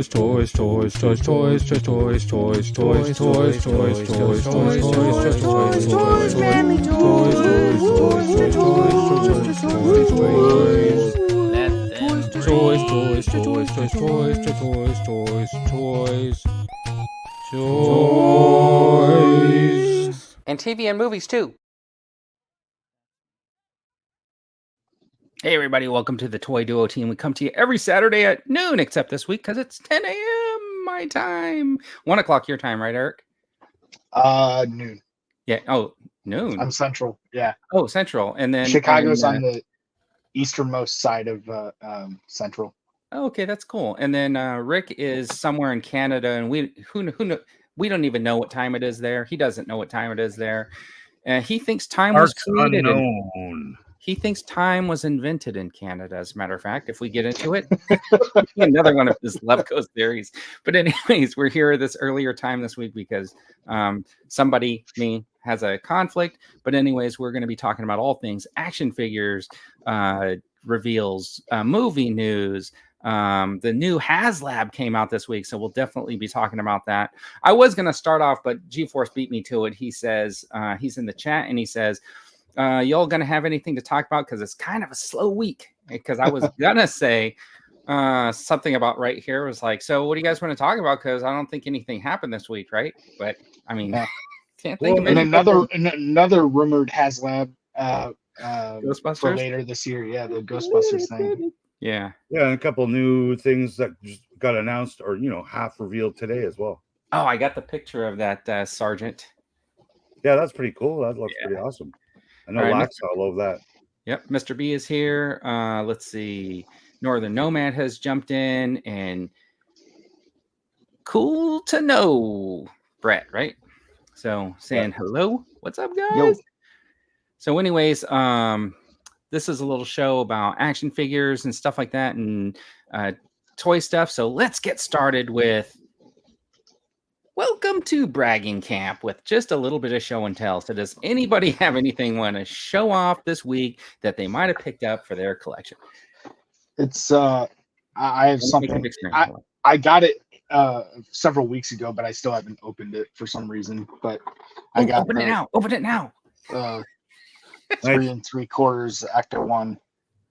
Toys, toys, toys, toys, toys, toys, toys, toys, toys, toys, toys, toys, toys, toys, toys, manly toys, toys, toys, toys, toys, toys, toys, toys, toys, toys, toys, toys, toys, toys, and TV and movies too. Hey everybody, welcome to the Toy Duo team. We come to you every Saturday at noon, except this week because it's 10 a.m. my time. 1 o'clock your time, right, Eric? Noon. Yeah. Oh, noon. I'm Central. Yeah. Oh, Central. And then Chicago's on the easternmost side of Central. Oh, okay, that's cool. And then Rick is somewhere in Canada, and we don't even know what time it is there. He doesn't know what time it is there. He thinks time was created. He thinks time was invented in Canada, as a matter of fact, if we get into it. Another one of his left coast theories. But anyways, we're here this earlier time this week because me, has a conflict. But anyways, we're going to be talking about all things action figures, reveals, movie news. The new HasLab came out this week, so we'll definitely be talking about that. I was going to start off, but G-Force beat me to it. He says, he's in the chat, and he says, y'all gonna have anything to talk about because it's kind of a slow week? Because I was gonna say something about right here was like, so what do you guys want to talk about? Because I don't think anything happened this week, right? But I mean, can't think of anything. Another rumored HasLab Ghostbusters for later this year. Yeah, the Ghostbusters thing. Yeah, and a couple new things that just got announced or half revealed today as well. Oh, I got the picture of that Sergeant. Yeah, that's pretty cool. That looks pretty awesome. I know Laxaw love that. Yep, Mr. B is here. Let's see. Northern Nomad has jumped in, and cool to know Brett, right? So saying hello. What's up, guys? Yo. So anyways, this is a little show about action figures and stuff like that and toy stuff. So let's get started with welcome to Bragging Camp with just a little bit of show and tell. So does anybody have anything want to show off this week that they might have picked up for their collection? It's I have something. I got it several weeks ago, but I still haven't opened it for some reason. But I got open it now. Open it now. 3 3/4 Ecto 1.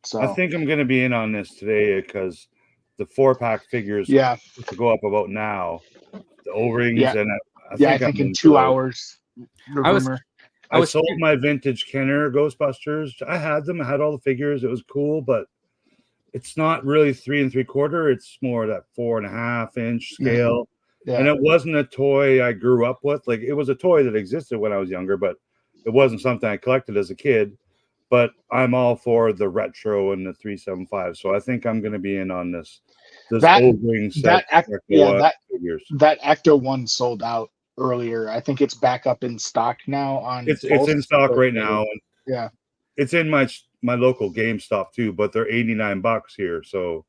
So I think I'm going to be in on this today because the 4-pack figures to go up about now. The O-rings and I think in 2 hours. I sold my vintage Kenner Ghostbusters. I had them. I had all the figures. It was cool, but it's not really 3 3/4. It's more that 4.5 inch scale. Yeah. And it wasn't a toy I grew up with. Like it was a toy that existed when I was younger, but it wasn't something I collected as a kid. But I'm all for the retro and the 375. So I think I'm going to be in on this. That Ecto 1 sold out earlier. I think it's back up in stock now. It's in stock right now. Yeah, it's in my local GameStop too, but they're $89 here. So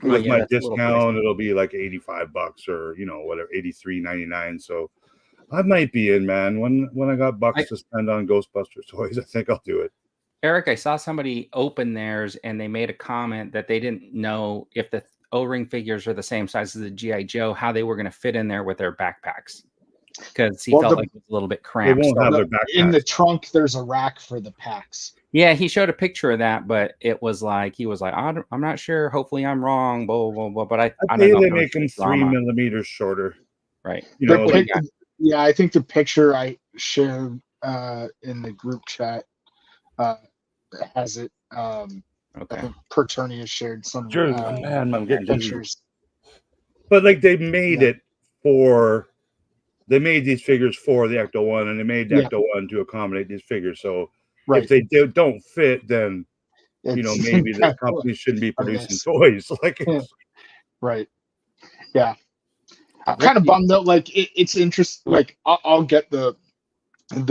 with my discount, it'll be like $85 or whatever, $83.99. So I might be in, man. When I got bucks to spend on Ghostbusters toys, I think I'll do it. Eric, I saw somebody open theirs and they made a comment that they didn't know if the O-ring figures are the same size as the GIJOE, how they were going to fit in there with their backpacks. Because he felt like it was a little bit cramped. They won't have their backpacks. In the trunk, there's a rack for the packs. Yeah, he showed a picture of that, but it was like, he was like, I'm not sure. Hopefully I'm wrong, blah, blah, blah. But I don't know. They make them 3 millimeters shorter. Right. I think the picture I shared in the group chat has it. I think Perturnia has shared some I'm getting pictures. But like they made it for, they made these figures for the Ecto 1, and they made the Ecto 1 to accommodate these figures. So if they don't fit, then maybe the company shouldn't be producing toys. Right. Yeah. I'm kind of bummed though. Like it's interesting. Like I'll get the 3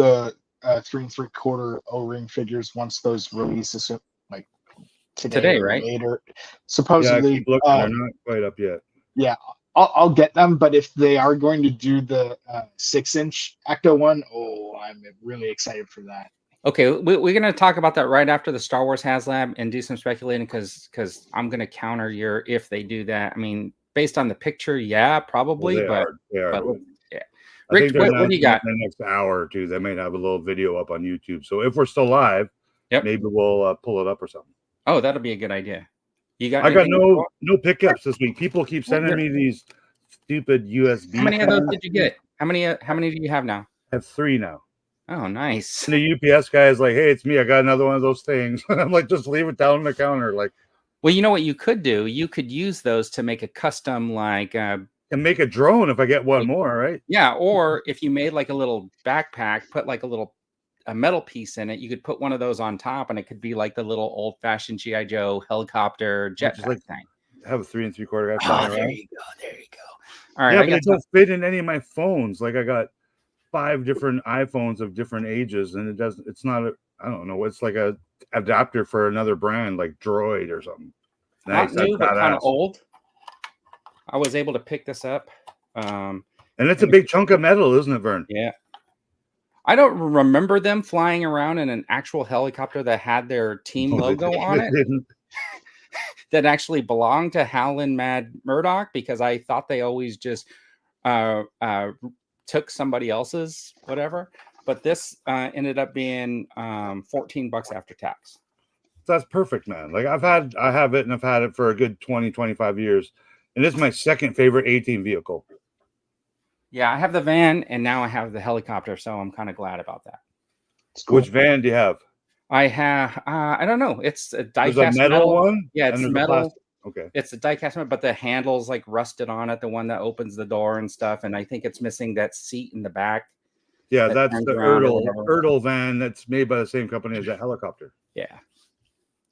3/4 O-ring figures once those releases. Like today, right? Later, supposedly. Yeah, they're not quite up yet. Yeah, I'll get them. But if they are going to do the 6-inch Ecto 1, I'm really excited for that. Okay, we're going to talk about that right after the Star Wars HasLab and do some speculating because I'm going to counter your if they do that. I mean, based on the picture, yeah, probably. Well, they are. Yeah. I Rick, think what do you got? In the next hour or two, they might have a little video up on YouTube. So if we're still live, maybe we'll pull it up or something. Oh, that'll be a good idea. I got no pickups this week. People keep sending me these stupid USB. How many of those did you get? How many do you have now? I have 3 now. Oh, nice. And the UPS guy is like, "Hey, it's me. I got another one of those things." I'm like, "Just leave it down on the counter." Like, well, you know what you could do? You could use those to make a custom, like, and make a drone if I get one more, right? Yeah, or if you made like a little backpack, put like a metal piece in it, you could put one of those on top, and it could be like the little old-fashioned GI Joe helicopter jetpack thing. Have a 3 3/4 guy. Oh, there you go. All right, yeah, but it don't fit in any of my phones. Like I got 5 different iPhones of different ages, and it doesn't. It's not I don't know. It's like a adapter for another brand, like Droid or something. Not new, but kind of old. I was able to pick this up. And it's a big chunk of metal, isn't it, Vern? Yeah. I don't remember them flying around in an actual helicopter that had their team logo on it. That actually belonged to Howlin' Mad Murdoch, because I thought they always just took somebody else's whatever. But this ended up being $14 after tax. That's perfect, man. Like I have it, and I've had it for a good 20, 25 years. And it's my second favorite A-Team vehicle. Yeah, I have the van, and now I have the helicopter, so I'm kind of glad about that. Cool. Which van do you have? I have, I don't know. It's a die-cast metal one? Yeah, it's metal. Okay. It's a die-cast one, but the handle's like rusted on it, the one that opens the door and stuff, and I think it's missing that seat in the back. Yeah, that's the Ertl van that's made by the same company as that helicopter. Yeah.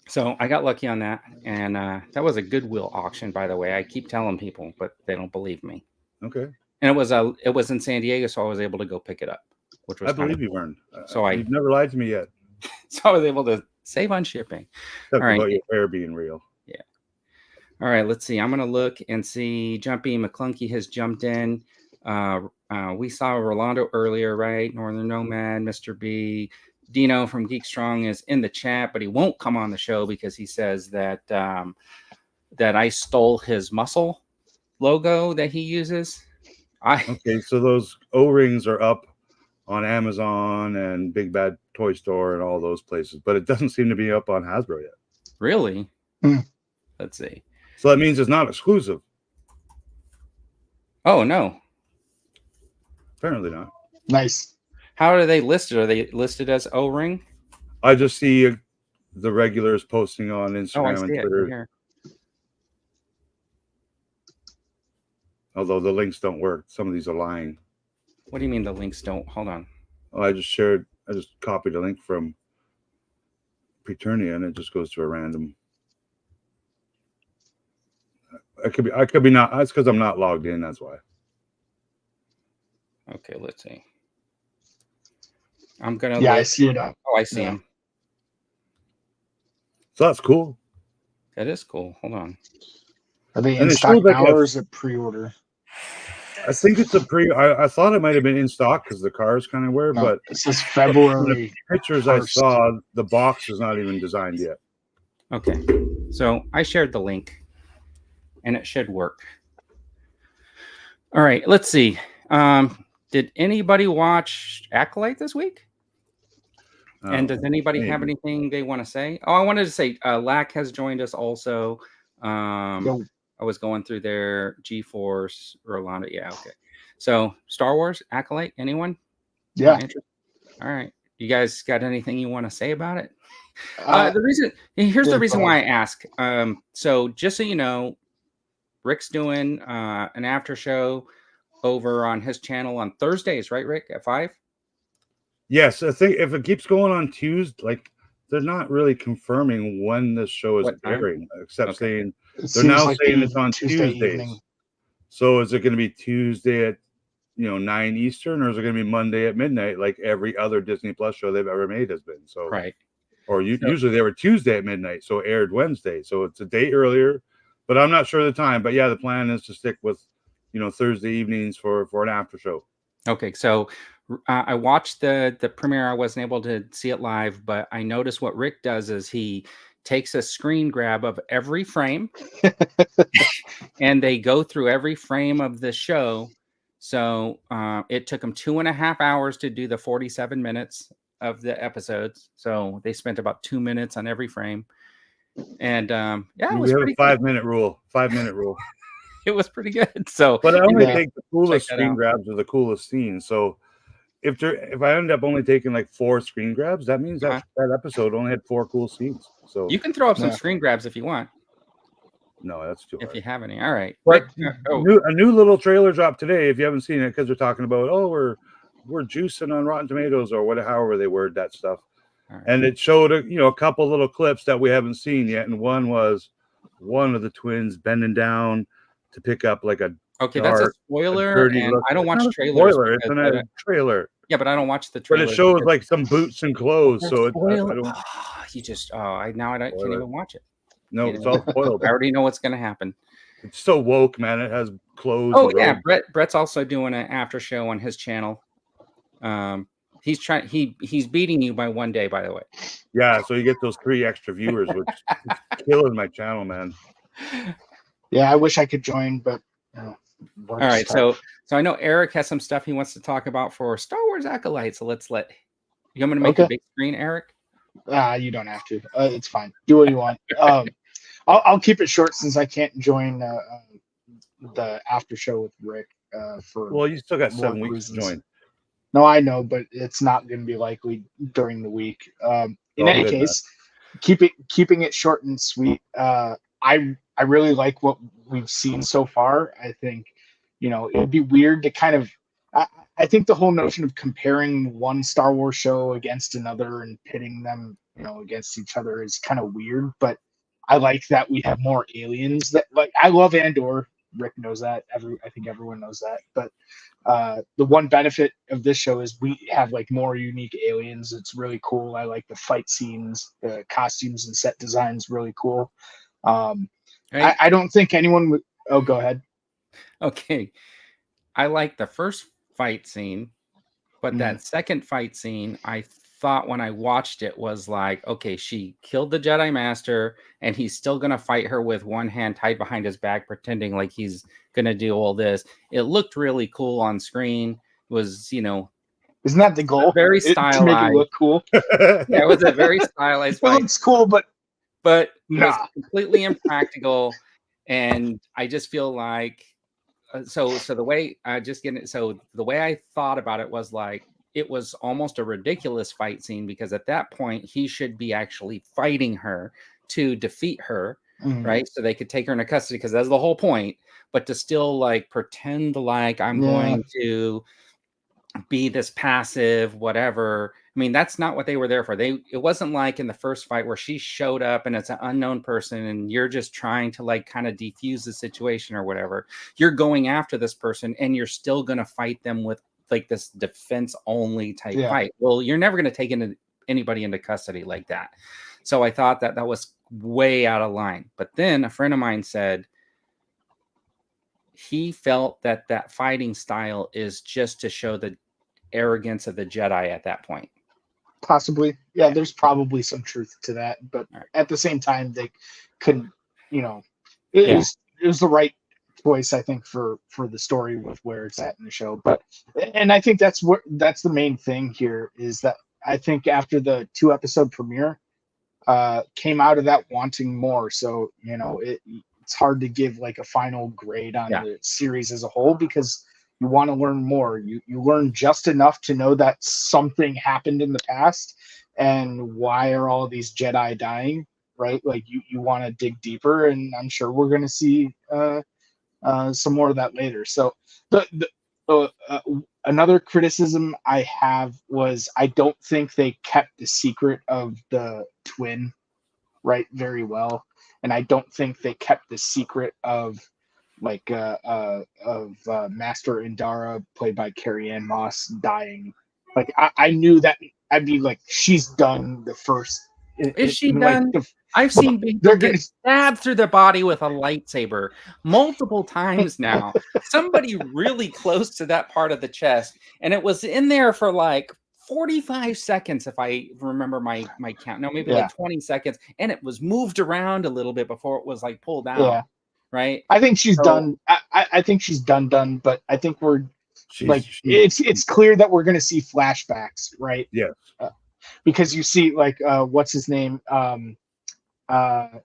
So I got lucky on that, and that was a Goodwill auction, by the way. I keep telling people, but they don't believe me. Okay. And it was in San Diego, so I was able to go pick it up, which was I believe you, Vern. So you've never lied to me yet. So I was able to save on shipping. Except about your fare being real. Yeah. All right, let's see. I'm gonna look and see. Jumpy McClunky has jumped in. We saw Rolando earlier, right? Northern Nomad, Mr. B. Dino from Geek Strong is in the chat, but he won't come on the show because he says that that I stole his muscle logo that he uses. Okay, so those O-rings are up on Amazon and Big Bad Toy Store and all those places, but it doesn't seem to be up on Hasbro yet. Really? Let's see. So that means it's not exclusive. Oh, no. Apparently not. Nice. How are they listed? Are they listed as O-ring? I just see the regulars posting on Instagram and Twitter. Here. Although the links don't work. Some of these are lying. What do you mean the links don't? Hold on. Oh, I just copied a link from Preternia, and it just goes to a random. I could be not. That's because I'm not logged in. That's why. Okay, let's see. I'm gonna. Yeah, look. I see it up. Oh, I see him. So that's cool. That is cool. Hold on. Are they in stock now, or is it pre-order? I think it's a I thought it might have been in stock because the car is kind of weird, but it says February. The pictures 1st. I saw, the box is not even designed yet. Okay, so I shared the link, and it should work. All right, let's see. Did anybody watch Acolyte this week? And does anybody have anything they want to say? Oh, I wanted to say Lack has joined us also. I was going through their GeForce Rolando. Yeah, okay. So Star Wars, Acolyte, anyone? Yeah. All right. You guys got anything you want to say about it? Here's the reason why I ask. So just so you know, Rick's doing an after show over on his channel on Thursdays, right, Rick, at 5? Yes, I think if it keeps going on Tuesday, like they're not really confirming when this show is airing, except saying they're now saying it's on Tuesdays. So is it going to be Tuesday at 9 Eastern, or is it going to be Monday at midnight, like every other Disney Plus show they've ever made has been? So right. Or usually they were Tuesday at midnight, so aired Wednesday. So it's a day earlier, but I'm not sure of the time. But yeah, the plan is to stick with Thursday evenings for an after show. Okay, so I watched the premiere. I wasn't able to see it live, but I noticed what Rick does is he takes a screen grab of every frame and they go through every frame of the show. So it took them 2.5 hours to do the 47 minutes of the episodes. So they spent about 2 minutes on every frame. And it was pretty 5-minute rule. 5-minute rule. It was pretty good. So, but I only take the coolest screen grabs or the coolest scenes. So if I end up only taking like 4 screen grabs, that means that episode only had 4 cool scenes. So you can throw up some screen grabs if you want. No, that's too hard. If you have any. All right. But a new little trailer dropped today. If you haven't seen it, because they're talking about, we're juicing on Rotten Tomatoes or however they word that stuff. Right. And it showed a couple little clips that we haven't seen yet. And one was one of the twins bending down to pick up like a that's a spoiler, and I don't watch trailers. Spoiler, it's a trailer. Yeah, but I don't watch the trailer. But it shows like some boots and clothes. So I don't. Can't even watch it. No, it's all spoiled. I already know what's going to happen. It's so woke, man. It has clothes. Oh yeah, Brett's also doing an after show on his channel. He's trying. He's beating you by 1 day, by the way. Yeah, so you get those 3 extra viewers, which is killing my channel, man. Yeah, I wish I could join, but. All right, so I know Eric has some stuff he wants to talk about for Star Wars Acolyte. So let's let you want me to make a big screen, Eric? You don't have to. It's fine. Do what you want. I'll keep it short since I can't join the after show with Rick. Well, you still got 7 weeks to join. No, I know, but it's not going to be likely during the week. In any case, keeping it short and sweet. I really like what we've seen so far. I think, it'd be weird to kind of. I think the whole notion of comparing one Star Wars show against another and pitting them, against each other is kind of weird. But I like that we have more aliens. That I love Andor. Rick knows that. I think everyone knows that. But the one benefit of this show is we have like more unique aliens. It's really cool. I like the fight scenes, the costumes and set designs. Really cool. I don't think anyone would. Oh, go ahead. Okay, I like the first fight scene, but that second fight scene, I thought when I watched it was like, okay, she killed the Jedi Master, and he's still gonna fight her with one hand tied behind his back, pretending like he's gonna do all this. It looked really cool on screen. It was, isn't that the goal? Very stylized. To make it look cool. Yeah, it was a very stylized fight. It looks cool, but it was completely impractical. And I just feel like, the way I thought about it was like, it was almost a ridiculous fight scene because at that point he should be actually fighting her to defeat her, right? So they could take her into custody because that's the whole point. But to still like pretend like I'm going to be this passive, whatever. I mean, that's not what they were there for. It wasn't like in the first fight where she showed up and it's an unknown person and you're just trying to like kind of defuse the situation or whatever. You're going after this person and you're still going to fight them with like this defense only type fight. Well, you're never going to take anybody into custody like that. So I thought that was way out of line. But then a friend of mine said he felt that fighting style is just to show the arrogance of the Jedi at that point. Possibly. Yeah, there's probably some truth to that. But at the same time, they couldn't, it was the right choice, I think, for the story with where it's at in the show. But and I think that's the main thing here is that I think after the 2-episode premiere came out of that wanting more. So, it's hard to give like a final grade on the series as a whole because you want to learn more. You learn just enough to know that something happened in the past and why are all these Jedi dying, right? Like you want to dig deeper, and I'm sure we're going to see some more of that later. So another criticism I have was I don't think they kept the secret of the twin very well, and I don't think they kept the secret of Master Indara, played by Carrie-Anne Moss, dying. Like I knew that I'd be like, she's done the first. Is she done? I've seen people get stabbed through the body with a lightsaber multiple times now. Somebody really close to that part of the chest, and it was in there for like 45 seconds, if I remember my count. No, maybe like 20 seconds, and it was moved around a little bit before it was like pulled out. Yeah. Right. I think she's done. I think she's done. But I think it's clear that we're going to see flashbacks, right? Yes. Because you see, like, what's his name? God,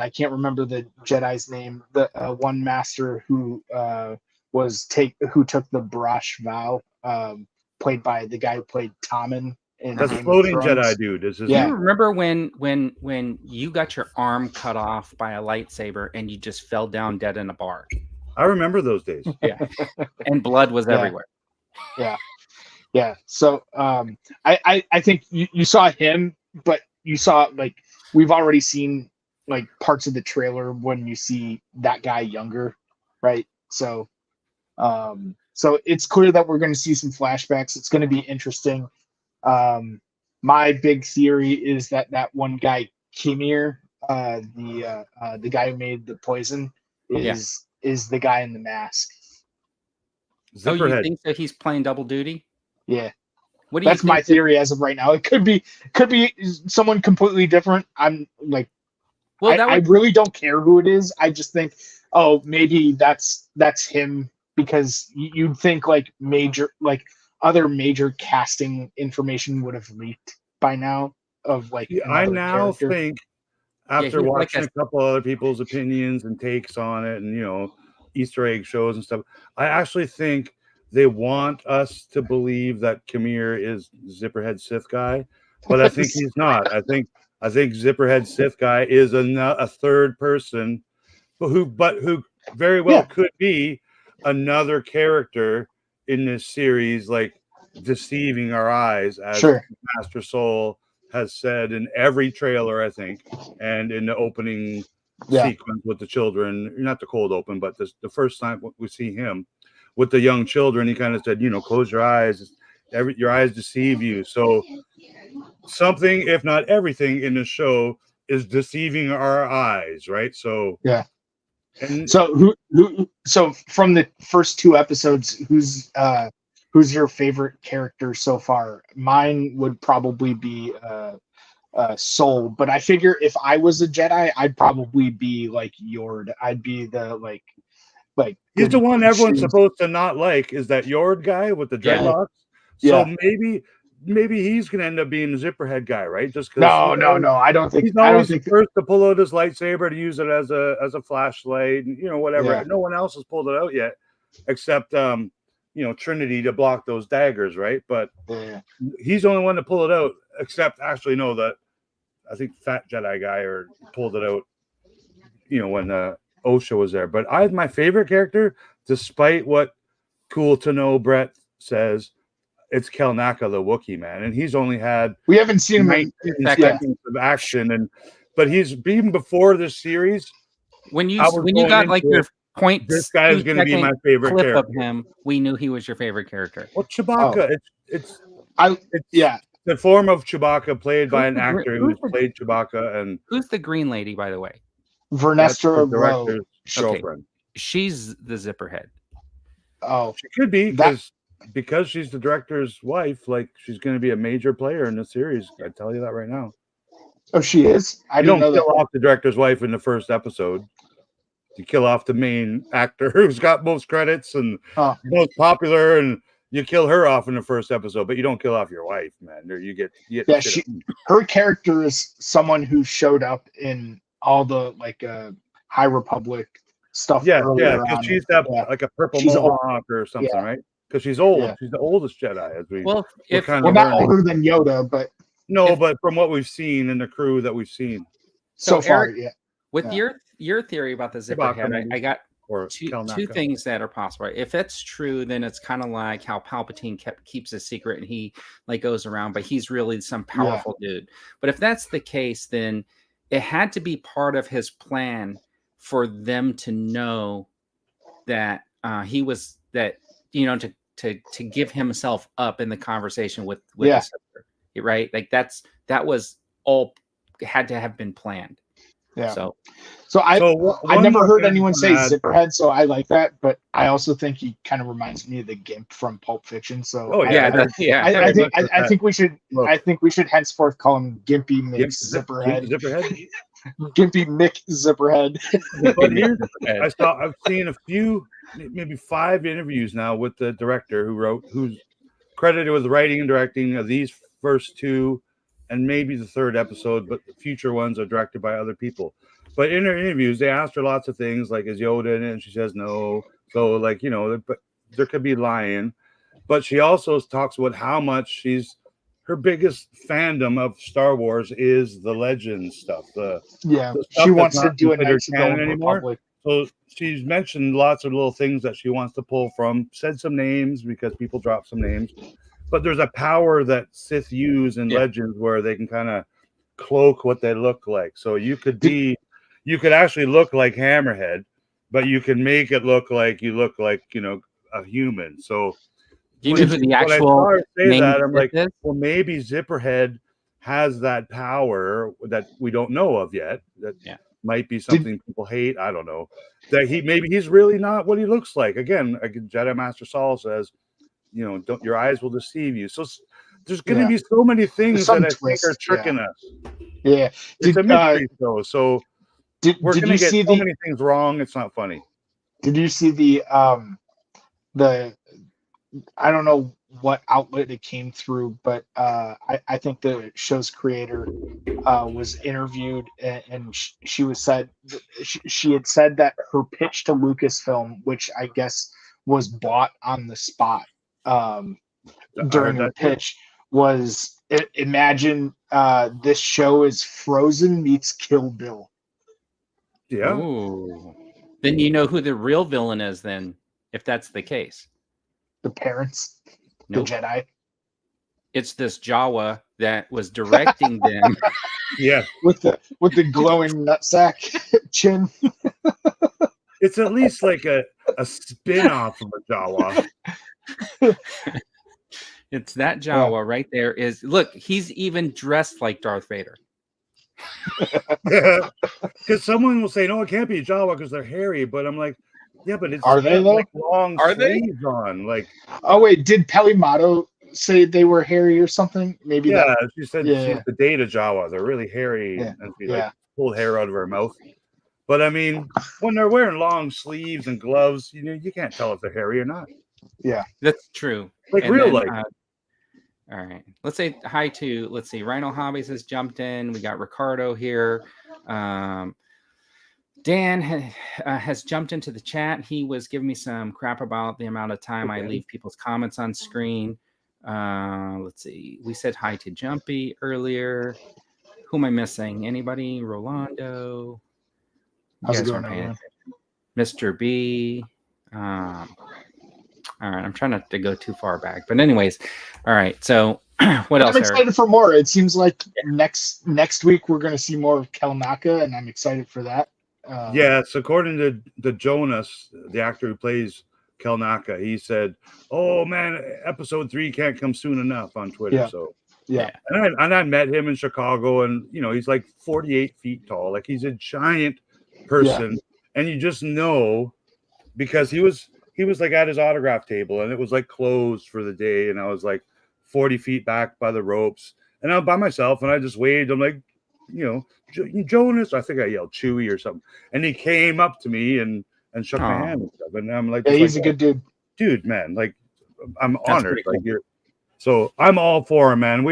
I can't remember the Jedi's name. The one master who took the Barash vow, played by the guy who played Tommen in That's Game floating of Thrones. Jedi dude. Is Do you remember when you got your arm cut off by a lightsaber and you just fell down dead in a bar? I remember those days. Yeah, and blood was everywhere. Yeah. So I think you saw him, but you saw, like, we've already seen like parts of the trailer when you see that guy younger, right? So so it's clear that we're going to see some flashbacks. It's going to be interesting. My big theory is that one guy Kimir, the guy who made the poison, is the guy in the mask. Oh, you think that he's playing double duty? Yeah. What do you That's my theory as of right now. It could be someone completely different. I'm like, I really don't care who it is. I just think, oh, maybe that's him, because you'd think like other major casting information would have leaked by now of like. I now character. think, after watching a couple other people's opinions and takes on it, and Easter egg shows and stuff, I actually think they want us to believe that Kimir is Zipperhead Sith guy, but I think he's not. I think Zipperhead Sith guy is a third person, but who very well could be another character in this series, like deceiving our eyes, as Master Soul has said in every trailer, I think, and in the opening sequence with the children, not the cold open, but the first time we see him with the young children, he kind of said, close your eyes. Your eyes deceive you. So something, if not everything, in the show is deceiving our eyes, right? So And so so from the first two episodes, who's your favorite character so far? Mine would probably be Soul, but I figure if I was a Jedi, I'd probably be like Yord. I'd be the like he's the one everyone's supposed to not like, is that Yord guy with the dreadlocks. So maybe he's gonna end up being the Zipperhead guy, right? Just because no, I don't think he's always the first to pull out his lightsaber to use it as a flashlight, and whatever. No one else has pulled it out yet, except Trinity to block those daggers, right? But he's the only one to pull it out, except actually that I think Fat Jedi guy pulled it out, when Osha was there. But my favorite character, despite what Cool to Know Brett says, it's Kelnaka the Wookiee, man, and he's only had we haven't seen him 19 seconds of action, but he's even before this series. When you got like your point, this guy is going to be my favorite clip character. Of him, we knew he was your favorite character. Well, Chewbacca, it's the form of Chewbacca played by an actor who's played Chewbacca. And who's the green lady, by the way? Vernestra Rowe. Girlfriend. She's the Zipperhead. Oh, she could be because she's the director's wife. Like, she's going to be a major player in the series. I tell you that right now. Oh, she is. I don't know kill off the director's wife in the first episode. You kill off the main actor who's got most credits and most popular, and you kill her off in the first episode, but you don't kill off your wife, man. You get her character is someone who showed up in all the High Republic stuff. Because she's like a purple mohawk or something, right? Because she's old. Yeah. She's the oldest Jedi. As we're not older than Yoda, but but from what we've seen in the crew that we've seen so far, With your theory about the Zipperhead, I got two things that are possible. If that's true, then it's kind of like how Palpatine keeps a secret and he goes around, but he's really some powerful dude. But if that's the case, then it had to be part of his plan for them to know that he was to give himself up in the conversation with the sister, right? Like that was all had to have been planned. Yeah. So I never heard anyone say add, Zipperhead, so I like that. But I also think he kind of reminds me of the Gimp from Pulp Fiction. So I think we should henceforth call him Gimpy Mix Zipperhead. Gimpy Mick Zipperhead. I've seen a few, maybe 5 interviews now with the director who's credited with writing and directing of these first 2 and maybe the 3rd episode, but the future ones are directed by other people. But in her interviews, they asked her lots of things like, is Yoda in it? And she says no. So, like, you know, but there could be lying. But she also talks about how much her biggest fandom of Star Wars is the Legends stuff. The stuff she wants to do a Knights of the Old anymore. Republic. So she's mentioned lots of little things that she wants to pull from, said some names because people drop some names. But there's a power that Sith use in Legends where they can kind of cloak what they look like. So you could actually look like Hammerhead, but you can make it look like you look like, you know, a human. So do you know who the actual name I'm like, is? well, maybe Zipperhead has that power that we don't know of yet. That might be something people hate. I don't know. That he's really not what he looks like. Again, Jedi Master Saul says, you know, your eyes will deceive you. So there's going to be so many things that I think are tricking us. Yeah, it's a mystery show. So we're going to get so many things wrong. It's not funny. Did you see the I don't know what outlet it came through, but I think the show's creator was interviewed, and she had said that her pitch to Lucasfilm, which I guess was bought on the spot during the pitch, was imagine this show is Frozen meets Kill Bill. Yeah. Ooh. Then you know who the real villain is then, if that's the case. The parents, the Jedi. It's this Jawa that was directing them. Yeah. With the glowing nutsack chin. It's at least like a spin-off of a Jawa. It's that Jawa right there. Look, he's even dressed like Darth Vader. Because someone will say, no, it can't be a Jawa because they're hairy, but I'm like, yeah, but it's are they though? Like long sleeves on. Like, oh wait, did Pelimato say they were hairy or something? Maybe. Yeah, she said she's the data Jawa. They're really hairy and she like pulled hair out of her mouth. But I mean, when they're wearing long sleeves and gloves, you know, you can't tell if they're hairy or not. Yeah, that's true. Like real life. All right. Let's say hi to, let's see, Rhino Hobbies has jumped in. We got Ricardo here. Dan has jumped into the chat. He was giving me some crap about the amount of time I leave people's comments on screen. Let's see. We said hi to Jumpy earlier. Who am I missing? Anybody? Rolando. How's it going, man? Mr. B. All right, I'm trying not to go too far back, but anyways, all right. So, what else? I'm excited for more. It seems like next week we're going to see more of Kelnaka, and I'm excited for that. Yes, according to Jonas, the actor who plays Kelnaka, he said, "Oh man, episode 3 can't come soon enough" on Twitter. Yeah. So yeah, and I met him in Chicago, and you know he's like 48 feet tall, like he's a giant person, and you just know because he was like at his autograph table and it was like closed for the day. And I was like 40 feet back by the ropes and I'm by myself and I just waved. I'm like, you know, Jonas, I think I yelled Chewy or something. And he came up to me and shook my hand and stuff. And I'm like, he's a good dude, man. Like I'm honored. Cool. Like so I'm all for him, man.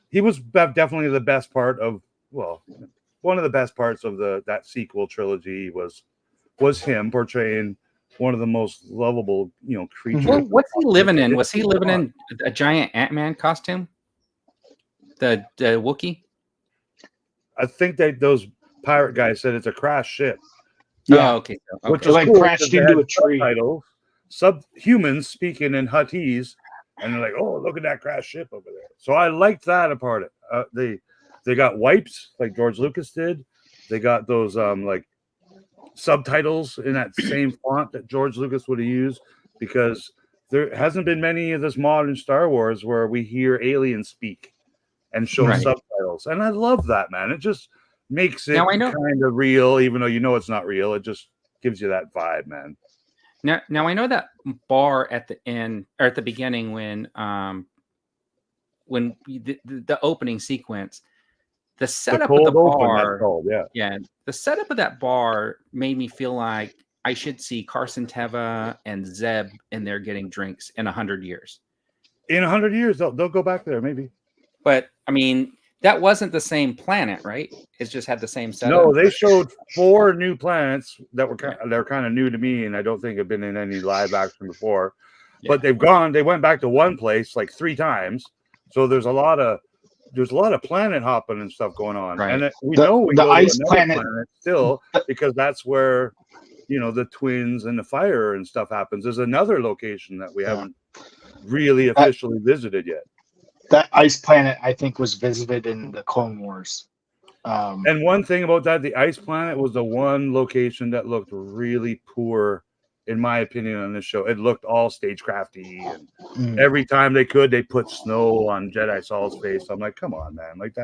He was definitely the best part of, one of the best parts of that sequel trilogy was him portraying one of the most lovable, you know, creatures. Well, what's he living in? Was he living in a giant Ant-Man costume? The Wookiee? I think that those pirate guys said it's a crashed ship. Yeah. Oh, okay. Which is like cool, crashed into a tree. Subhumans speaking in Huttese, and they're like, "Oh, look at that crashed ship over there." So I liked that part of it. They got wipes like George Lucas did. They got those like subtitles in that same font that George Lucas would have used, because there hasn't been many of this modern Star Wars where we hear aliens speak and show subtitles. And I love that, man. It just makes it kind of real, even though it's not real. It just gives you that vibe, man. Now I know that bar at the end or at the beginning when the opening sequence, the setup of the bar, the setup of that bar made me feel like I should see Carson Teva and Zeb in there getting drinks in 100 years. In 100 years, they'll go back there, maybe. But I mean, that wasn't the same planet, right? It just had the same setup. No, they showed 4 new planets that were they're kind of new to me, and I don't think have been in any live action before. Yeah. But they went back to one place like 3 times. So there's a lot of planet hopping and stuff going on. Right. And we know the ice planet still, because that's where the twins and the fire and stuff happens. There's another location that we haven't really officially visited yet. That ice planet, I think, was visited in the Clone Wars. And one thing about that, the ice planet was the one location that looked really poor, in my opinion, on this show. It looked all stagecrafty, and every time they could, they put snow on Jedi Saul's face. I'm like, come on, man! Like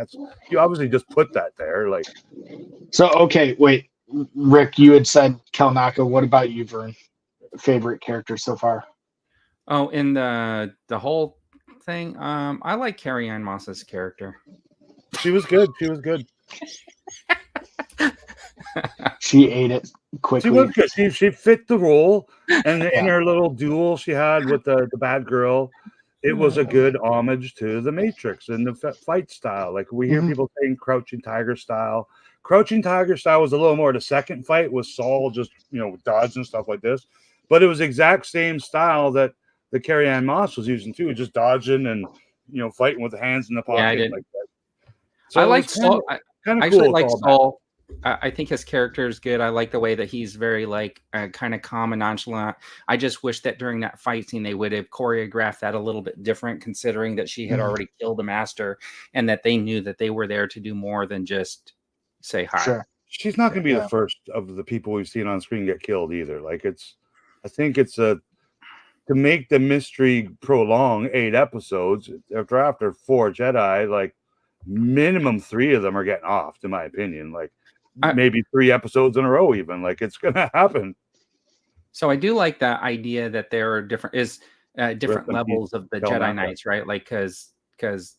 you obviously just put that there, like. So okay, wait, Rick, you had said Kelnaka. What about you, Vern? Favorite character so far? Oh, in the whole thing, I like Carrie-Anne Moss's character. She was good. She ate it quickly. She was good. She fit the role, and in her little duel she had with the bad girl, it was a good homage to the Matrix and the fight style. Like we hear people saying Crouching Tiger style. Crouching Tiger style was a little more the second fight with Saul just dodge and stuff like this, but it was the exact same style that the Carrie-Anne Moss was using too, just dodging and fighting with the hands in the pocket. Yeah, I did. Like that. So I like Saul. Kind of cool. I like Saul. I think his character is good. I like the way that he's very kind of calm and nonchalant. I just wish that during that fight scene they would have choreographed that a little bit different, considering that she had already killed the master and that they knew that they were there to do more than just say hi. Sure. She's not going to be the first of the people we've seen on screen get killed either. Like I think it's to make the mystery prolong 8 episodes. After 4 Jedi, like minimum 3 of them are getting off, in my opinion. Like maybe 3 episodes in a row, even. Like it's gonna happen. So I do like that idea that there are different levels of the Jedi Knights, right? Like because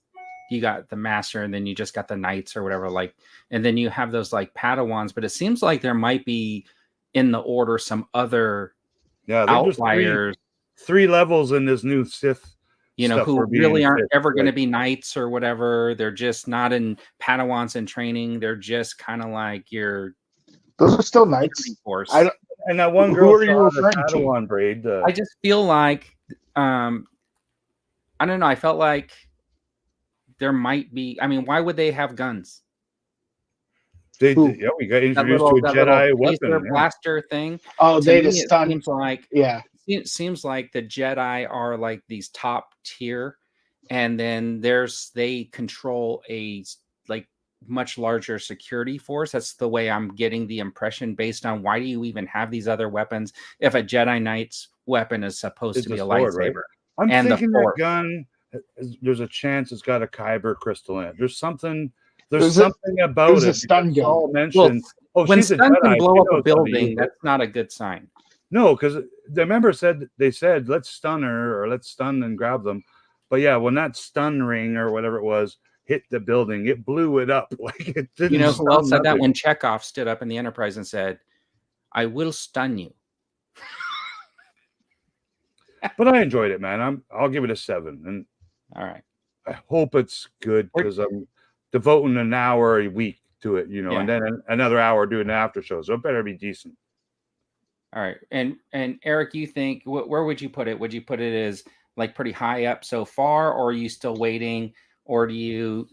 you got the master and then you just got the knights or whatever, like, and then you have those like Padawans, but it seems like there might be in the order some other outliers. 3 levels in this new Sith, who really aren't ever going to be knights or whatever. They're just not in Padawans in training. They're just kind of like those are still knights. And that one girl, who are you referring Padawan to? Braid. I just feel like, I don't know. I felt like there might be. I mean, why would they have guns? We got introduced to a Jedi weapon, blaster thing. Oh, they just stunned. It seems like the Jedi are like these top tier, and then they control a much larger security force. That's the way I'm getting the impression based on why do you even have these other weapons if a Jedi Knight's weapon is supposed to be a lightsaber? Right? I'm thinking that gun, there's a chance it's got a Kyber crystal in it. There's something about it. A stun gun. Mentioned, when stun can blow up a building, that's not a good sign. No, because the member they said let's stun her or let's stun and grab them, but yeah, when that stun ring or whatever it was hit the building, it blew it up. Like it didn't. Who else said that? When Chekhov stood up in the Enterprise and said, "I will stun you." But I enjoyed it, man. I'll give it a 7, and all right. I hope it's good because I'm devoting an hour a week to it, and then another hour doing the after show, so it better be decent. All right, and Eric, you think where would you put it? Would you put it as like pretty high up so far, or are you still waiting, or do you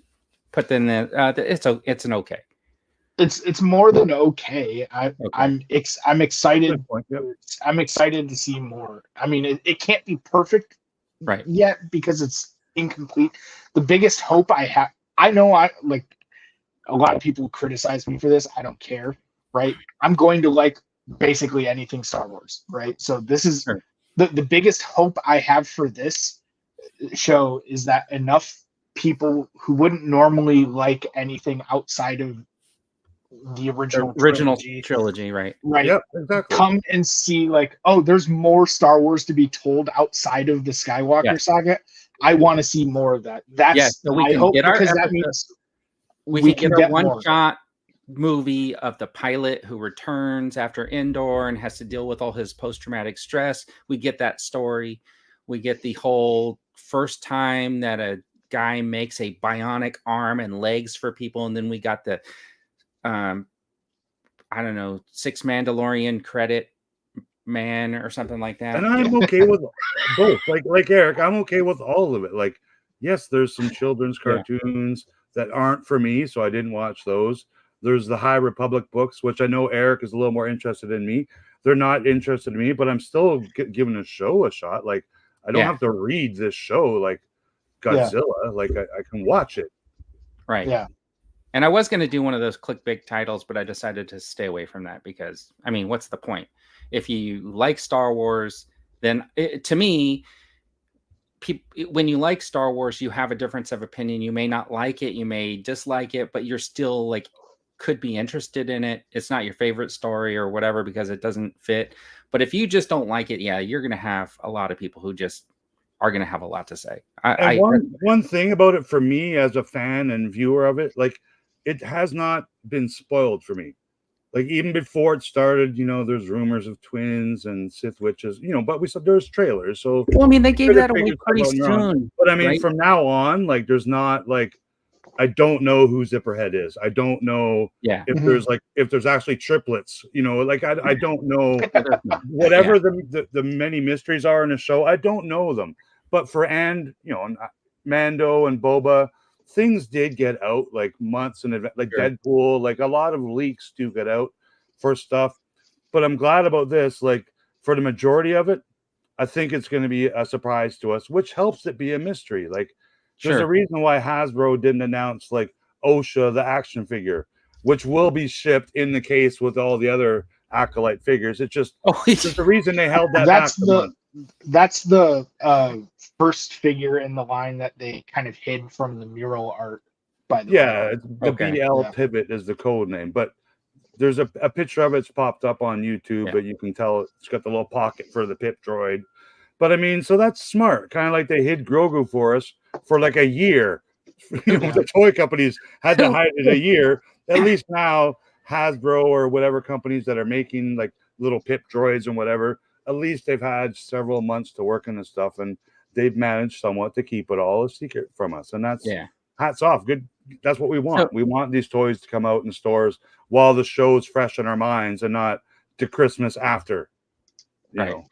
put in it's an okay? It's more than okay. I'm excited. I'm excited to see more. I mean, it can't be perfect yet because it's incomplete. The biggest hope I have, I know a lot of people criticize me for this. I don't care, right? I'm going to like basically anything Star Wars, right? So this is the biggest hope I have for this show is that enough people who wouldn't normally like anything outside of the original trilogy, right? Right. Yep, exactly. Come and see, like, oh, there's more Star Wars to be told outside of the Skywalker saga. I want to see more of that. That's so we my can hope, get our because that episode- means we can get a more. one-shot movie of the pilot who returns after Endor and has to deal with all his post-traumatic stress. We get that story. We get the whole first time that a guy makes a bionic arm and legs for people, and then we got the I don't know, 6 Mandalorian credit man or something like that. And I'm okay with both. Like Eric, I'm okay with all of it. Like, yes, there's some children's cartoons that aren't for me, so I didn't watch those. There's the High Republic books, which I know Eric is a little more interested in me. They're not interested in me, but I'm still giving a show a shot. Like, I don't have to read this show like Godzilla. Like, I can watch it. Right. Yeah. And I was going to do one of those clickbait titles, but I decided to stay away from that because, I mean, what's the point? If you like Star Wars, then to me, when you like Star Wars, you have a difference of opinion. You may not like it, you may dislike it, but you're still like could be interested in it. It's not your favorite story or whatever because it doesn't fit. But if you just don't like it, you're going to have a lot of people who just are going to have a lot to say. One thing about it for me as a fan and viewer of it, like, it has not been spoiled for me. Like, even before it started, there's rumors of twins and Sith witches, but we said there's trailers. So, well, I mean, they gave that away pretty soon. But I mean, from now on, like, there's not like, I don't know who Zipperhead is. I don't know if there's actually triplets. Like, I don't know whatever the many mysteries are in the show. I don't know them. But for Mando and Boba, things did get out like months in advance, like Deadpool, like a lot of leaks do get out for stuff. But I'm glad about this. Like, for the majority of it, I think it's going to be a surprise to us, which helps it be a mystery. Like, there's a reason why Hasbro didn't announce like Osha, the action figure, which will be shipped in the case with all the other Acolyte figures. It's just there's the reason they held that back. That's the first figure in the line that they kind of hid from the mural art. By the way. The BL Pivot is the code name, but there's a picture of it's popped up on YouTube, but you can tell it's got the little pocket for the Pip droid. But I mean, so that's smart. Kind of like they hid Grogu for us for like a year. The toy companies had to hide it a year. At least now Hasbro or whatever companies that are making like little Pip droids and whatever, at least they've had several months to work on this stuff, and they've managed somewhat to keep it all a secret from us. And that's hats off. Good. That's what we want. So, we want these toys to come out in stores while the show's fresh in our minds and not to Christmas after. You know.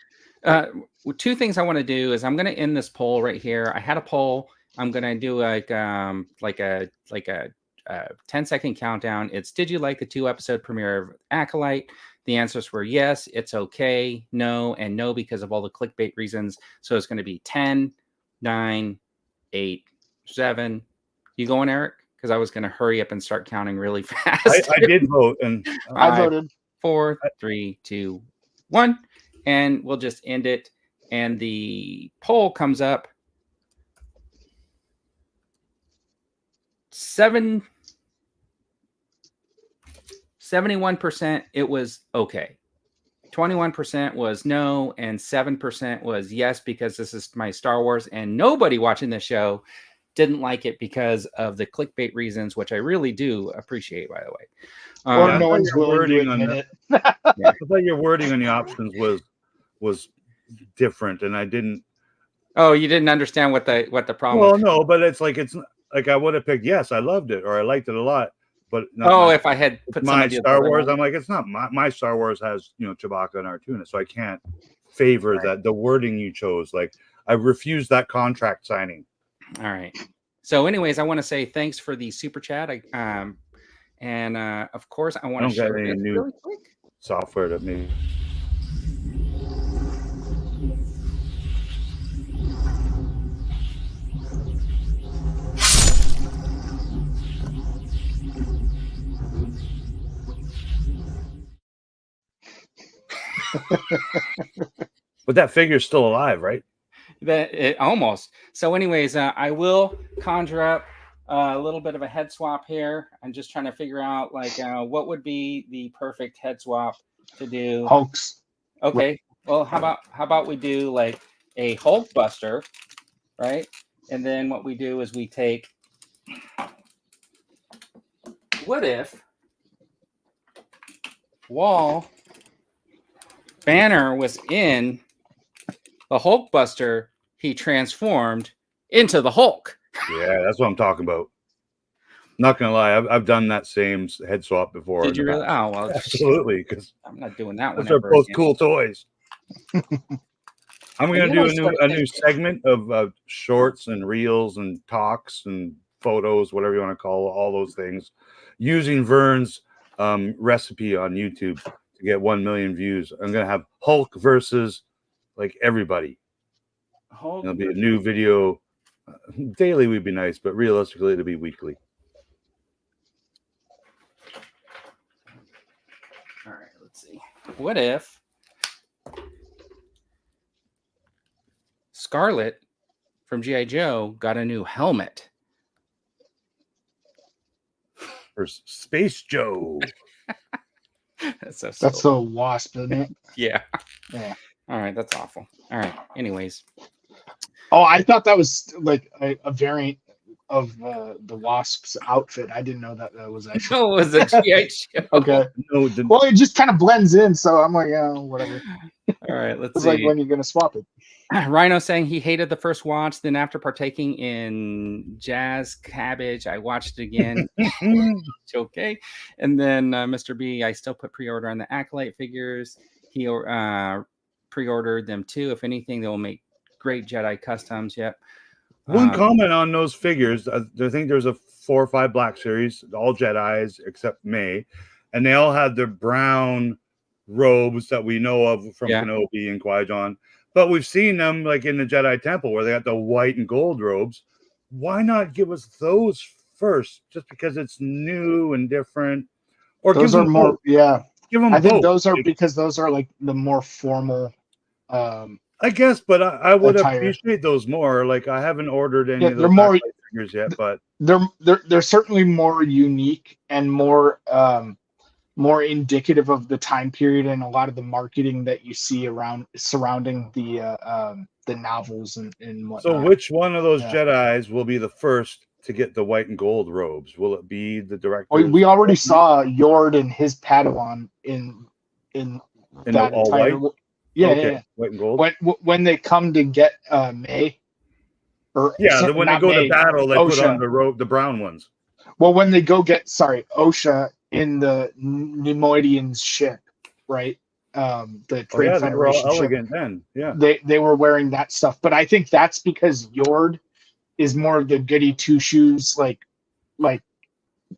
2 things I want to do is I'm going to end this poll right here. I had a poll. I'm going to do like a 10-second countdown. It's, did you like the 2-episode premiere of Acolyte? The answers were yes, it's okay, no, and no because of all the clickbait reasons. So it's going to be 10, 9, 8, 7. You going, Eric? Because I was going to hurry up and start counting really fast. I did vote, and I voted. 4, 3, 2, 1, and we'll just end it. And the poll comes up 71%. It was okay. 21% was no, and 7% was yes because this is my Star Wars. And nobody watching the show didn't like it because of the clickbait reasons, which I really do appreciate, by the way. Or no one's willing to admit it. I thought your wording on the options was different, and I didn't. Oh, you didn't understand what the problem was? Well, no, but it's like I would have picked yes, I loved it, or I liked it a lot. But if I had put my Star Wars, I'm like, it's not my Star Wars has Chewbacca and Artuna, so I can't favor that the wording you chose. Like, I refuse that contract signing. All right. So, anyways, I want to say thanks for the super chat. And of course, I want to share any new really quick software to me. But that figure's still alive, right? Almost. So anyways, I will conjure up a little bit of a head swap here. I'm just trying to figure out like what would be the perfect head swap to do. Hulks. Okay. Well, how about we do like a Hulk Buster, right? And then what we do is we take. What if Wall Banner was in the Hulk Buster? He transformed into the Hulk. Yeah, that's what I'm talking about. Not gonna lie, I've done that same head swap before. Did you really? Oh well, absolutely. Because I'm not doing that one. Those are both cool toys. I'm gonna do a new segment of shorts and reels and talks and photos, whatever you want to call all those things, using Vern's recipe on YouTube to get 1 million views. I'm gonna have Hulk versus like everybody. Hulk. It'll be a new video. Daily would be nice, but realistically, it'll be weekly. All right, let's see. What if Scarlet from G.I. Joe got a new helmet? For Space Joe. That's a wasp, isn't it? Yeah. Yeah. All right, that's awful. All right. Anyways. Oh, I thought that was like a variant of the Wasp's outfit. I didn't know that was actually. No, it was a G.I. Joe. Okay. No, well, it just kind of blends in, so I'm like, yeah, whatever. All right, let's it's see. Like when you're gonna swap it. Rhino saying he hated the first watch, then after partaking in Jazz Cabbage, I watched it again. It's okay. And then Mr. B, I still put pre-order on the Acolyte figures. He pre-ordered them too. If anything, they will make great Jedi customs. Yep. One comment on those figures. I think there's a 4 or 5 Black Series, all Jedis except May, and they all had their brown robes that we know of from Kenobi and Qui-Gon. But we've seen them like in the Jedi Temple where they got the white and gold robes. Why not give us those first? Just because it's new and different, or those are more. Both. Yeah, give them. I think those are because those are like the more formal. I guess, but I would appreciate those more. Like I haven't ordered any of those more figures yet, but they're certainly more unique and more indicative of the time period and a lot of the marketing that you see surrounding the novels and whatnot. So which one of those Jedis will be the first to get the white and gold robes? Will it be the director? We already saw Yord and his Padawan in that all entire white? Yeah. White and gold. When they come to get May, or when they go to battle, they put on the brown ones. Well, when they go get Osha in the Nemoidians ship, right? The Trade Federation ship. Elegant then, yeah. They were wearing that stuff, but I think that's because Yord is more of the goody two shoes, like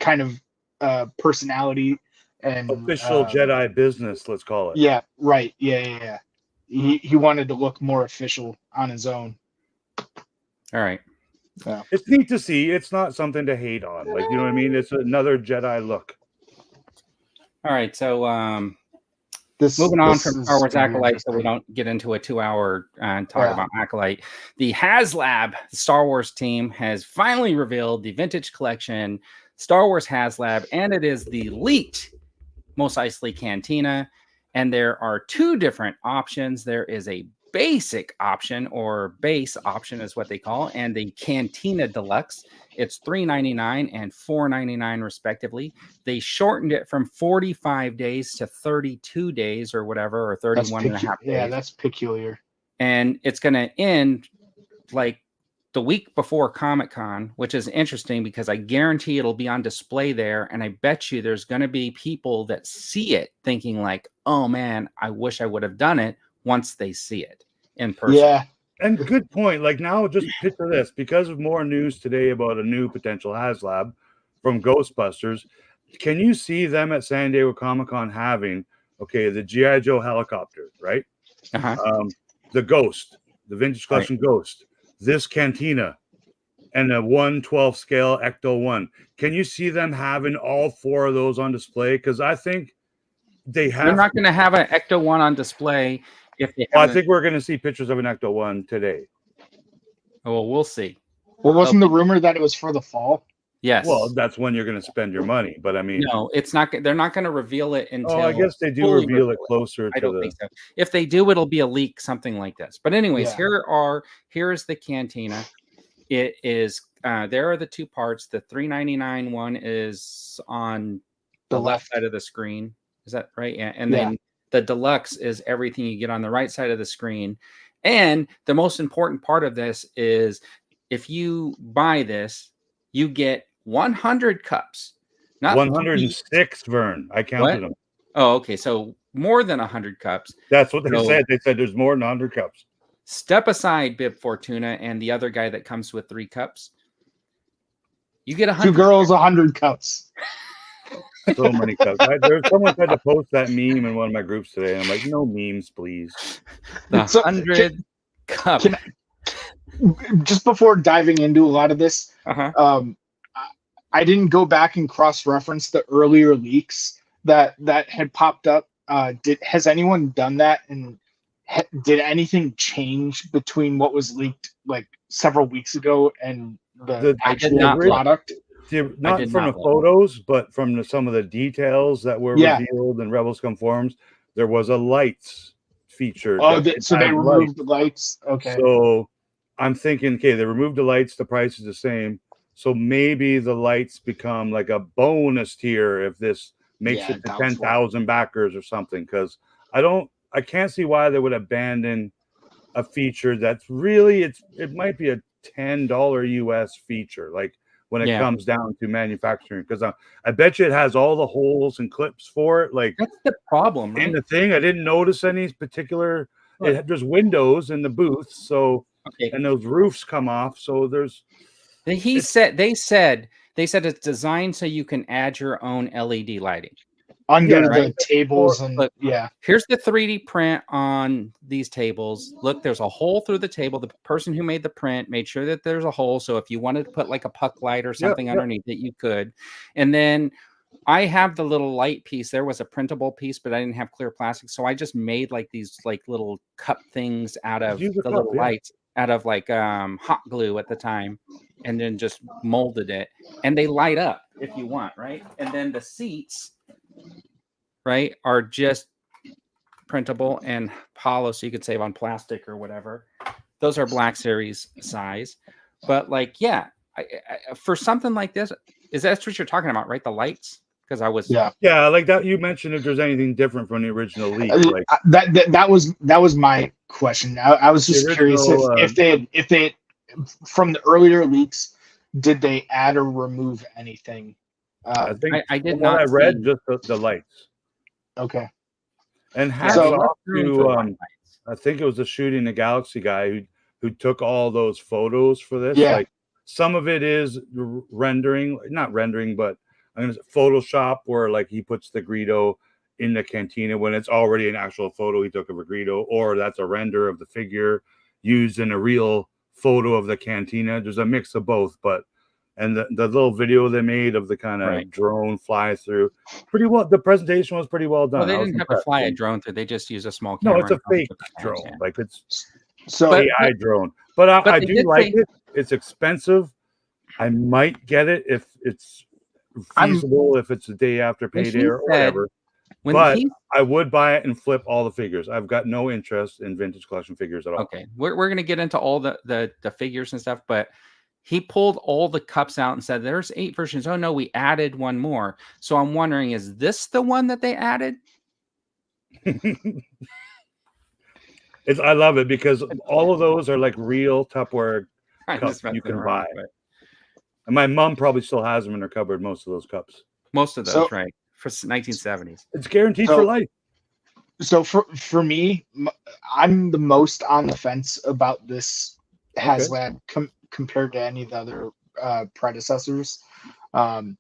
kind of personality. And official Jedi business, let's call it. Yeah, right. Yeah. He wanted to look more official on his own. All right. Yeah. It's neat to see. It's not something to hate on. Like, you know what I mean? It's another Jedi look. All right. So moving on from Star Wars Acolyte, so we don't get into a 2-hour talk about Acolyte. The HasLab, the Star Wars team, has finally revealed the vintage collection, Star Wars HasLab, and it is the leaked Mos Eisley Cantina, and there are 2 different options. There is a basic option, or base option is what they call, and the Cantina Deluxe. It's $3.99 and $4.99 respectively. They shortened it from 45 days to 32 days or whatever, or 31 and a half days. Yeah, that's peculiar. And it's going to end like the week before Comic-Con, which is interesting because I guarantee it'll be on display there. And I bet you there's going to be people that see it thinking like, oh man, I wish I would have done it once they see it in person. Yeah. And good point. Like now, just picture this, because of more news today about a new potential HasLab from Ghostbusters. Can you see them at San Diego Comic-Con having, the G.I. Joe helicopter, right? The Ghost, the Vintage Collection Ghost, this Cantina, and a 1/12 scale Ecto 1. Can you see them having all 4 of those on display? Because I think they have. They're not going to have an Ecto 1 on display if they. I think we're going to see pictures of an Ecto 1 today. Well, we'll see. Well, wasn't the rumor that it was for the fall? Yes. Well, that's when you're going to spend your money. But I mean, no, it's not. They're not going to reveal it until. I guess they do reveal it closer. I don't think so. If they do, it'll be a leak, something like this. But anyways, here is the cantina. It is. There are the two parts. The $3.99 one is on the left side of the screen. Is that right? Yeah. And then the deluxe is everything you get on the right side of the screen. And the most important part of this is if you buy this, you get 100 cups. Not 106, Vern. I counted them. Oh, okay. So more than 100 cups. That's what they said. They said there's more than 100 cups. Step aside Bib Fortuna and the other guy that comes with 3 cups. You get 100. 2 girls, 100 cups. So many cups. Someone tried to post that meme in one of my groups today. And I'm like, no memes, please. The 100 cups. Just before diving into a lot of this, I didn't go back and cross-reference the earlier leaks that had popped up. Has anyone done that? And did anything change between what was leaked like several weeks ago and the actual product? Not from the photos, but from some of the details that were revealed in Rebels Come Forums. There was a lights feature. So they removed the lights. Okay. So I'm thinking, okay, they removed the lights. The price is the same. So maybe the lights become like a bonus tier if this makes it to 10,000 backers or something. Because I can't see why they would abandon a feature that's really it might be a $10 US feature. Like when it comes down to manufacturing, because I bet you it has all the holes and clips for it. Like that's the problem, right? And the thing, I didn't notice any particular. There's windows in the booth, so and those roofs come off. So there's. They said it's designed so you can add your own LED lighting under the tables. And here's the 3D print on these tables. Look, there's a hole through the table. The person who made the print made sure that there's a hole, so if you wanted to put like a puck light or something underneath it, you could. And then I have the little light piece. There was a printable piece, but I didn't have clear plastic, so I just made like these like little cup things out of the little lights, out of like hot glue at the time, and then just molded it, and they light up if you want, right? And then the seats, right, are just printable and hollow, so you could save on plastic or whatever. Those are Black Series size, but like, I for something like this, is that what you're talking about, right? The lights, because I was like that. You mentioned if there's anything different from the original leak. Like that was my question. I was just curious if they from the earlier leaks, did they add or remove anything? I think I did not. I read just the lights. Okay. And hats off to I think it was the Shooting the Galaxy guy who took all those photos for this. Yeah. Like some of it is not rendering, but I'm gonna Photoshop where like he puts the Greedo in the cantina when it's already an actual photo he took of a Greedo, or that's a render of the figure used in a real photo of the cantina. There's a mix of both, and the little video they made of the kind of drone fly through, pretty well. The presentation was pretty well done. Well, they didn't have to fly a drone through. They just use a small camera. No, it's a fake drone. Like it's so AI drone. But I do like it. It's expensive. I might get it if it's feasible, if it's the day after payday or whatever. But I would buy it and flip all the figures. I've got no interest in vintage collection figures at all. Okay, we're going to get into all the figures and stuff, but he pulled all the cups out and said, there's 8 versions. Oh, no, we added one more. So I'm wondering, is this the one that they added? I love it because all of those are like real Tupperware cups you can buy. And my mom probably still has them in her cupboard, most of those cups. Most of those, right. For 1970s. It's guaranteed for life. So for me, I'm the most on the fence about this HasLab compared to any of the other predecessors. I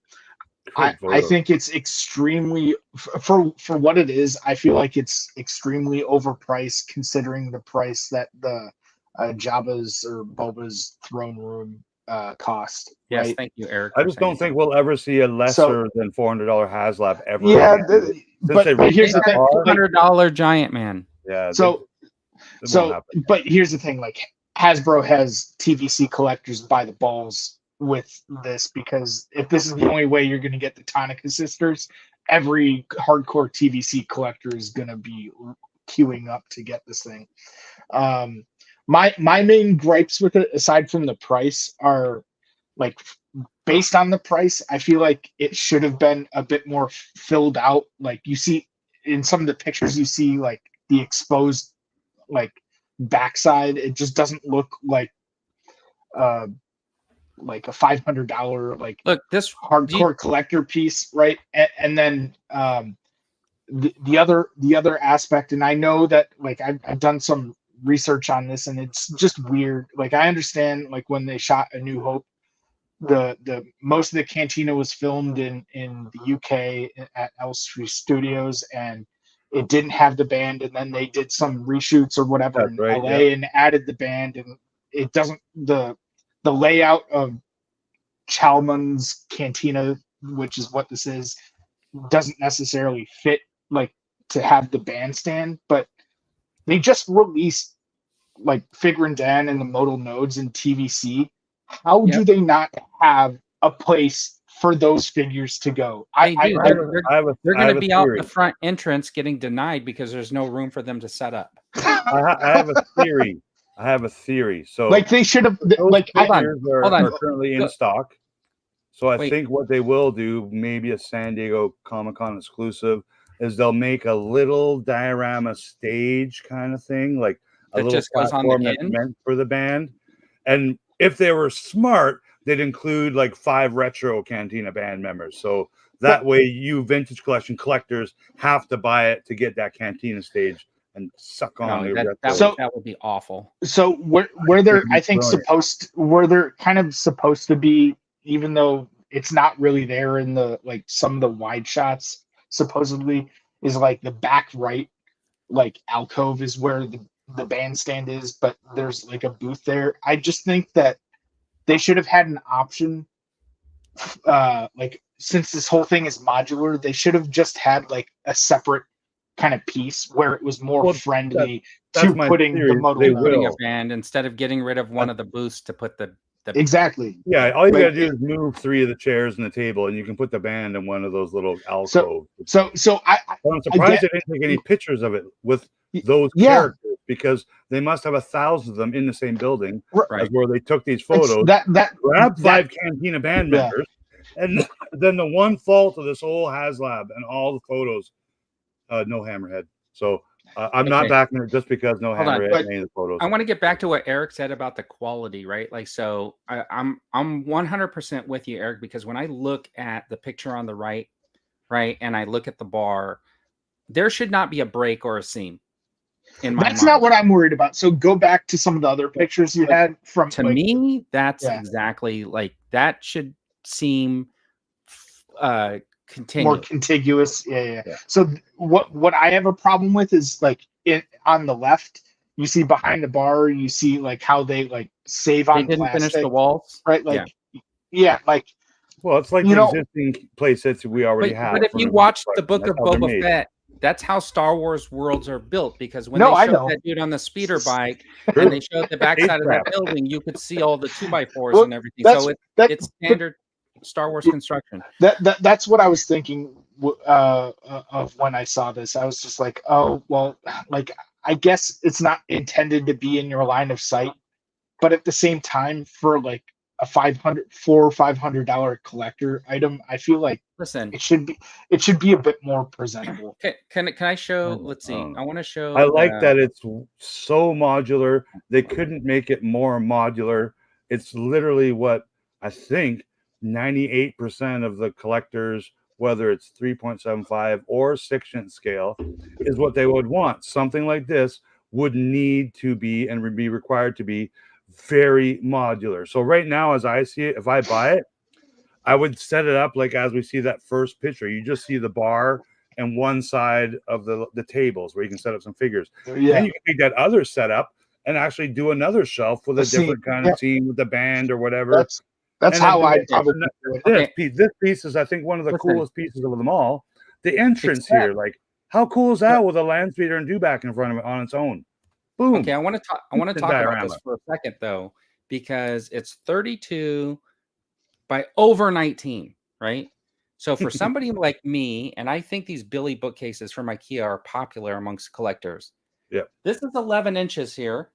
think it's extremely for what it is. I feel like it's extremely overpriced considering the price that the Jabba's or Boba's throne room cost. Yes, right? Thank you, Eric. I just don't think we'll ever see a lesser than $400 HasLab ever. Yeah, but here's the thing: $100 Giant Man. Yeah. But here's the thing: like Hasbro has TVC collectors by the balls with this, because if this is the only way you're going to get the Tonica sisters, every hardcore TVC collector is going to be queuing up to get this thing. My main gripes with it, aside from the price, are like, based on the price, I feel like it should have been a bit more filled out. Like, you see in some of the pictures, you see like the exposed like backside. It just doesn't look like a $500 like Look, this hardcore collector piece, right? And then the other aspect, and I know that like I've done some research on this, and it's just weird. Like, I understand like when they shot A New Hope, the most of the cantina was filmed in the UK at Elstree Studios, and it didn't have the band, and then they did some reshoots or whatever in LA and added the band, and it doesn't, the layout of Chalmun's cantina, which is what this is, doesn't necessarily fit like to have the bandstand. But they just released like Figrin Dan and the modal nodes in TVC. How do they not have a place for those figures to go? They're going to be out the front entrance getting denied because there's no room for them to set up. I have a theory. So like they should have like hold on. Are currently in stock. So I think what they will do, maybe a San Diego Comic-Con exclusive, is they'll make a little diorama stage kind of thing, like a little platform that's meant for the band. And if they were smart, they'd include like 5 retro Cantina band members. So that way you vintage collection collectors have to buy it to get that Cantina stage and suck on that would be awful. So where they're I think where they're kind of supposed to be, even though it's not really there in the like some of the wide shots, supposedly, is like the back right like alcove is where the bandstand is, but there's like a booth there. I just think that they should have had an option, like, since this whole thing is modular, they should have just had like a separate kind of piece where it was more friendly to putting the modal a band instead of getting rid of one of the booths to put the exactly. Yeah, all you gotta do is move 3 of the chairs and the table, and you can put the band in one of those little alcoves. So I'm surprised they didn't take any pictures of it with those characters, because they must have 1,000 of them in the same building as where they took these photos. Grab 5 Cantina band members, and then the one fault of this whole HasLab and all the photos, no Hammerhead. So I'm not backing it just because no Hammerhead in any of the photos. I want to get back to what Eric said about the quality, right? Like, so I'm 100% with you, Eric, because when I look at the picture on the right, and I look at the bar, there should not be a break or a seam. That's not what I'm worried about. So go back to some of the other pictures you had from. To me, that's exactly like that should seem more contiguous. Yeah. So what I have a problem with is like on the left, you see behind the bar, you see like how they like save on didn't plastic, finish the walls, right? Like like. Well, it's like the existing play sets we already have. But if you watch the Book of Boba Fett, that's how Star Wars worlds are built, because when they showed that dude on the speeder bike and they showed the backside of that building, you could see all the 2x4s and everything. So it's standard Star Wars construction. That's what I was thinking of when I saw this. I was just like, oh, well, like, I guess it's not intended to be in your line of sight, but at the same time, for like a $400 or $500 collector item, I feel like it should be a bit more presentable. Can I show? Let's see. I want to show. I like that it's so modular. They couldn't make it more modular. It's literally what I think 98% of the collectors, whether it's 3.75 or 6-inch scale, is what they would want. Something like this would need to be and would be required to be very modular. So right now, as I see it, if I buy it, I would set it up like as we see that first picture. You just see the bar and one side of the tables where you can set up some figures. Then you can take that other setup and actually do another shelf with a different kind of scene with the band or whatever. That's how I probably do it. This piece is, I think, one of the coolest pieces of them all. The entrance here, like, how cool is that with a land speeder and dewback in front of it on its own? Boom. Okay, I want to talk about this for a second, though, because it's 32 by over 19, right? So for somebody like me, and I think these Billy bookcases from IKEA are popular amongst collectors. Yeah. This is 11 inches here,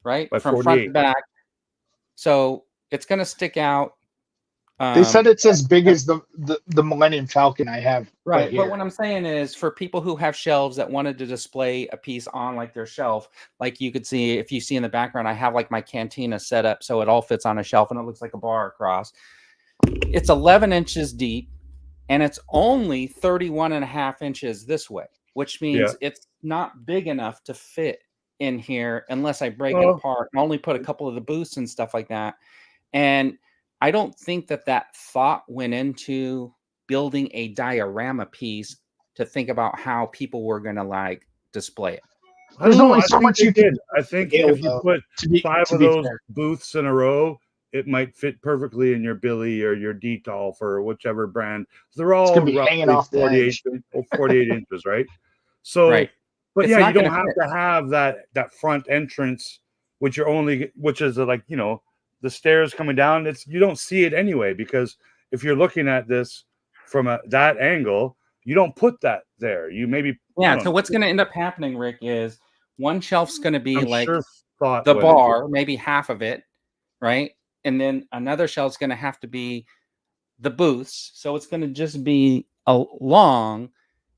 right? By From 48. front to back. So it's going to stick out. They said it's as big as the Millennium Falcon I have. Right. Here. But what I'm saying is for people who have shelves that wanted to display a piece on like their shelf, like you could see, if you see in the background, I have like my cantina set up so it all fits on a shelf and it looks like a bar across. It's 11 inches deep and it's only 31.5 inches this way, which means it's not big enough to fit in here unless I break it apart and only put a couple of the booths and stuff like that. And I don't think that thought went into building a diorama piece to think about how people were going to like display it. There's only so much you can. I think if you put 5 of those booths in a row, it might fit perfectly in your Billy or your Detolf or whichever brand. They're all hanging off 48 inches, right? So, but yeah, you don't have to have that front entrance, which is like, you know, the stairs coming down. You don't see it anyway, because if you're looking at this from that angle, you don't put that there. You maybe so what's going to end up happening, Rick, is one shelf's going to be the bar, maybe half of it, right? And then another shelf's going to have to be the booths. So it's going to just be a long,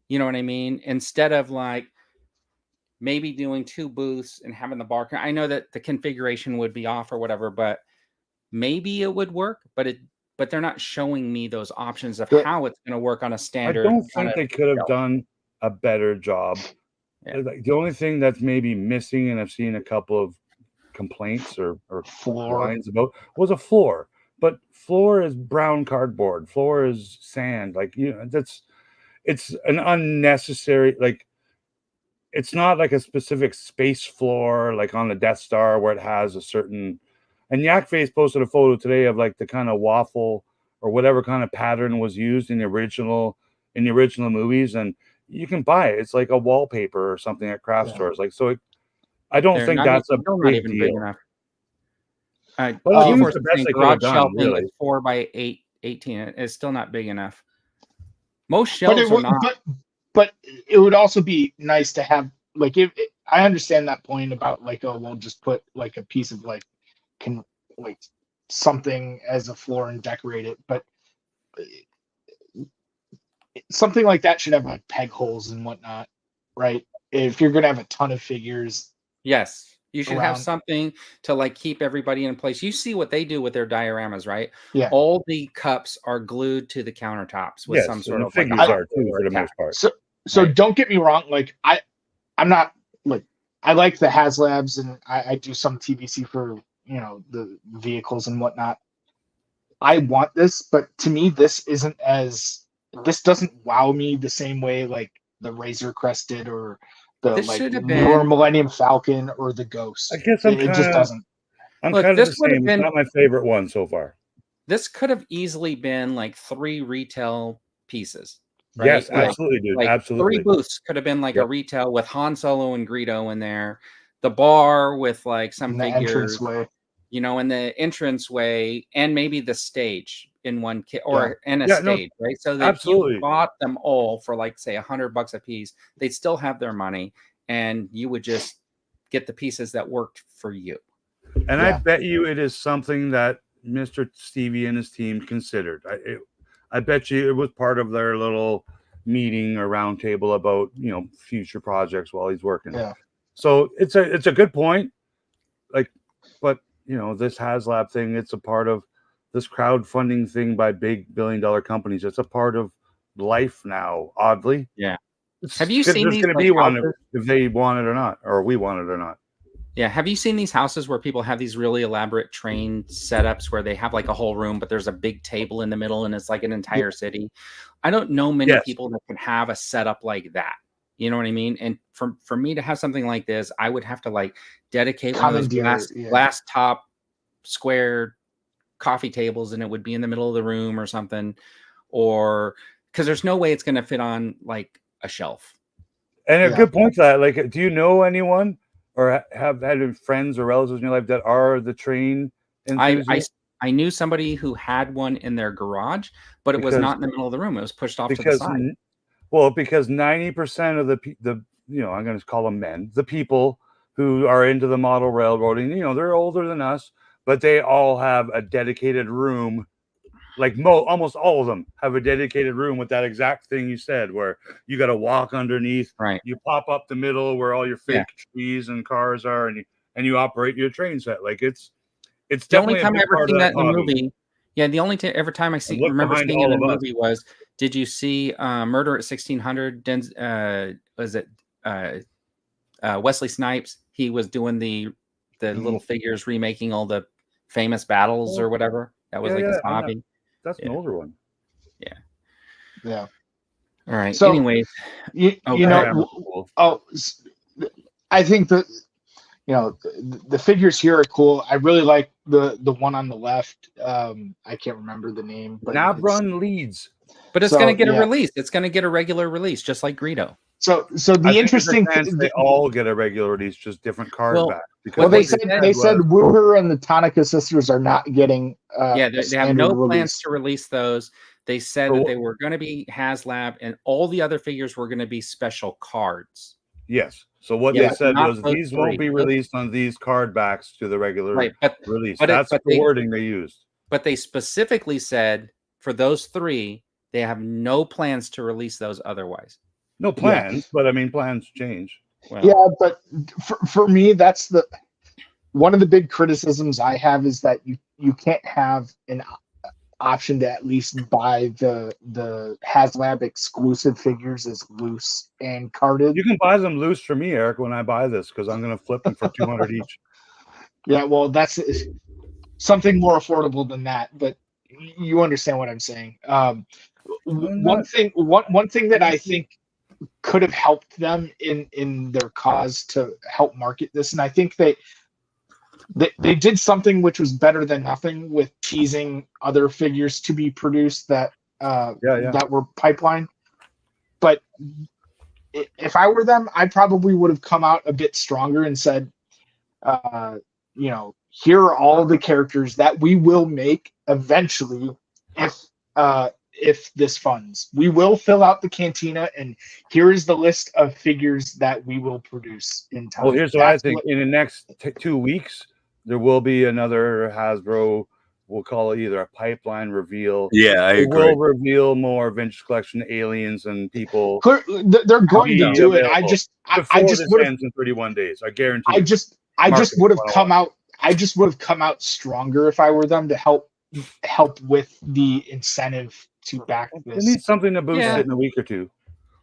you know what I mean? Instead of like maybe doing 2 booths and having the bar. I know that the configuration would be off or whatever, but maybe it would work, but they're not showing me those options of how it's going to work on a standard. I don't think they could have done a better job. Like, the only thing that's maybe missing, and I've seen a couple of complaints or lines about, was a floor. But floor is brown cardboard. Floor is sand. Like, you know, it's an unnecessary, like, it's not like a specific space floor like on the Death Star where it has a certain. And Yak Face posted a photo today of like the kind of waffle or whatever kind of pattern was used in the original movies, and you can buy it. It's like a wallpaper or something at craft stores. Like, so I don't think that's a big deal. Big enough. The best they could have done, really. 4 by 8, 18 is still not big enough. Most shelves are not. But it would also be nice to have, like, I understand that point about like, oh, we'll just put like a piece of like something as a floor and decorate it, but something like that should have like peg holes and whatnot, right? If you're gonna have a ton of figures, yes, you should have something to like keep everybody in place. You see what they do with their dioramas, right? Yeah, all the cups are glued to the countertops with some sort of figures are too, for the most part. So don't get me wrong, like I'm not like, I like the HasLabs and I do some TVC for, you know, the vehicles and whatnot. I want this, but to me, this doesn't wow me the same way like the Razor Crest did, or the newer Millennium Falcon or the Ghost. I guess it just doesn't. I'm kind of the same. It's not my favorite one so far. This could have easily been like 3 retail pieces. Right? Yes, absolutely, dude. Like absolutely. 3 booths could have been like a retail with Han Solo and Greedo in there. The bar with like some figures, you know, in the entranceway, and maybe the stage in one kit in a stage, right? So that if you bought them all for like say $100 a piece, they'd still have their money, and you would just get the pieces that worked for you. And I bet you it is something that Mr. Stevie and his team considered. I bet you it was part of their little meeting or round table about, you know, future projects while he's working. Yeah. So it's a good point. Like, but you know, this HasLab thing, it's a part of this crowdfunding thing by big billion-dollar companies. It's a part of life now, oddly. Yeah. Have you seen these? There's going to be one if they want it or not, or we want it or not. Yeah. Have you seen these houses where people have these really elaborate train setups where they have like a whole room, but there's a big table in the middle and it's like an entire city? I don't know many people that can have a setup like that. You know what I mean? And for me to have something like this, I would have to like dedicate one of those glass top square coffee tables, and it would be in the middle of the room or something, or because there's no way it's going to fit on like a shelf. And a good point to that. Like, do you know anyone or have had friends or relatives in your life that are the train enthusiasts? I knew somebody who had one in their garage, but it was not in the middle of the room. It was pushed off to the side. Well, because 90% of the I'm going to call them men, the people who are into the model railroading, they're older than us, but they all have a dedicated room. Like almost all of them have a dedicated room with that exact thing you said, where you got to walk underneath. Right. You pop up the middle where all your fake trees and cars are, and you operate your train set. Like it's the only definitely time I ever seen that in the hobby. movie. Yeah, the only every time I remember seeing it in the movie was, did you see Murder at 1600? Was it Wesley Snipes? He was doing the little figures, remaking all the famous battles or whatever. That was his hobby. That's an older one. Yeah. All right. So, anyways, I think that the figures here are cool. I really like the one on the left. I can't remember the name, but Nabron Leeds. But it's going to get a release. It's going to get a regular release, just like Greedo. So the interesting thing, they all get a regular release, just different card back. Well, they said Wooher and the Tanaka sisters are not getting. They have no plans to release those. They said that they were going to be HasLab, and all the other figures were going to be special cards. Yes. So what they said was these won't be released on these card backs to the regular release. That's the wording they used. But they specifically said for those 3, they have no plans to release those otherwise. No plans, but I mean plans change. Well, but for me, that's one of the big criticisms I have is that you can't have an option to at least buy the HasLab exclusive figures as loose and carded. You can buy them loose for me, Eric, when I buy this, because I'm going to flip them for $200 each. Yeah, well, that's something more affordable than that, but you understand what I'm saying. One thing that I think could have helped them in their cause to help market this, and I think they did something which was better than nothing with teasing other figures to be produced that were pipeline. But if I were them, I probably would have come out a bit stronger and said, here are all the characters that we will make eventually if this funds. We will fill out the cantina, and here is the list of figures that we will produce in time. Well, here's what I think. In the next 2 weeks, there will be another Hasbro, we'll call it either a pipeline reveal. Yeah, I agree. We'll reveal more vintage collection aliens and people. They're going to do it. I just would have in 31 days. I guarantee. I just would have come out. I just would have come out stronger if I were them to help with the incentive to back this. They need something to boost it in a week or two.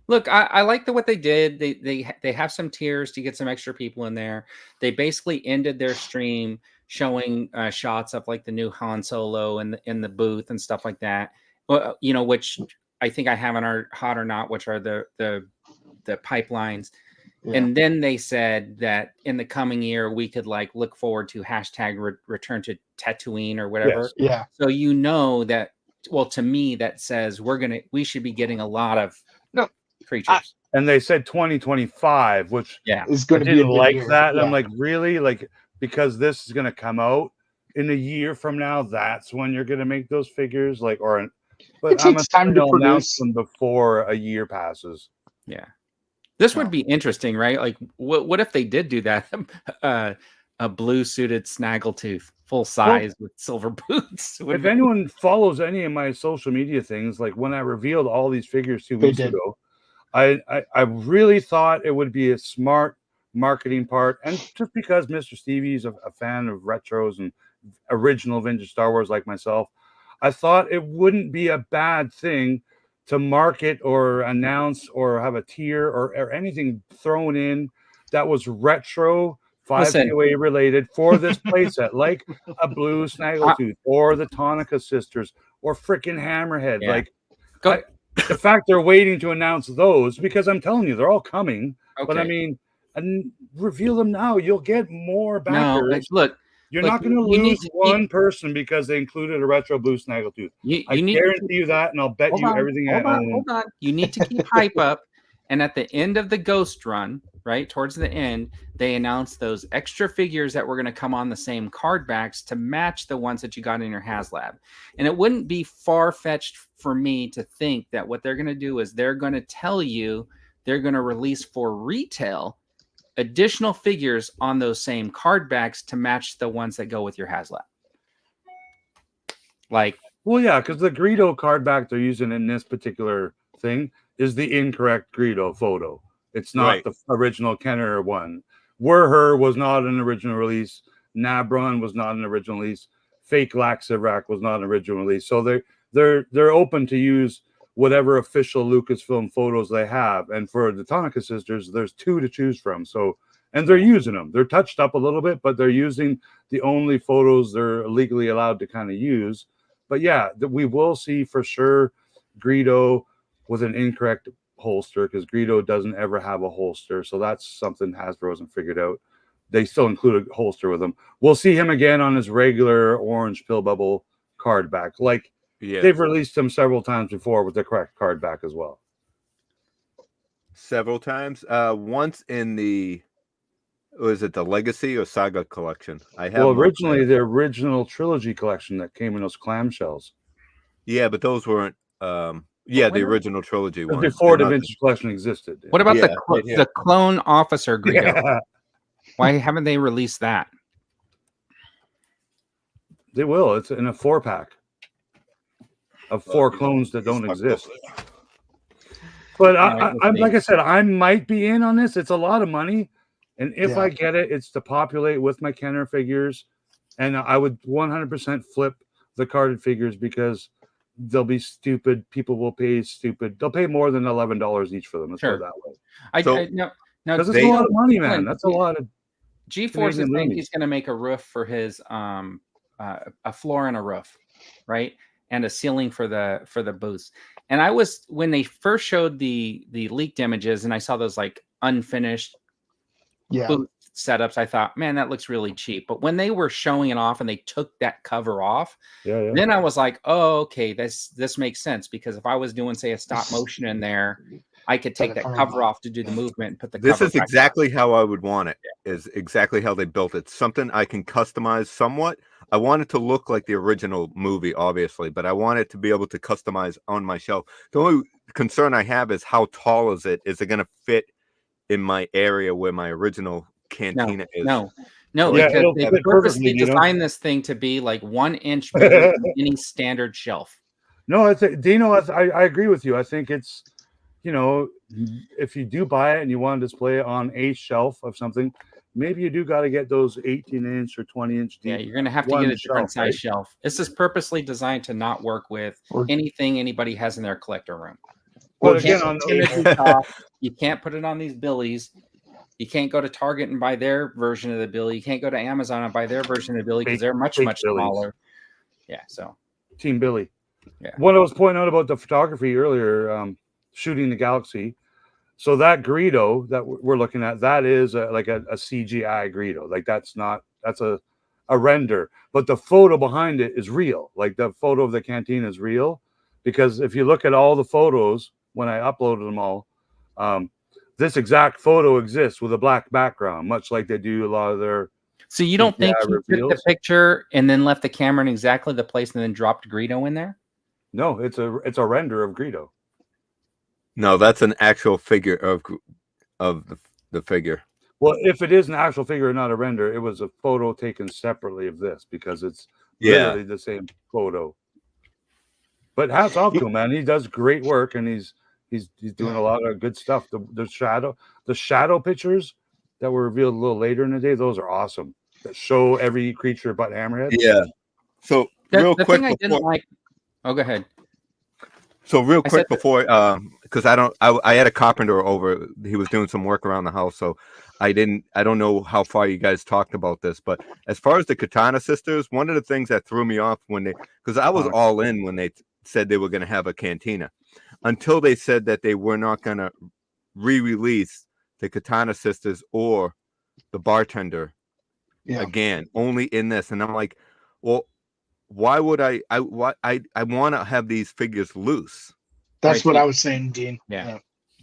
Look, I like what they did. They have some tiers to get some extra people in there. They basically ended their stream showing shots of like the new Han Solo in the booth and stuff like that. Which I think I have on our Hot or Not, which are the pipelines. Yeah. And then they said that in the coming year we could like look forward to hashtag return to Tatooine or whatever. Yes. Yeah. So that, well, to me that says we should be getting a lot of creatures. And they said 2025, which is going to be like that. Yeah. I'm like, really? Like, because this is going to come out in a year from now, that's when you're going to make those figures. Like, but it takes time to produce them before a year passes. Yeah. This would be interesting, right? Like, what if they did do that? A blue suited snaggletooth, full size with silver boots. If anyone follows any of my social media things, like when I revealed all these figures 2 weeks ago, I really thought it would be a smart marketing part. And just because Mr. Stevie's a fan of retros and original vintage Star Wars like myself, I thought it wouldn't be a bad thing to market or announce or have a tier or anything thrown in that was retro 5POA related for this playset, like a blue Snaggletooth or the Tanaka sisters or freaking Hammerhead. Yeah. Like, the fact they're waiting to announce those, because I'm telling you, they're all coming. Okay. But I mean, and reveal them now. You'll get more backers. No, look. You're not going to lose one person because they included a retro blue Snaggletooth. I guarantee you that, and I'll bet you everything I own. Hold on. You need to keep hype up, and at the end of the Ghost run, right towards the end, they announced those extra figures that were going to come on the same card backs to match the ones that you got in your HasLab. And it wouldn't be far-fetched for me to think that what they're going to do is they're going to tell you they're going to release for retail additional figures on those same card backs to match the ones that go with your HasLab. Like, well, yeah, because the Greedo card back they're using in this particular thing is the incorrect Greedo photo. It's not the original Kenner one. Werher was not an original release. Nabron was not an original release. Fake Laxivrak was not an original release. So they're open to use whatever official Lucasfilm photos they have. And for the Tonica sisters, there's 2 to choose from. So, and they're using them. They're touched up a little bit, but they're using the only photos they're legally allowed to kind of use. But yeah, we will see for sure Greedo with an incorrect holster, because Greedo doesn't ever have a holster. So that's something Hasbro hasn't figured out. They still include a holster with him. We'll see him again on his regular orange pill bubble card back. Like they've released him several times before with the correct card back as well. Several times. Once in the, was it the Legacy or Saga collection? I have. Well, originally the original trilogy collection that came in those clamshells. Yeah, but those weren't. Yeah, the original trilogy one. Before the vintage collection existed. What about the clone officer Greedo? Yeah. Why haven't they released that? They will. It's in a 4-pack of 4 clones that don't exist. But I'm like I said, I might be in on this. It's a lot of money, and if I get it, it's to populate with my Kenner figures, and I would 100% flip the carded figures because they'll be stupid. People will pay stupid. They'll pay more than $11 each for them. Let's go that way. No, because it's a lot of money, man. That's a lot of. G-Force is saying he's going to make a roof for his a floor and a roof, right, and a ceiling for the booths. And I was, when they first showed the leaked images, and I saw those like unfinished booth setups, I thought, man, that looks really cheap. But when they were showing it off and they took that cover off, then I was like, oh, okay, this makes sense, because if I was doing, say, a stop motion in there, I could take that cover off to do the movement and put the This cover is exactly how I would want it. Is exactly how they built it. Something I can customize somewhat. I want it to look like the original movie, obviously, but I want it to be able to customize on my shelf. The only concern I have is how tall is it? Is it going to fit in my area where my original cantina is? No, because they purposely designed this thing to be like 1 inch bigger than any standard shelf. No, Dino, I agree with you. I think it's, you know, if you do buy it and you want to display it on a shelf of something, maybe you do got to get those 18-inch or 20-inch deep. Yeah, you're going to have to get a different size shelf. This is purposely designed to not work with anything anybody has in their collector room. Well, again, you can't put it on these billies. You can't go to Target and buy their version of the billy. You can't go to Amazon and buy their version of the billy because they're much smaller. Yeah, so Team Billy. Yeah. What I was pointing out about the photography earlier, shooting the Galaxy. So that Greedo that we're looking at, that is like a CGI Greedo. Like that's a render, but the photo behind it is real. Like the photo of the canteen is real, because if you look at all the photos when I uploaded them all, this exact photo exists with a black background, much like they do a lot of their. So you don't think he took the picture and then left the camera in exactly the place and then dropped Greedo in there? No, it's a render of Greedo. No, that's an actual figure of the figure. Well, if it is an actual figure and not a render, it was a photo taken separately of this, because it's literally the same photo. But hats off to him, man. He does great work, and he's doing a lot of good stuff. The shadow pictures that were revealed a little later in the day, those are awesome. That show every creature but Hammerhead. Yeah. So real quick, thing I didn't like. Oh, go ahead. So real quick before, because I had a carpenter over. He was doing some work around the house, so I don't know how far you guys talked about this, but as far as the Katana sisters, one of the things that threw me off because I was all in when they said they were going to have a cantina, until they said that they were not going to re-release the Katana sisters or the bartender again, only in this. And I'm like, well, why would I want to have these figures loose? That's what I was saying, Dean. Yeah.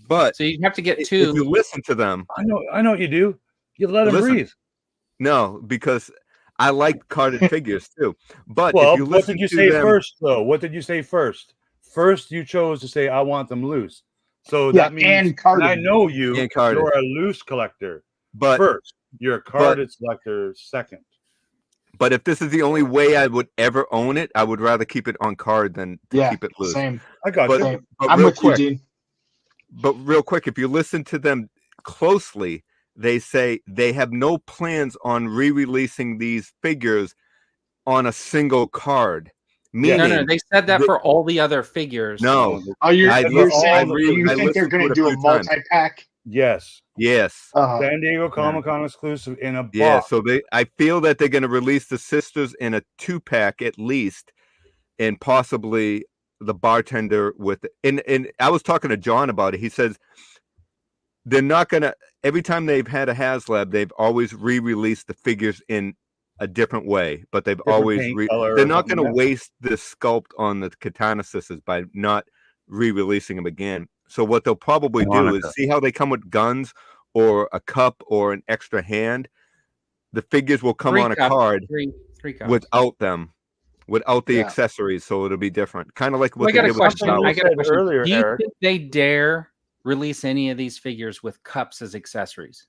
But so you have to get 2. If you listen to them, I know what you do. You let him breathe. No, because I like carded figures too. But well, if you what did you say them, first, though? What did you say first? First, you chose to say, I want them loose. So Yeah, that means, and carded. I know you, And carded. you're a loose collector. But first, you're a carded selector second. But if this is the only way I would ever own it, I would rather keep it on card than to keep it loose. Same. I got you. But I'm with you, Dean. But real quick, if you listen to them closely, they say they have no plans on re-releasing these figures on a single card. Meaning, no, they said that for all the other figures. No. Oh, you're saying you think they're going to do a multi-pack? Yes. Yes. San Diego Comic-Con exclusive in a box. Yeah, so I feel that they're going to release the sisters in a 2-pack at least, and possibly the bartender with it. And I was talking to John about it. He says they're not going to, every time they've had a HasLab, they've always re-released the figures in a different way, but they've always they're not going to waste the sculpt on the Katana sisters by not re-releasing them again. So what they'll probably do is see how they come with guns or a cup or an extra hand. The figures will come on a card without them, without the accessories, so it'll be different. Kind of like what I got a question. Earlier, do you think they dare release any of these figures with cups as accessories?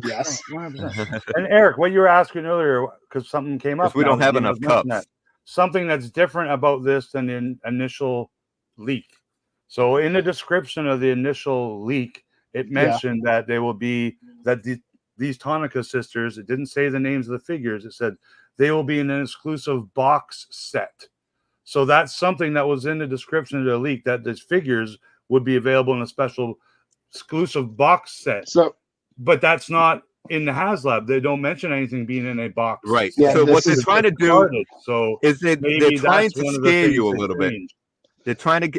Yes. 100%. And Eric, what you were asking earlier, because something came up. We don't have enough cups. Something that's different about this than the initial leak. So in the description of the initial leak, it mentioned that they will be these Tonica sisters. It didn't say the names of the figures. It said they will be in an exclusive box set. So that's something that was in the description of the leak, that these figures would be available in a special exclusive box set. So, but that's not in the HasLab. They don't mention anything being in a box. Right. Yeah, so what they're trying to do is they're trying to scare you a little bit. They're trying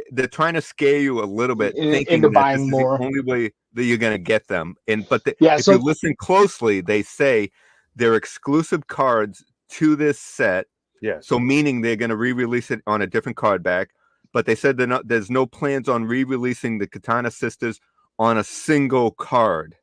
to scare you a little bit, thinking into that buying this is more. the only way that you're going to get them. If you listen closely, they say they're exclusive cards to this set. Yes. So meaning they're going to re-release it on a different card back. But they said there's no plans on re-releasing the Katana sisters on a single card.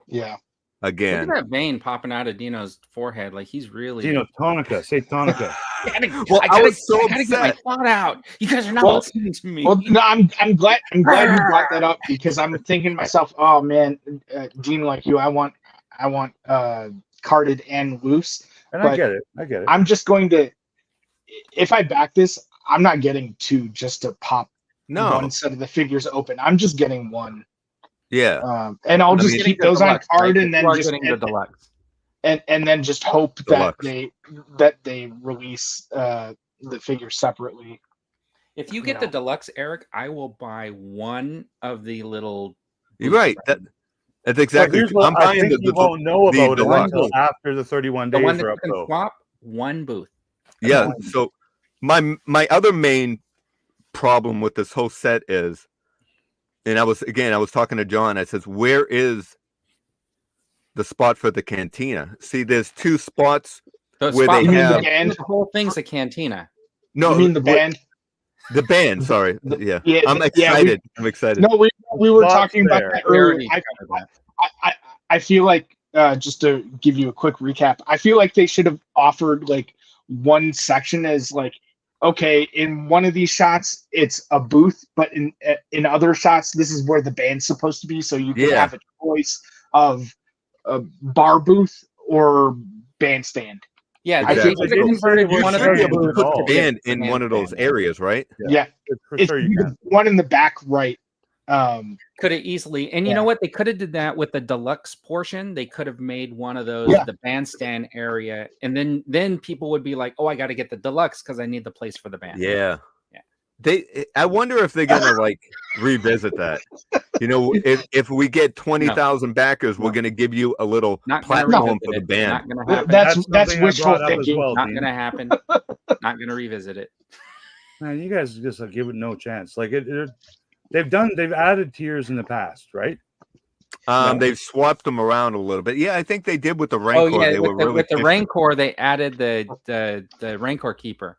Yeah. Again. Look at that vein popping out of Dino's forehead. Like he's really Dino Tonica. Say Tonica. I was so upset. I gotta get my thought out. You guys are not listening to me. Well, no, I'm glad you brought that up, because I'm thinking to myself, oh man, Dean, like you, I want carded and loose. And I get it. I'm just going to, if I back this, I'm not getting two just to pop one set of the figures open. I'm just getting one. Yeah. And I'll just keep those on card, and then just the deluxe. And then just hope that they release the figures separately. If you get the deluxe, Eric, I will buy one of the little. You're right. That's exactly. I'm buying you won't know about it until after the 31 days. The one that you can swap, one booth. Yeah. So my other main problem with this whole set is, and I was talking to John. I says, where is the spot for the cantina? See, there's two spots where they have the whole thing's a cantina. No, you mean the band? The band, sorry. Yeah. I'm excited. I'm excited. No, we were talking about that earlier. I feel like, just to give you a quick recap, I feel like they should have offered like one section as like, okay, in one of these shots it's a booth, but in other shots this is where the band's supposed to be, so you can have a choice of a bar booth or bandstand. Yeah, exactly. I think they converted one of those to put the band in one of those areas, right? Yeah. It's one in the back right. Could have easily, and you know what? They could have did that with the deluxe portion. They could have made one of those the bandstand area, and then people would be like, "Oh, I got to get the deluxe because I need the place for the band." Yeah. I wonder if they're gonna like revisit that. You know, if we get 20,000 backers, we're gonna give you a little platform for the band. Not gonna happen. That's wishful thinking. Well, not gonna happen. Not gonna revisit it. Man, you guys just give it no chance. Like they've added tiers in the past, right? They've swapped them around a little bit. Yeah, I think they did with the Rancor. Oh yeah, with the Rancor, they added the Rancor Keeper.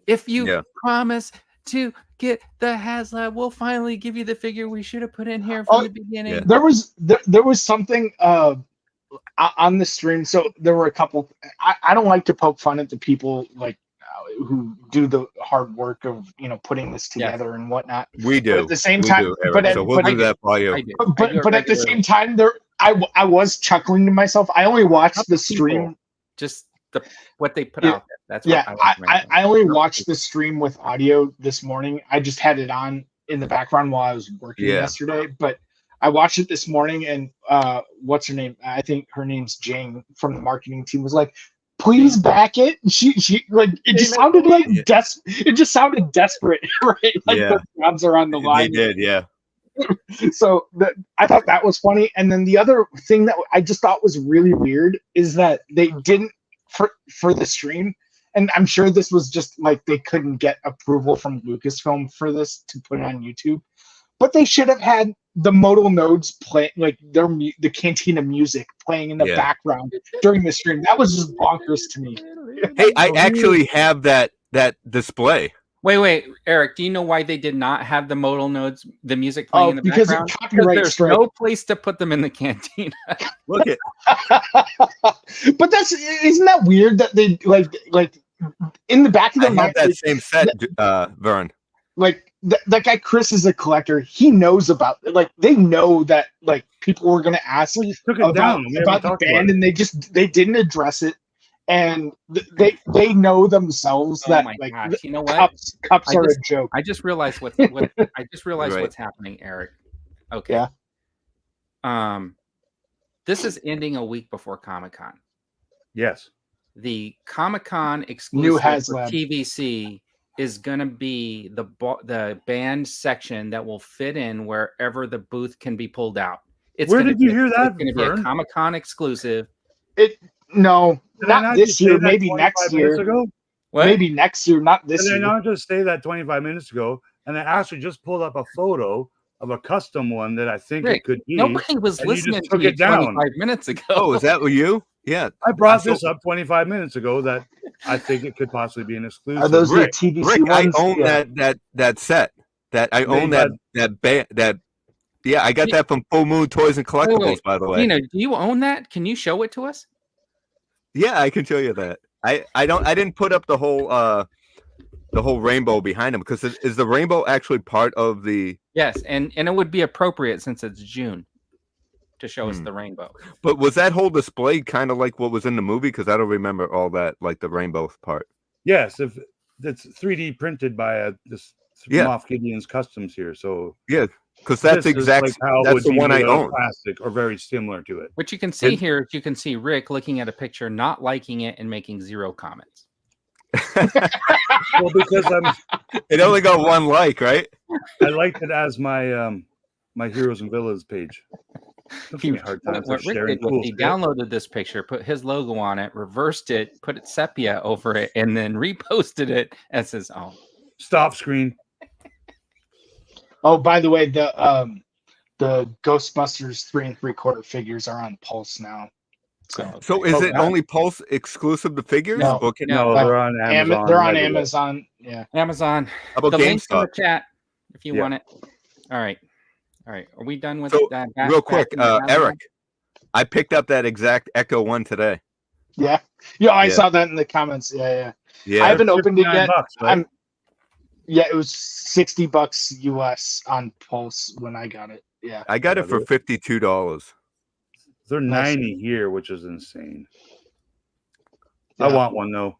If you promise to get the HasLab, we'll finally give you the figure we should have put in here from the beginning. There was something on the stream, so there were a couple. I don't like to poke fun at the people like who do the hard work of putting this together and whatnot. We do. But at the same time, so we'll do that for you. But at the same time, I was chuckling to myself. I only watched the stream. Just what they put out there. That's what I only watched the stream with audio this morning. I just had it on in the background while I was working yesterday. But I watched it this morning, and what's her name? I think her name's Jane from the marketing team was like, "Please back it." She like it just sounded like it just sounded desperate, right? Like the jobs are on the line. They did, yeah. So I thought that was funny. And then the other thing that I just thought was really weird is that they didn't for the stream, and I'm sure this was just like they couldn't get approval from Lucasfilm for this to put it on YouTube, but they should have had the modal nodes play, like the Cantina music playing in the background during the stream. That was just bonkers to me. Hey, I actually have that display. Wait, Eric, do you know why they did not have the modal nodes, the music playing in the because background? Of copyright there's strike. no place to put them in the cantina. Look at. But isn't that weird that they like in the back of their mind that same set, Vern. Like that guy Chris is a collector. He knows about they know that people were going to ask about the band, and they didn't address it. And they know themselves that gosh. You know what? Cups are a joke. I just realized what's happening, Eric. Okay. Yeah. This is ending a week before Comic-Con. Yes. The Comic-Con exclusive for HasLab. TVC is going to be the band section that will fit in wherever the booth can be pulled out. Where did you hear that? It's going to be a Comic-Con exclusive. No, not this year. Maybe next year. Maybe next year, not this year. Did I not just say that 25 minutes ago? And I actually just pulled up a photo of a custom one that I think it could be. Nobody was listening to you 25 minutes ago. Oh, is that you? Yeah. I brought this up 25 minutes ago that I think it could possibly be an exclusive. Are those Rick, the TVC Rick, ones? I own that set. I own that band. Yeah, I got that from Full Moon Toys and Collectibles, by the way. Do you own that? Can you show it to us? Yeah, I can show you that. I didn't put up the whole rainbow behind them because is the rainbow actually part of the? Yes, and it would be appropriate since it's June to show us the rainbow. But was that whole display kind of like what was in the movie? Because I don't remember all that, like the rainbow part. Yes, if it's 3D printed by Moff Gideon's Customs here, so yeah. Because that's exactly that's the one I own. Plastic or very similar to it. What you can see here is you can see Rick looking at a picture, not liking it, and making 0 comments. Well, because it only got 1 like, right? I liked it as my my Heroes and Villas page. What Rick did was he downloaded this picture, put his logo on it, reversed it, put it sepia over it, and then reposted it as his own. Stop screen. Oh, by the way, the Ghostbusters 3 3/4 figures are on Pulse now. So is it only Pulse exclusive to figures? No, they're on Amazon. They're on Amazon. Yeah, Amazon. How about the link's in the GameStop? chat if you want it. All right. Are we done with that? Real quick, Eric, I picked up that exact Echo one today. Yeah. I saw that in the comments. Yeah. Yeah. I haven't opened it yet. Bucks, right? It was $60 US on Pulse when I got it. Yeah. I got it for $52. They're 90 here, which is insane. I want one though.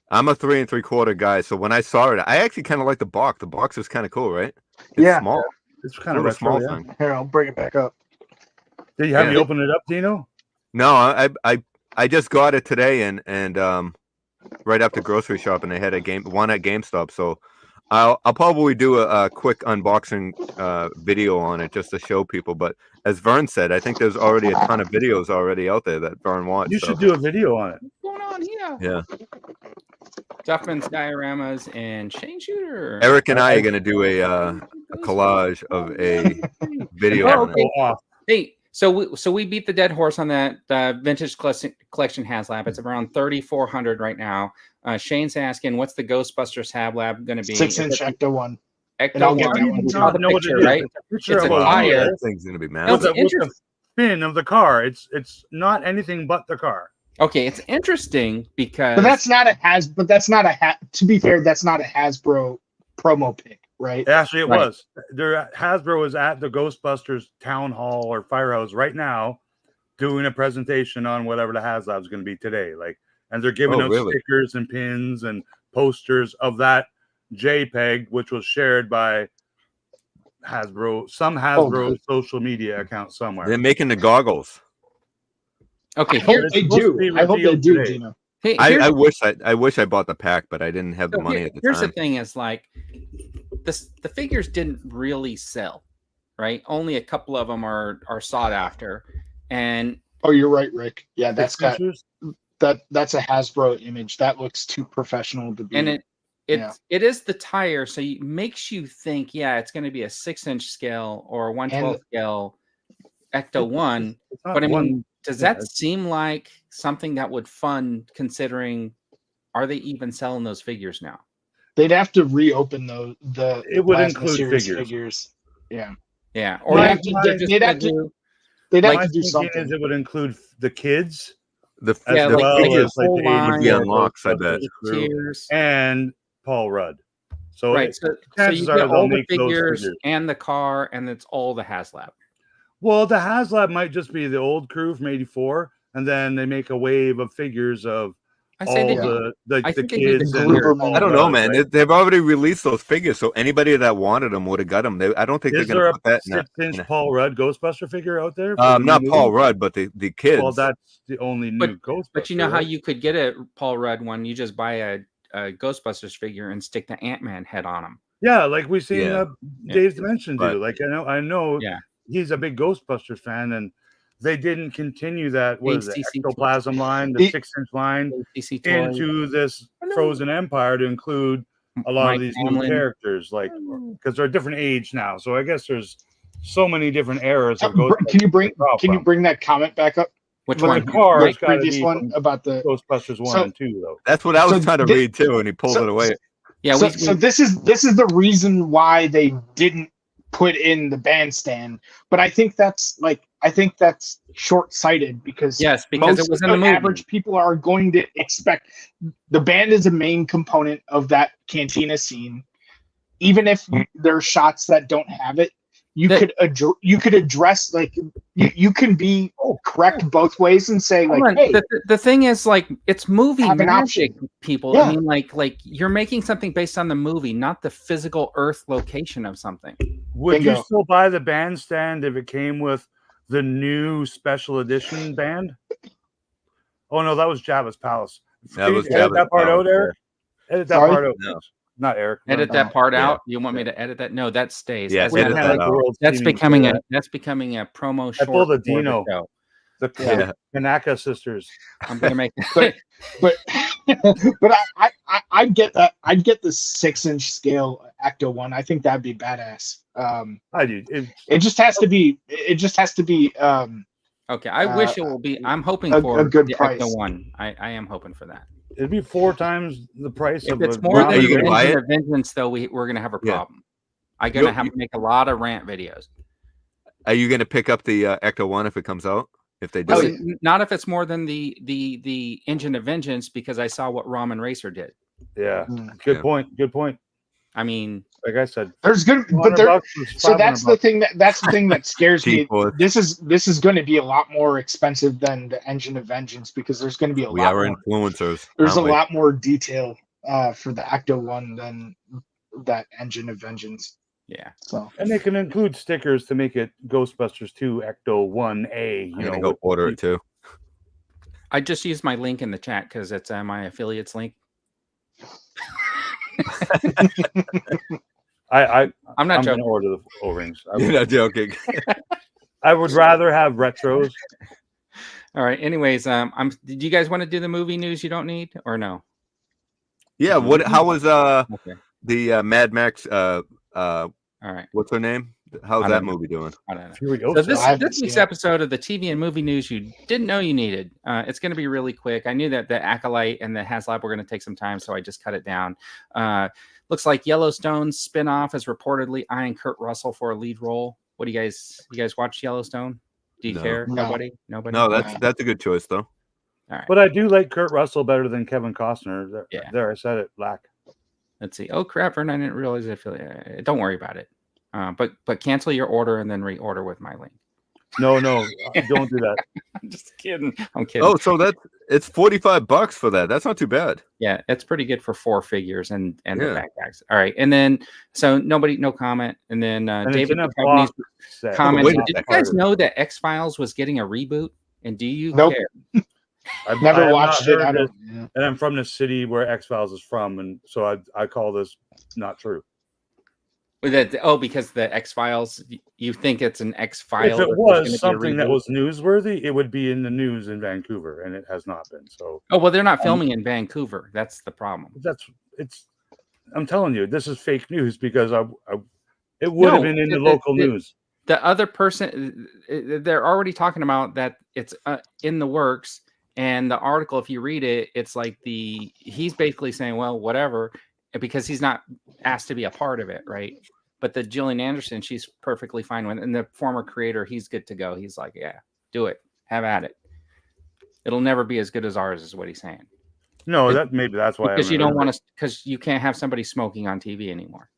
I'm a 3 3/4 guy, so when I saw it, I actually kind of like the box. The box is kind of cool, right? It's small. It's kind of a small retro, thing. Here, I'll bring it back up. Did you have me open it up, Dino? No, I just got it today and right after grocery shop, and they had one at GameStop. So I'll probably do a quick unboxing video on it just to show people. But as Vern said, I think there's already a ton of videos already out there that Vern wants. You should do a video on it. What's going on here? Yeah. Duffman's dioramas and Shane Shooter. Eric and I are going to do a collage of a video on it. Hey, so we beat the dead horse on that vintage collection HasLab. It's around 3,400 right now. Shane's asking, what's the Ghostbusters HasLab going to be? 6-inch Ecto one. Ecto one. You saw the picture, right? It's a tire. That thing's going to be massive. spin of the car. It's not anything but the car. Okay, it's interesting because But that's not a to be fair, that's not a Hasbro promo pick, right? Actually, it Right. was. Hasbro is at the Ghostbusters town hall or firehouse right now, doing a presentation on whatever the HasLab is going to be today. Like, and they're giving out stickers and pins and posters of that JPEG, which was shared by Hasbro, some Hasbro social media account somewhere. They're making the goggles. okay. I hope they do, Gino. I wish I bought the pack, but I didn't have the money at the time. Here's the thing: is like the figures didn't really sell, right? Only a couple of them are sought after, and oh, you're right, Rick. Yeah, that's a Hasbro image. That looks too professional to be. And it is the tire, so it makes you think, yeah, it's going to be a 6-inch scale or a 1/12 scale Ecto 1. But I mean, does that seem like something that would fund, considering are they even selling those figures now? They'd have to reopen it would include figures. Yeah. Yeah. Or they'd have to do something. It would include the kids. The figures would be unlocked, I bet. And Paul Rudd. So right. So you get all the figures and the car, and it's all the HasLab. Well, the HasLab might just be the old crew from '84, and then they make a wave of figures of the kids. I don't know, man. Right? They've already released those figures, so anybody that wanted them would have got them. I don't think they're going to put that. Is there a 6-inch Paul Rudd Ghostbuster figure out there? Not Paul Rudd, but the kids. Well, that's the only new Ghostbuster. But you know how you could get a Paul Rudd one? You just buy a Ghostbusters figure and stick the Ant-Man head on him. Yeah, like we've seen Dave's Dimension do. Like I know. Yeah. He's a big Ghostbusters fan, and they didn't continue that ectoplasm line, the 6-inch line, into this Frozen Empire to include a lot of these new characters, like because they're a different age now. So I guess there's so many different eras of Ghostbusters. Can you bring that comment back up? Which one? The car previous one about the Ghostbusters 1 and 2, though. That's what I was trying to read too, and he pulled it away. Yeah. So this is the reason why they didn't put in the bandstand, but I think that's short-sighted because it was in the movie. Average people are going to expect the band is a main component of that cantina scene. Even if there are shots that don't have it, you could address like you can be correct both ways and say like, hey, the thing is like it's movie magic, people. Yeah. I mean, like you're making something based on the movie, not the physical Earth location of something. Would you still buy the bandstand if it came with the new special edition band? Oh no, that was Jabba's Palace. That was edit that part out, Eric. Edit that part out. No. Not Eric. Edit that part out. You want me to edit that? No, that stays. Yeah, that's becoming a promo short. I pulled a Dino. The Kanaka sisters. I'm gonna make but I'd get that. I'd get the 6-inch scale Ecto 1. I think that'd be badass. I do. It just has to be. It just has to be. Okay, I wish it will be. I'm hoping for a good the price. Ecto 1. I am hoping for that. It'd be 4 times the price. If it's more than the Vengeance, though, we're gonna have a problem. I'm gonna have to make a lot of rant videos. Are you gonna pick up the Ecto 1 if it comes out? If they do it? Not if it's more than the Engine of Vengeance, because I saw what Ramen Racer did. Yeah, good point. Good point. I mean, like I said, there's good, but there. So that's the thing that scares me. This is going to be a lot more expensive than the Engine of Vengeance because there's going to be a lot. We are influencers. There's a lot more detail for the Ecto 1 than that Engine of Vengeance. Yeah. So and they can include stickers to make it Ghostbusters 2 Ecto 1A. I'm gonna go order it too. I just used my link in the chat because it's my affiliates link. I'm not joking. Order the O-rings. You're not joking. I would rather have retros. All right. Anyways, do you guys want to do the movie news you don't need or no? Yeah. How was the Mad Max? All right. What's her name? How's that movie doing? I don't know. So this week's episode of the TV and movie news you didn't know you needed. It's going to be really quick. I knew that the Acolyte and the HasLab were going to take some time, so I just cut it down. Looks like Yellowstone's spinoff is reportedly eyeing Kurt Russell for a lead role. What do you guys watch Yellowstone? Do you No. care? No. Nobody. No, that's a good choice though. All right. But I do like Kurt Russell better than Kevin Costner. Yeah. There, I said it. Black. Let's see. Oh crap, Vern, I didn't realize don't worry about it. But cancel your order and then reorder with my link. No, don't do that. I'm just kidding. I'm kidding. Oh, so it's $45 for that. That's not too bad. Yeah, it's pretty good for 4 figures and the Yeah. backpacks. All right, and then so no comment, and then And David it's in a Duchovny's box set. commented. Wait a Did you second. guys know that X-Files was getting a reboot? And do you Nope. care? I've never have watched not it. heard I this, don't. Yeah. and I'm from the city where X-Files is from, and so I call this not true. Because the X-Files, you think it's an X-File? If it was something that was newsworthy, it would be in the news in Vancouver, and it has not been. So, Oh well, they're not filming in Vancouver. That's the problem. I'm telling you, this is fake news because it would have been in the local news. The other person, they're already talking about that it's in the works. And the article, if you read it, it's like he's basically saying, well, whatever, because he's not asked to be a part of it, right? But the Gillian Anderson, she's perfectly fine with it. And the former creator, he's good to go. He's like, yeah, do it. Have at it. It'll never be as good as ours, is what he's saying. No, maybe that's why. Because you don't want to, because you can't have somebody smoking on TV anymore.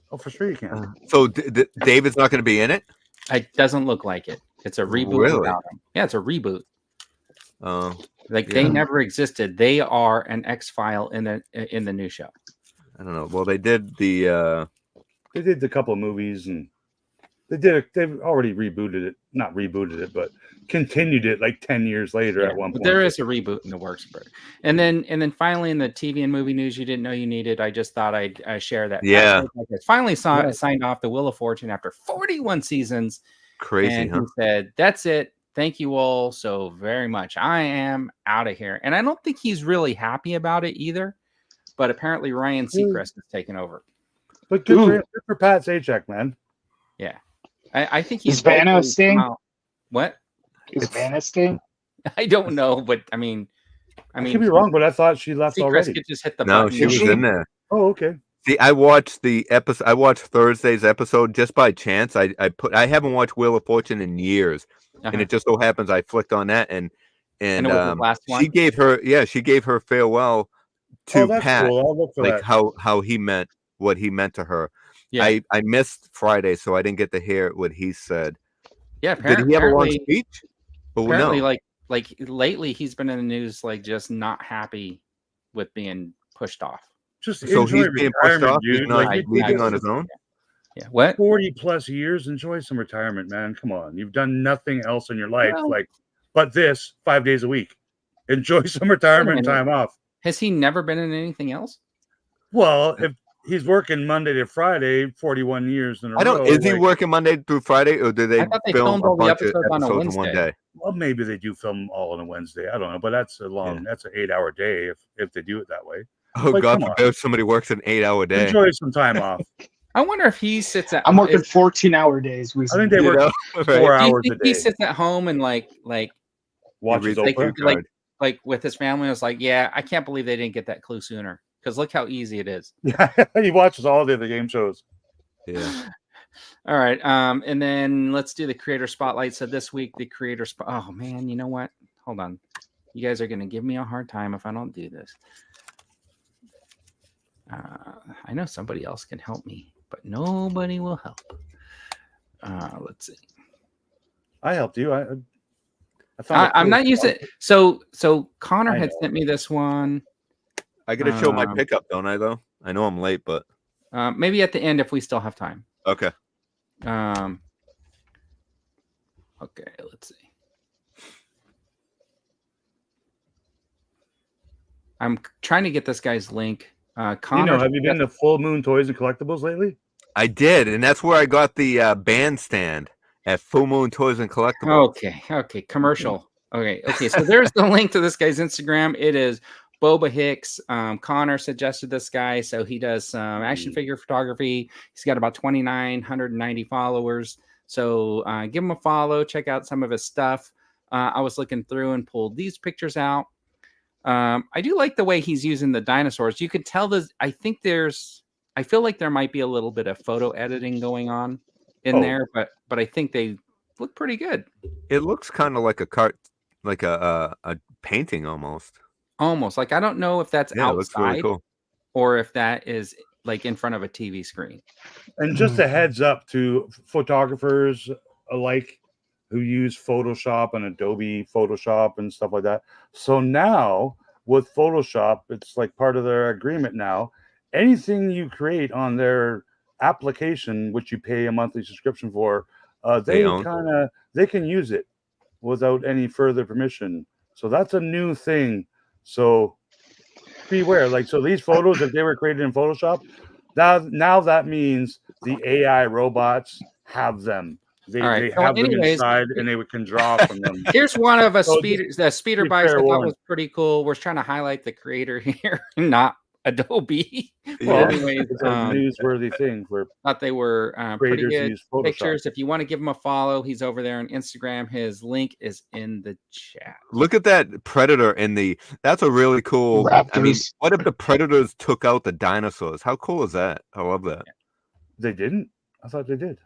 Oh, for sure you can. So David's not going to be in it? It doesn't look like it. It's a reboot Really? without him. Yeah, it's a reboot. They Yeah. never existed. They are an X-File in the new show. I don't know. Well, they did the They did a couple of movies, and they've already rebooted it. Not rebooted it, but continued it like 10 years later at one point. There is a reboot in the works, Bert. And then finally in the TV and movie news you didn't know you needed, I just thought I'd share that. Yeah. Finally signed off the Wheel of Fortune after 41 seasons. crazy, And huh? he said, that's it. Thank you all so very much. I am out of here. And I don't think he's really happy about it either. But apparently Ryan Seacrest has taken over. But good for Pat Sajak, man. Yeah. I think he's... Is Vanna staying? What? Is Vanna staying? I don't know, but I mean... I could be wrong, but I thought she left Seacrest already. could just hit the No, button. she was in there. Oh, okay. See, I watched the episode. I watched Thursday's episode just by chance. I haven't watched Wheel of Fortune in years, and it just so happens I flicked on that, and it was the last one? she gave her farewell to Pat, cool. I'll look for like that. how he meant what he meant to her. Yeah. I missed Friday, so I didn't get to hear what he said. Yeah, Did he have a long speech? Oh, apparently, no. like lately, he's been in the news, like just not happy with being pushed off. Just So enjoy he's being pushed retirement, off. He's dude. not Like, leaving on his own. Yeah, what? 40 plus years, enjoy some retirement, man. Come on. You've done nothing else in your life, Well- but this 5 days a week. Enjoy some retirement minute. time off. Has he never been in anything else? Well, if he's working Monday to Friday, 41 years in a I don't. row. Is he working Monday through Friday, or do they I thought they film filmed a all the bunch of episodes on a episodes in one Wednesday. day? Well, maybe they do film all on a Wednesday. I don't know, but that's that's an 8-hour day if they do it that way. Oh, Like, God come on. forbid somebody works an 8-hour day. Enjoy some time off. I wonder if he sits at. I'm working 14-hour days. I think they You work know? 4 Do you hours a think he day. sits at home and like Watches read the Oprah. cue card. like with his family? I was like, yeah, I can't believe they didn't get that clue sooner. Because look how easy it is. Yeah, he watches all the other game shows. Yeah. All right. And then let's do the creator spotlight. So this week, the creator oh man, you know what? Hold on. You guys are gonna give me a hard time if I don't do this. I know somebody else can help me, but nobody will help. Let's see. I helped you. I'm not using it. So Connor I had know. sent me this one. I got to show my pickup, don't I, though? I know I'm late, but. Maybe at the end if we still have time. Okay. Okay, let's see. I'm trying to get this guy's link. Connor, have you been to Full Moon Toys and Collectibles lately? I did, and that's where I got the bandstand at Full Moon Toys and Collectibles. Okay, commercial. Okay, so there's the link to this guy's Instagram. It is Boba Hicks. Connor suggested this guy, so he does some action figure photography. He's got about 2,990 followers. So give him a follow. Check out some of his stuff. I was looking through and pulled these pictures out. I do like the way he's using the dinosaurs. You could tell this. I feel like there might be a little bit of photo editing going on in there, but I think they look pretty good. It looks kind of like a painting almost. Almost like I don't know if that's Yeah, it looks really outside cool. or if that is like in front of a TV screen. And just a heads up to photographers alike who use Photoshop and Adobe Photoshop and stuff like that. So now with Photoshop, it's like part of their agreement now. Anything you create on their application, which you pay a monthly subscription for, they can use it without any further permission. So that's a new thing. So beware. Like, so these photos, if they were created in Photoshop, now that means the AI robots have them. They have them inside, and they can draw from them. Here's one of the speeder bikes I thought was pretty cool. We're trying to highlight the creator here, not Adobe. Well, anyways, it's a newsworthy thing. Thought they were pretty good pictures. If you want to give him a follow, he's over there on Instagram. His link is in the chat. Look at that predator that's a really cool. Raptors. I mean, what if the predators took out the dinosaurs? How cool is that? I love that. They didn't? I thought they did.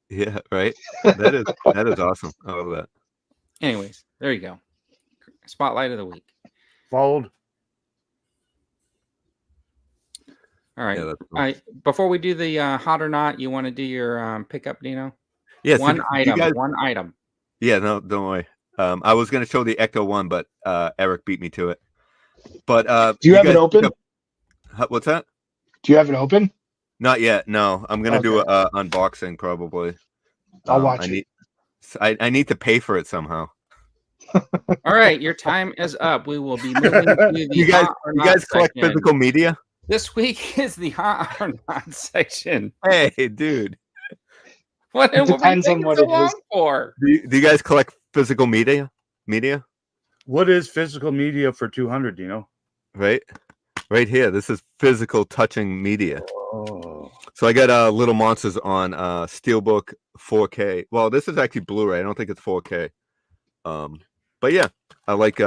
Yeah, right. That is awesome. I love that. Anyways, there you go. Spotlight of the week. Followed. All right. Yeah, cool. Before we do the hot or not, you want to do your pickup, Dino? Yes. One item. Yeah, no, don't worry. I was going to show the Ecto one, but Eric beat me to it. But do you have it open? What's that? Do you have it open? Not yet. No, I'm going to do an unboxing probably. I'll watch it. I need to pay for it somehow. All right, your time is up. We will be moving to the you guys collect physical media? This week is the hot or not section. Hey, dude. It depends on what it is. For? Do you guys collect physical media? What is physical media for 200, Dino? Right here. This is physical touching media. Oh. So I got Little Monsters on Steelbook 4K. Well, this is actually Blu-ray. I don't think it's 4K. But yeah, I like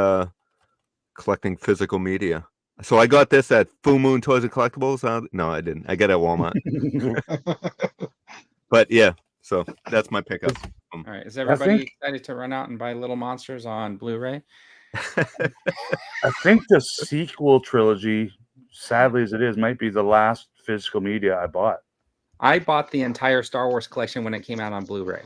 collecting physical media. So I got this at Full Moon Toys and Collectibles. No, I didn't. I got it at Walmart. But yeah, so that's my pickup. All right. Is everybody excited to run out and buy Little Monsters on Blu-ray? I think the sequel trilogy, sadly as it is, might be the last physical media I bought. I bought the entire Star Wars collection when it came out on Blu-ray.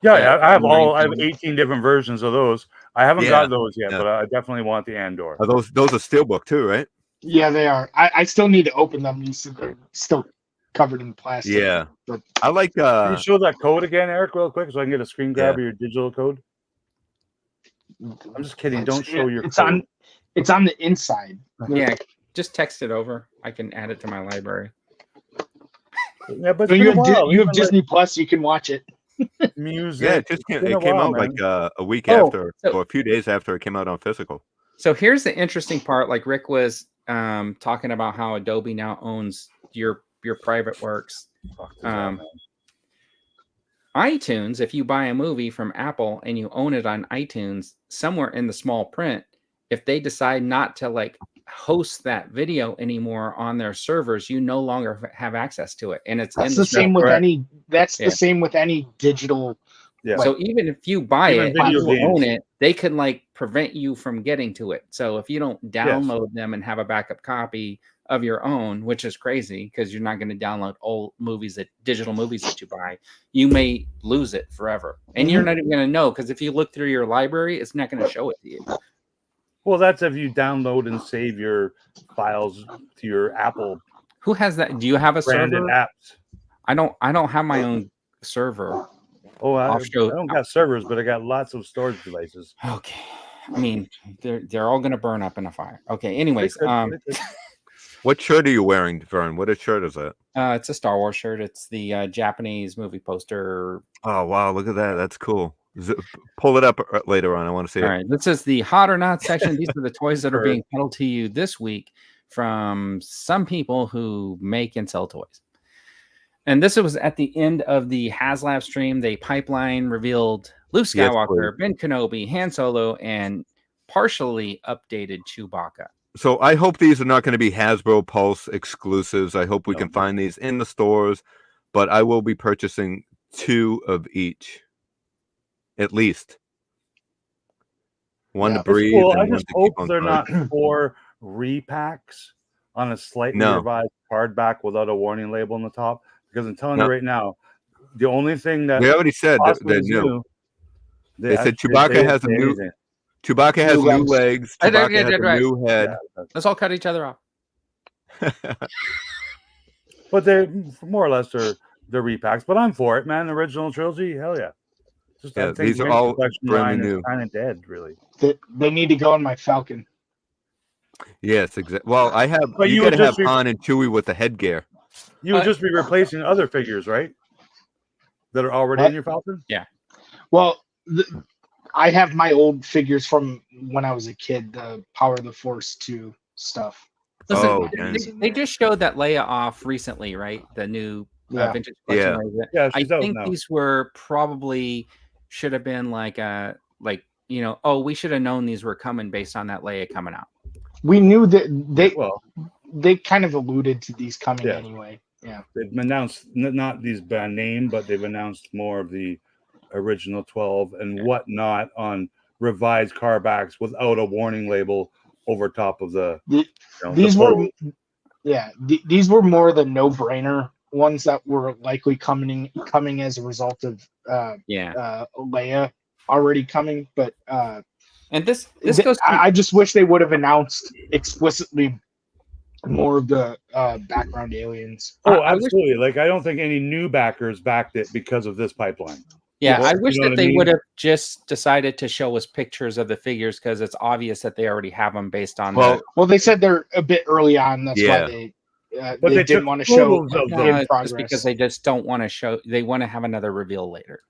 Yeah, I have 18 different versions of those. I haven't got those yet, but I definitely want the Andor. Those are Steelbook too, right? Yeah, they are. I still need to open them. You said they're still covered in plastic. Yeah. But I like Can you show that code again, Eric, real quick, so I can get a screen grab of your digital code? I'm just kidding. Don't show your code. It's on the inside. Yeah, just text it over. I can add it to my library. Yeah, but so you have Disney Plus, you can watch it. Music. Yeah, it came out like a week after, or a few days after it came out on physical. So here's the interesting part. Like Rick was talking about how Adobe now owns your private works. iTunes, if you buy a movie from Apple and you own it on iTunes, somewhere in the small print, if they decide not to host that video anymore on their servers, you no longer have access to it. And that's the same with any. That's the same with any digital. Yeah. So even if you buy it, you own it, they can prevent you from getting to it. So if you don't download them and have a backup copy of your own, which is crazy because you're not going to download old digital movies that you buy, you may lose it forever. And you're not even going to know, because if you look through your library, it's not going to show it to you. Well, that's if you download and save your files to your Apple. Who has that? Do you have a branded server? Apps. I don't have my own server. Oh, I don't got servers, but I got lots of storage devices. Okay. I mean, they're all going to burn up in a fire. Okay. Anyways, what shirt are you wearing, Vern? What shirt is that? It's a Star Wars shirt. It's the Japanese movie poster. Oh, wow. Look at that. That's cool. Pull it up later on. I want to see it. All right. This is the hot or not section. These are the toys that are being peddled to you this week from some people who make and sell toys. And this was at the end of the HasLab stream. They pipeline revealed Luke Skywalker, Ben Kenobi, Han Solo, and partially updated Chewbacca. So I hope these are not going to be Hasbro Pulse exclusives. I hope we can find these in the stores, but I will be purchasing 2 of each. at least. One to It's breathe. cool. And I one just to hope keep on they're charge. not 4 repacks on a slightly No. revised hardback without a warning label on the top. Because I'm telling No. you right now, the only thing that They already said that possibly they're is new. They said actually Chewbacca didn't has a say new. anything. Chewbacca has New new legs. legs. I think Chewbacca I has did a right. new head. Yeah, Let's all cut each other off. but they're more or less they're repacks. But I'm for it, man. Original trilogy, hell yeah. Just I Yeah, think these are Vintage all collection brand line new. is kind of dead, really. They need to go on my Falcon. Yes, exactly. Well, I have. But you you got to would have just Han and Chewie with the headgear. You would just be replacing other figures, right? That are already in your Falcon? Yeah. Well, I have my old figures from when I was a kid, the Power of the Force 2 stuff. Listen, they just showed that Leia off recently, right? The new vintage collection. Yeah. Yeah, I think these were probably should have been like we should have known these were coming based on that Leia coming out. We knew that they kind of alluded to these coming anyway. Yeah. They've announced not these by name, but they've announced more of the original 12 and whatnot on revised carbacks without a warning label over top of the. These were more the no-brainer ones that were likely coming as a result of Leia already coming, but and this goes. I just wish they would have announced explicitly more of the background aliens. Oh, absolutely! I don't think any new backers backed it because of this pipeline. Yeah, I wish that they would have just decided to show us pictures of the figures because it's obvious that they already have them based on. Well, they said they're a bit early on. That's why they didn't want to show in progress. Just because they just don't want to show. They want to have another reveal later.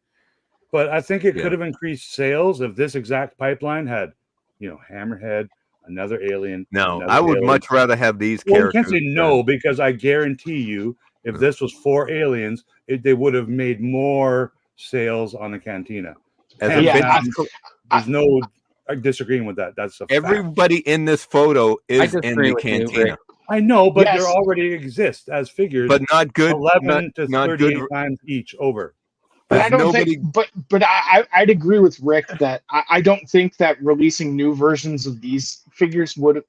But I think it could have increased sales if this exact pipeline had, Hammerhead, another alien. No, I would much rather have these characters. You can't say no because I guarantee you, if this was 4 aliens, they would have made more sales on the Cantina. There's no disagreeing with that. That's a fact. Everybody in this photo is in the Cantina. I know, but they already exist as figures, but not good. 11 to 38 times each over. But I don't think. But I'd agree with Rick that I don't think that releasing new versions of these figures would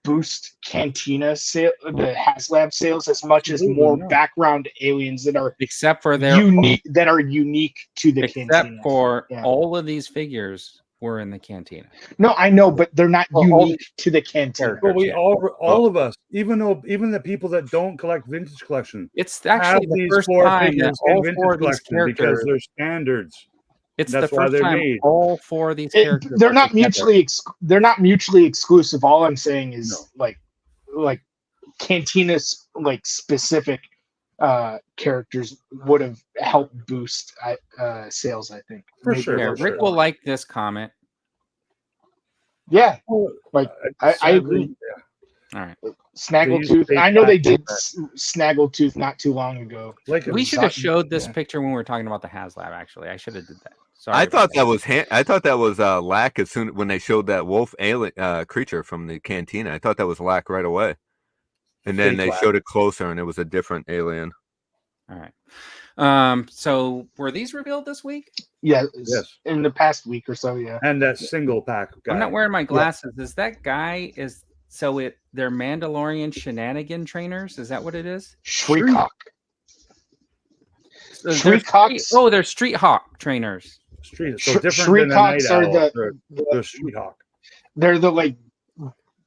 boost Cantina sale, the HasLab sales as much as more background aliens that are except for their unique to the Cantina. Except for all of these figures were in the Cantina. No, I know, but they're not unique to the Cantina. Well, we all of us, even the people that don't collect vintage collection, it's actually the first time that all 4 of these characters because they're standards. It's the first time all 4 of these characters. They're not mutually exclusive. All I'm saying is like Cantina's specific characters would have helped boost sales. I think for sure. Rick will like this comment. Yeah, I agree. All right. Snaggletooth. I know they did Snaggletooth not too long ago. We should have showed this picture when we were talking about the HasLab. Actually, I should have did that. Sorry. I thought that was Lack as soon when they showed that wolf alien creature from the Cantina. I thought that was Lack right away, and then they showed it closer, and it was a different alien. All right. So were these revealed this week? Yes. In the past week or so, yeah. And that single pack guy. I'm not wearing my glasses. Is that guy they're Mandalorian shenanigan trainers? Is that what it is? Shriek-Hawk. They're Street Hawk trainers. So different than a Night Owl. They're Street Hawk. They're the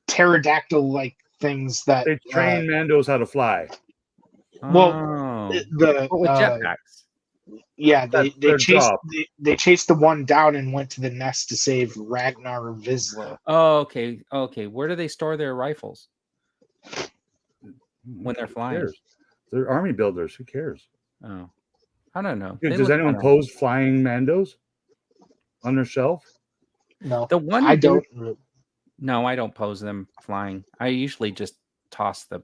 pterodactyl things that they train Mandos how to fly. Well, with jetpacks. Yeah, they chased the one down and went to the nest to save Ragnar Vizsla. Oh, okay. Where do they store their rifles when they're flying? They're army builders. Who cares? Oh, I don't know. Does anyone pose flying Mandos on their shelf? No, the one I don't. No, I don't pose them flying. I usually just toss the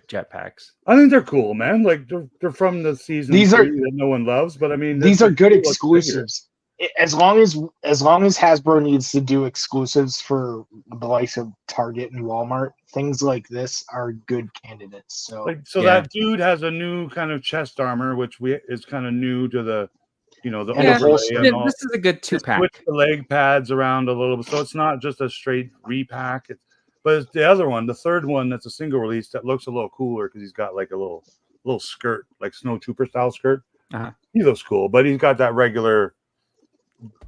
jetpacks. I think they're cool, man. They're from the season that no one loves, but I mean these are good exclusives. As long as Hasbro needs to do exclusives for the likes of Target and Walmart, things like this are good candidates. So that dude has a new kind of chest armor, which is kind of new to the You know, the Yeah, overlay and all. this is a good 2-pack. Switch the leg pads around a little bit, so it's not just a straight repack. But it's the other one, the third one, that's a single release that looks a little cooler because he's got like a little skirt, like Snow Trooper style skirt. He looks cool, but he's got that regular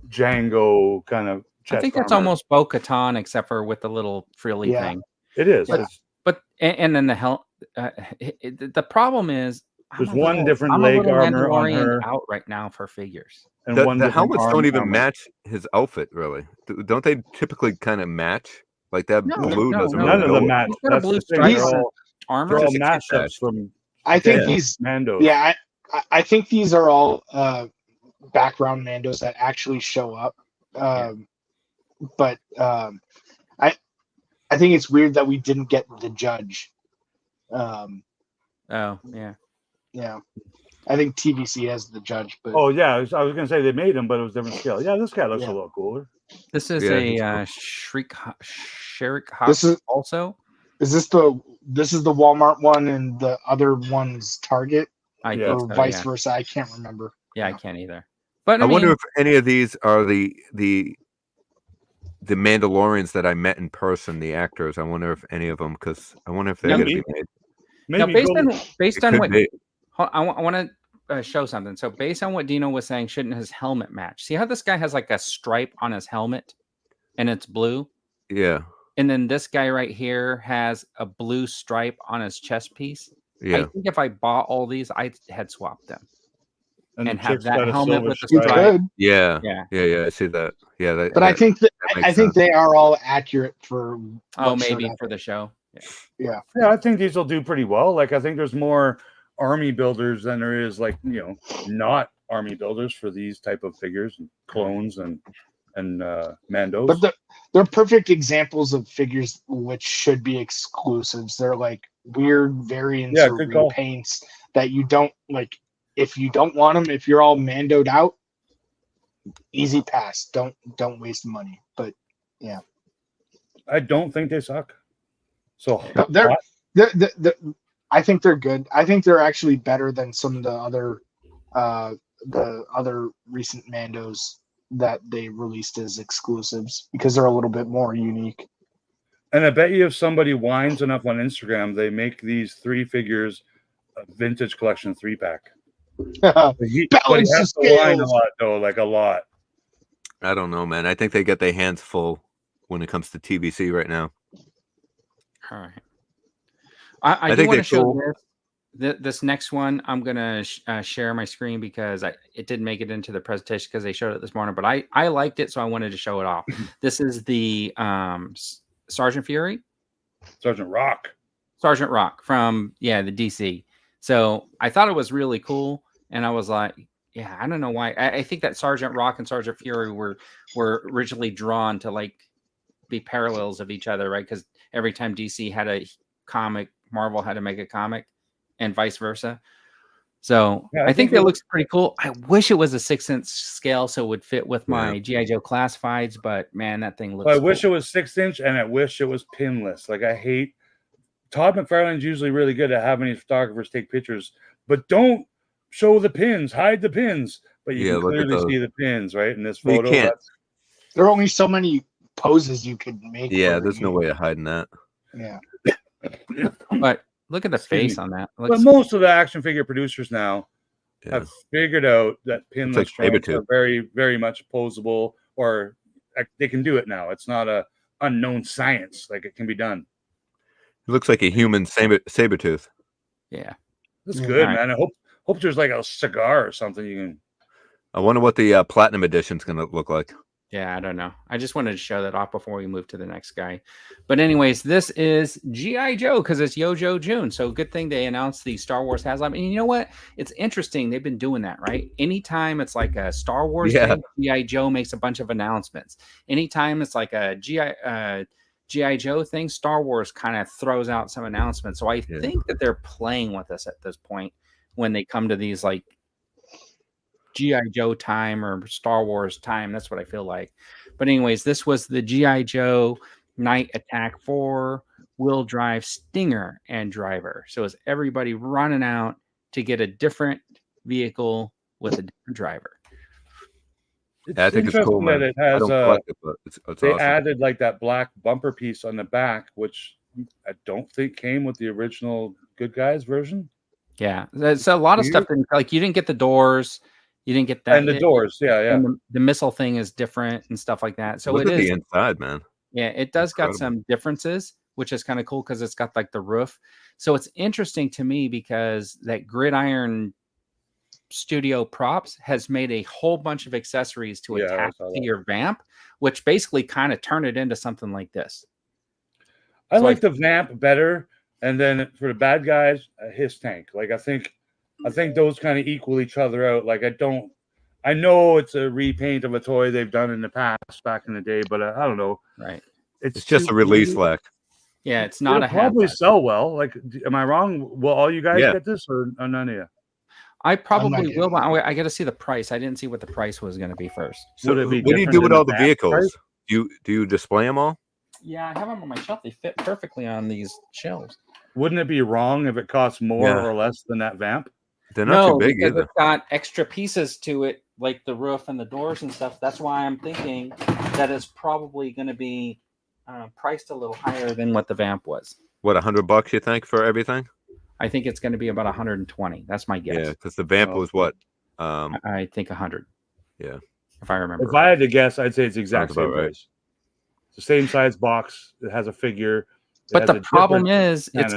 Django kind of chest I think that's armor. almost Bo-Katan, except for with the little frilly thing. It is. But and then the hell, the problem is there's one different leg armor on her out right now for figures. And the helmets don't even match his outfit, really. Don't they typically kind of match? Like that blue doesn't really none of them match. He's got a blue stripe armor. They're all matchups from I think these Mandos. Yeah, I think these are all background Mandos that actually show up. But I think it's weird that we didn't get the judge. Oh yeah. Yeah. I think TVC has the judge, but oh yeah, I was gonna say they made him, but it was different scale. Yeah, this guy looks a little cooler. This is a Sherik this is also. Is this the Walmart one and the other one's Target? Or vice versa. I can't remember. Yeah, I can't either. But I wonder if any of these are the Mandalorians that I met in person, the actors. I wonder if any of them, because I wonder if they're going to be made. Now, based on what I want to show something. So based on what Dino was saying, shouldn't his helmet match? See how this guy has like a stripe on his helmet, and it's blue. Yeah. And then this guy right here has a blue stripe on his chest piece. Yeah. I think if I bought all these, I'd head swap them and have that helmet with the stripe. stripe. Yeah. I see that. Yeah, but I think they are all accurate for. Maybe for the show. Yeah. I think these will do pretty well. Like I think there's more army builders than there is not army builders for these type of figures and clones and Mandos. But they're perfect examples of figures which should be exclusives. They're like weird variants or repaints that you don't like. If you don't want them, if you're all Mandoed out, easy pass. Don't waste money. But yeah, I don't think they suck. So they're I think they're good. I think they're actually better than some of the other recent Mandos that they released as exclusives because they're a little bit more unique. And I bet you if somebody whines enough on Instagram, they make these 3 figures a vintage collection 3-pack. But he has to whine a lot though, like a lot. I don't know, man. I think they get their hands full when it comes to TVC right now. All right. I do want to show this next one. I'm gonna share my screen because it didn't make it into the presentation because they showed it this morning. But I liked it, so I wanted to show it off. This is the Sergeant Fury, Sergeant Rock from the DC. So I thought it was really cool, and I was like, yeah, I don't know why. I think that Sergeant Rock and Sergeant Fury were originally drawn to like be parallels of each other, right? Because every time DC had a comic, Marvel had to make a comic, and vice versa. So I think that looks pretty cool. I wish it was a 6-inch scale so it would fit with my GI Joe classifieds, but man, that thing looks. I wish it was 6-inch, and I wish it was pinless. Like I hate. Todd McFarlane's usually really good at having his photographers take pictures, but don't show the pins, hide the pins. But you can clearly see the pins, right? In this photo, there are only so many poses you could make. Yeah, there's no way of hiding that. Yeah. But look at the face on that. But most of the action figure producers now have figured out that pinless joints are very, very much posable, or they can do it now. It's not a unknown science. Like it can be done. It looks like a human saber-tooth. Yeah. That's good, man. I hope there's like a cigar or something you can. I wonder what the Platinum Edition is going to look like. Yeah, I don't know. I just wanted to show that off before we move to the next guy. But anyways, this is G.I. Joe because it's YOJOE June. So good thing they announced the Star Wars HasLab. And you know what? It's interesting. They've been doing that, right? Anytime it's like a Star Wars thing, G.I. Joe makes a bunch of announcements. Anytime it's like a G.I. Joe thing, Star Wars kind of throws out some announcements. So I think that they're playing with us at this point when they come to these like G.I. Joe time or Star Wars time. That's what I feel like. But anyways, this was the G.I. Joe Night Attack 4 wheel drive Stinger and driver. So is everybody running out to get a different vehicle with a different driver. It's I think it's cool, interesting man. that it I has don't collect it, but it's they awesome. added like that black bumper piece on the back, which I don't think came with the original Good Guys version. Yeah, there's a lot of stuff that, like, you didn't get the doors, you didn't get that, and the doors, and the missile thing is different and stuff like that. So Look it at is the inside, man. Yeah, it does got Incredible. some differences, which is kind of cool because it's got like the roof. So it's interesting to me because that Gridiron Studio Props has made a whole bunch of accessories to attach to your vamp, which basically kind of turn it into something like this. I like the vamp better, and then for the bad guys, a hiss tank. Like I think those kind of equal each other out. Like I know it's a repaint of a toy they've done in the past back in the day, but I don't know. Right. It's just a release lack. Yeah, it's not It'll probably sell well. Like, am I wrong? Will all you guys get this, or none of you? I probably will, but I got to see the price. I didn't see what the price was going to be first. So what do you do with all the vehicles? Do you display them all? Yeah, I have them on my shelf. They fit perfectly on these shelves. Wouldn't it be wrong if it costs more or less than that vamp? They're not too big because either. It's got extra pieces to it, like the roof and the doors and stuff. That's why I'm thinking that it's probably going to be priced a little higher than what the vamp was. What, $100 you think for everything? I think it's going to be about 120. That's my guess. Yeah, because the vamp was what? I think 100. Yeah, if I remember. If I had to guess, I'd say it's exact same right. price. It's the same size box. It has a figure. But the problem is, it's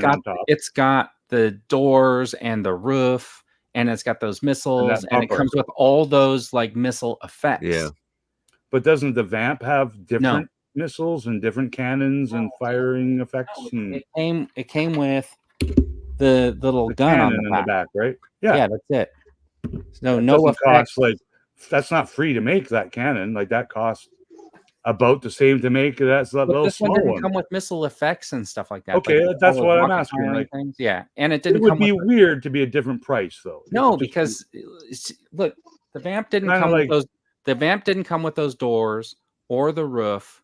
got the doors and the roof, and it's got those missiles, and it comes with all those like missile effects. Yeah. But doesn't the vamp have different missiles and different cannons and firing effects? And... It came with the little gun on the back, right? Yeah, that's it. So no effects. Cost, like, that's not free to make that cannon. Like that costs about the same to make. That's that little small one. Didn't come with missile effects and stuff like that. Okay, that's what I'm asking. Like, yeah, and it didn't. It would be weird to be a different price, though. No, because look, the vamp didn't come with those. The vamp didn't come with those doors or the roof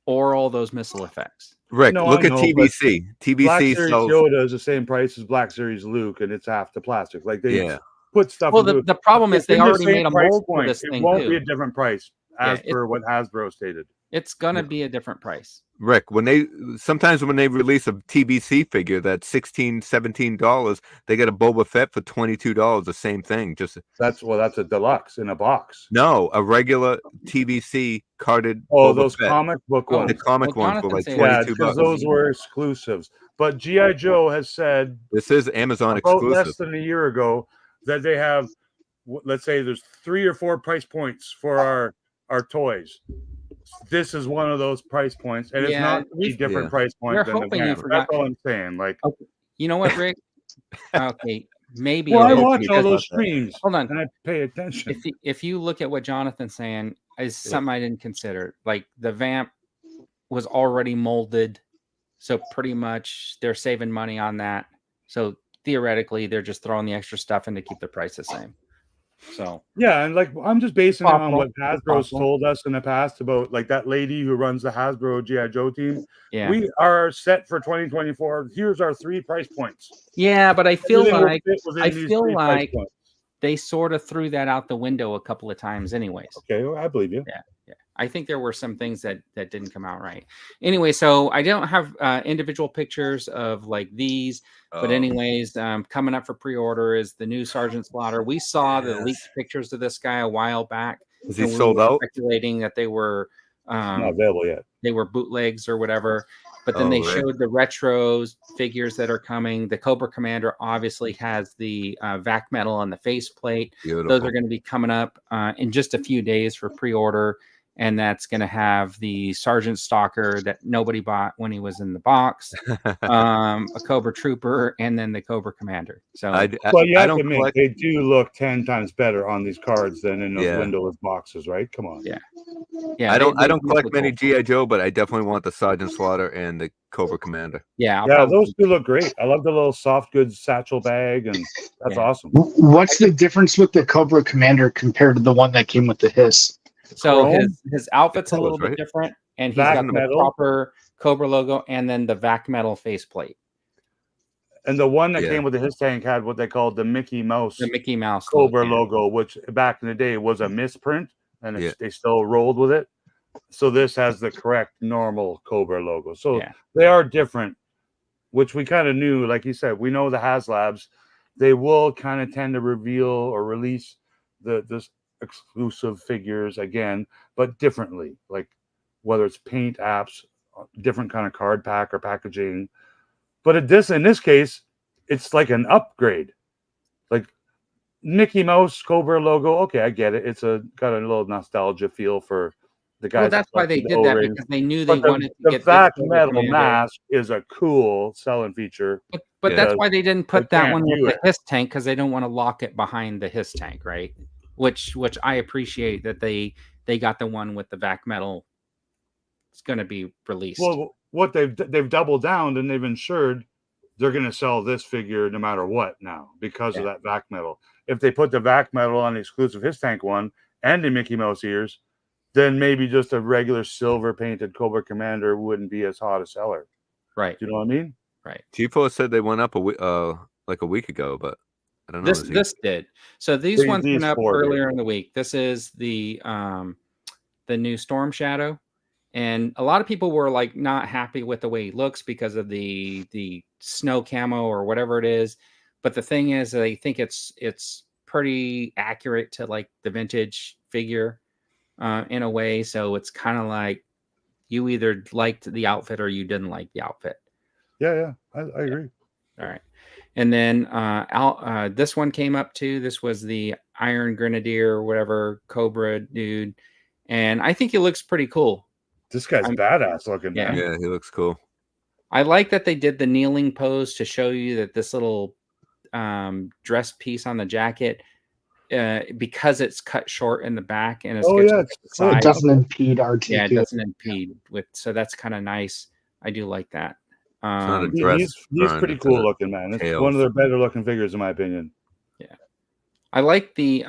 or all those missile effects. Rick, look at TVC. TVC Black Series Yoda is the same price as Black Series Luke, and it's half the plastic. Like they put stuff. Well, the problem is they already made a mold for this thing. It won't be a different price as per what Hasbro stated. It's gonna be a different price. Rick, sometimes when they release a TVC figure that's $16, $17, they get a Boba Fett for $22. The same thing. That's a deluxe in a box. No, a regular TVC carded. Oh, Boba those Fett. comic book ones. The comic ones were like $22. Because those were exclusives. But GI Joe has said this is Amazon about exclusive. Less than a year ago that they have, let's say, there's 3 or 4 price points for our toys. This is one of those price points, and it's not a different price point than the vamp. That's all I'm saying. Like, you know what, Rick? Okay, maybe. Well, I watch all those streams. Hold on, and I pay attention. If you look at what Jonathan's saying, is something I didn't consider. Like the vamp was already molded, so pretty much they're saving money on that. So theoretically, they're just throwing the extra stuff in to keep the price the same. So yeah, and like I'm just basing it on what Hasbro's told us in the past about like that lady who runs the Hasbro GI Joe team. Yeah, we are set for 2024. Here's our 3 price points. Yeah, but I feel like they sort of threw that out the window a couple of times, anyways. Okay, well, I believe you. Yeah. I think there were some things that didn't come out right. Anyway, so I don't have individual pictures of like these, but anyways, coming up for pre-order is the new Sergeant Slaughter. We saw the leaked pictures of this guy a while back. Is he sold out? Speculating that they were not available yet. They were bootlegs or whatever. But then they showed the retro figures that are coming. The Cobra Commander obviously has the vac metal on the faceplate. Those are going to be coming up in just a few days for pre-order. And that's going to have the Sergeant Stalker that nobody bought when he was in the box, a Cobra Trooper, and then the Cobra Commander. So, you have to admit, they do look 10 times better on these cards than in those windowless boxes, right? Come on. Yeah. I don't collect many GI Joe, but I definitely want the Sergeant Slaughter and the Cobra Commander. Yeah, those do look great. I love the little soft goods satchel bag, and that's awesome. What's the difference with the Cobra Commander compared to the one that came with the Hiss? So his outfit's a little bit different, and he's got the proper Cobra logo and then the vac metal faceplate. And the one that came with the Hiss tank had what they called the Mickey Mouse Cobra logo, which back in the day was a misprint and they still rolled with it. So this has the correct normal Cobra logo. So they are different, which we kind of knew. Like you said, we know the HasLabs, they will kind of tend to reveal or release this exclusive figures again, but differently. Like whether it's paint apps, different kind of card pack or packaging. But in this case, it's like an upgrade. Like Mickey Mouse Cobra logo. Okay, I get it. It's got a little nostalgia feel for the guys. Well, that's why they did that, because they knew they wanted to get the vac metal mask is a cool selling feature. But that's why they didn't put that one with the Hiss tank, because they don't want to lock it behind the Hiss tank, right? Which I appreciate that they got the one with the vac metal. It's going to be released. Well, what they've doubled down and they've ensured they're going to sell this figure no matter what now because of that vac metal. If they put the vac metal on the exclusive Hiss tank one and the Mickey Mouse ears, then maybe just a regular silver painted Cobra Commander wouldn't be as hot a seller. Right. Do you know what I mean? Right. Tifo said they went up like a week ago, but I don't know. This did. So these ones went up earlier in the week. This is the new Storm Shadow. And a lot of people were like not happy with the way he looks because of the snow camo or whatever it is. But the thing is, they think it's pretty accurate to like the vintage figure in a way. So it's kind of like you either liked the outfit or you didn't like the outfit. Yeah, I agree. All right. And then this one came up too. This was the Iron Grenadier or whatever Cobra dude. And I think he looks pretty cool. This guy's badass looking, man. Yeah, he looks cool. I like that they did the kneeling pose to show you that this little dress piece on the jacket, because it's cut short in the back and it doesn't impede RT. Yeah, it doesn't impede so that's kind of nice. I do like that. He's pretty cool looking, man. It's one of their better looking figures in my opinion. Yeah, I like the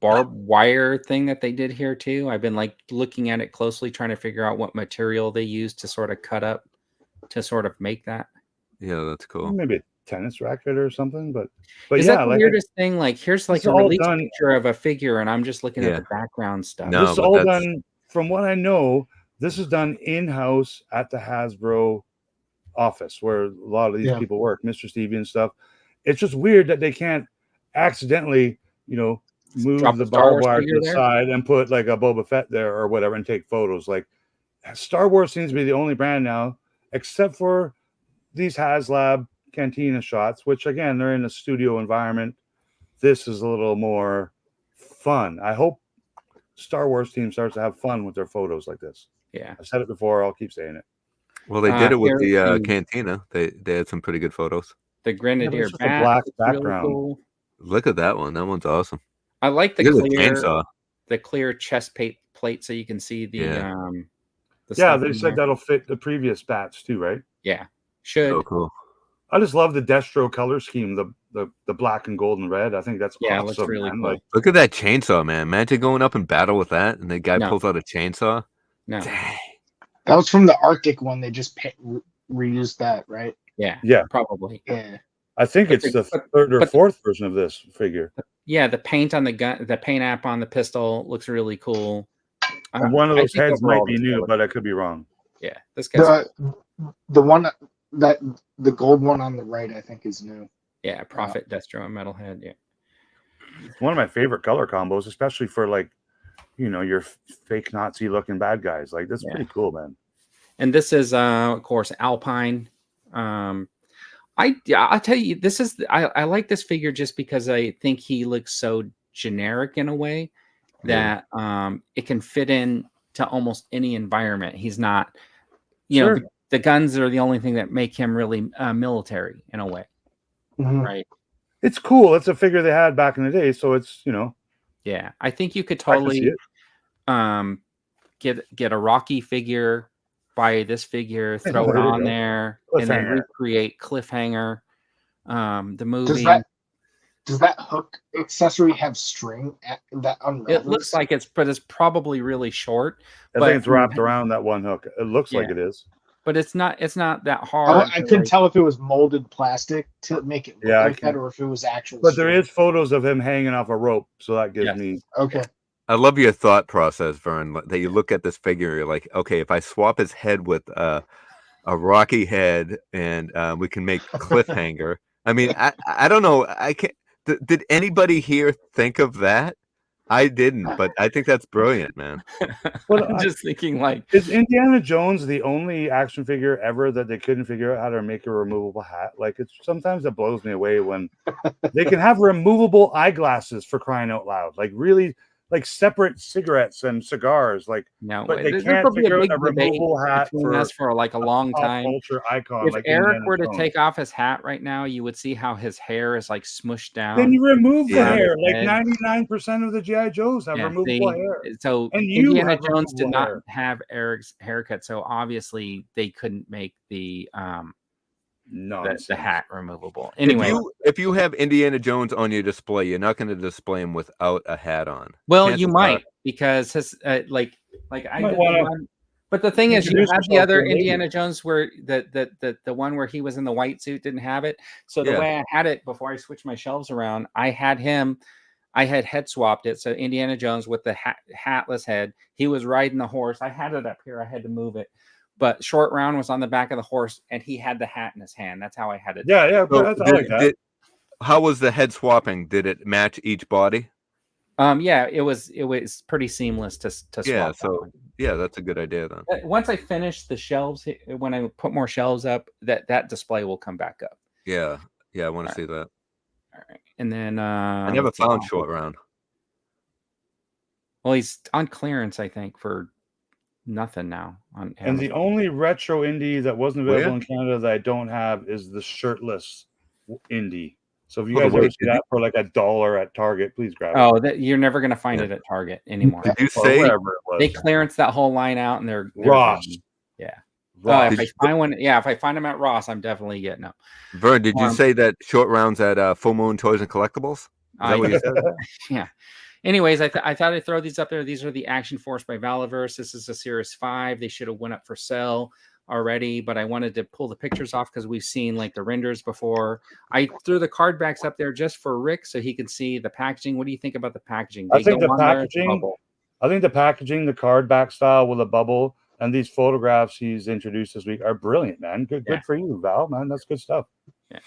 barbed wire thing that they did here too. I've been like looking at it closely, trying to figure out what material they used to sort of cut up to sort of make that. Yeah, that's cool. Maybe a tennis racket or something, but is that the weirdest thing? Like here's like a release picture of a figure, and I'm just looking at the background stuff. No, this is all done, from what I know. This is done in-house at the Hasbro office where a lot of these people work, Mr. Stevie and stuff. It's just weird that they can't accidentally, move the barbed wire to the side and put like a Boba Fett there or whatever and take photos. Like Star Wars seems to be the only brand now, except for these HasLab Cantina shots, which again, they're in a studio environment. This is a little more fun. I hope Star Wars team starts to have fun with their photos like this. Yeah. I've said it before. I'll keep saying it. Well, they did it with the Cantina. They had some pretty good photos. The Grenadier bat, black background. Really cool. Look at that one. That one's awesome. I like the clear chest plate so you can see the they said that'll fit the previous bats too, right? Yeah, should. So cool. I just love the Destro color scheme, the black and gold and red. I think that's awesome. Looks really cool. Like, look at that chainsaw, man. Imagine going up in battle with that, and the guy pulls out a chainsaw. No, dang. That was from the Arctic one. They just reused that, right? Yeah, probably. Yeah. I think it's the third or fourth version of this figure. Yeah, the paint on the gun, the paint app on the pistol looks really cool. And one of those heads might be new, but I could be wrong. Yeah, this guy's the one that the gold one on the right, I think, is new. Yeah, Prophet, Destro, and Metalhead. Yeah, it's one of my favorite color combos, especially for like, your fake Nazi looking bad guys. Like that's pretty cool, man. And this is, of course, Alpine. I'll tell you, this is I like this figure just because I think he looks so generic in a way that it can fit in to almost any environment. He's not, the guns are the only thing that make him really military in a way, right? It's cool. It's a figure they had back in the day, so it's Yeah, I think you could totally get a Rocky figure. Buy this figure, throw it on there, and then recreate Cliffhanger. The movie. Does that hook accessory have string that unravels? It looks like it's probably really short. I think it's wrapped around that one hook. It looks like it is, but it's not that hard. I couldn't tell if it was molded plastic to make it look like that, or if it was actual. But there is photos of him hanging off a rope, so that gives me okay. I love your thought process, Vern. That you look at this figure, you're like, okay, if I swap his head with a Rocky head, and we can make Cliffhanger. I mean, I don't know. I can't. Did anybody here think of that? I didn't, but I think that's brilliant, man. Well, I'm just thinking, like, is Indiana Jones the only action figure ever that they couldn't figure out how to make a removable hat? Like, it's sometimes it blows me away when they can have removable eyeglasses, for crying out loud. Like, really, like separate cigarettes and cigars. Like, no, but they can't figure out a removable hat for like a long time. Culture icon. If like Eric Indiana were to Jones. take off his hat right now, you would see how his hair is like smushed down. Then you remove the hair. Like 99% of the GI Joes have removable hair. So and Indiana Jones did not have Eric's haircut, so obviously they couldn't make the hat removable. Anyway, if you have Indiana Jones on your display, you're not going to display him without a hat on. Well, you might, because his like I did one, but the thing is, you had the other Indiana Jones where the one where he was in the white suit didn't have it. So the way I had it before I switched my shelves around, I had head swapped it. So Indiana Jones with the hatless head, he was riding the horse. I had it up here. I had to move it. But Short Round was on the back of the horse, and he had the hat in his hand. That's how I had it. Yeah. So how was the head swapping? Did it match each body? Yeah, it was pretty seamless to swap. Yeah, so that's a good idea then. Once I finish the shelves, when I put more shelves up, that display will come back up. Yeah, I want to see that. All right, and then I never found Short Round. Well, he's on clearance, I think, for nothing now on Amazon. And the only retro indie that wasn't available in Canada that I don't have is the shirtless indie. So if you guys ever see that for like $1 at Target, please grab it. Oh, you're never going to find it at Target anymore. Did you say they clearance that whole line out, and they're Ross? Yeah. Ross. If I find them at Ross, I'm definitely getting them. Vern, did you say that Short Round's at Full Moon Toys and Collectibles? Is that what you said? Yeah. Anyways, I thought I'd throw these up there. These are the Action Force by Valaverse. This is a Series 5. They should have went up for sale already, but I wanted to pull the pictures off because we've seen like the renders before. I threw the card backs up there just for Rick so he can see the packaging. What do you think about the packaging? I think the packaging, the card back style with a bubble, and these photographs he's introduced this week are brilliant, man. Good for you, Val, man. That's good stuff. Yeah.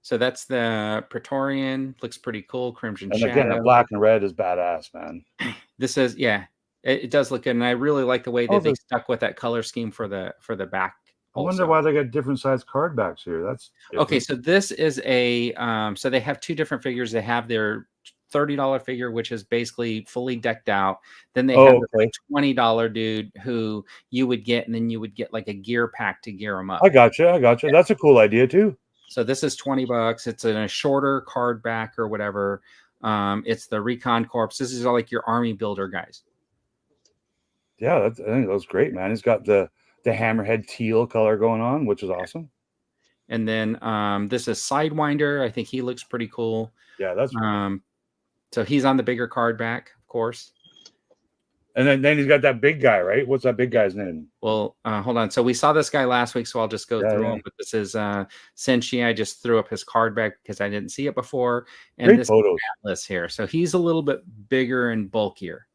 So that's the Praetorian. Looks pretty cool. Crimson Shadow. Again, the black and red is badass, man. This is, it does look good, and I really like the way that they stuck with that color scheme for the back. I wonder why they got different size card backs here. That's different. Okay. So this is a so they have two different figures. They have their $30 figure, which is basically fully decked out. Then they have the $20 dude who you would get, and then you would get like a gear pack to gear them up. I gotcha. That's a cool idea too. So this is $20. It's in a shorter card back or whatever. It's the Recon Corps. This is all like your army builder guys. Yeah, I think that was great, man. He's got the hammerhead teal color going on, which is awesome. And then this is Sidewinder. I think he looks pretty cool. Yeah, that's so he's on the bigger card back, of course. And then he's got that big guy, right? What's that big guy's name? Well, hold on. So we saw this guy last week, so I'll just go through him. But this is Senshi. I just threw up his card back because I didn't see it before. And great this photos. is Atlas here. So he's a little bit bigger and bulkier,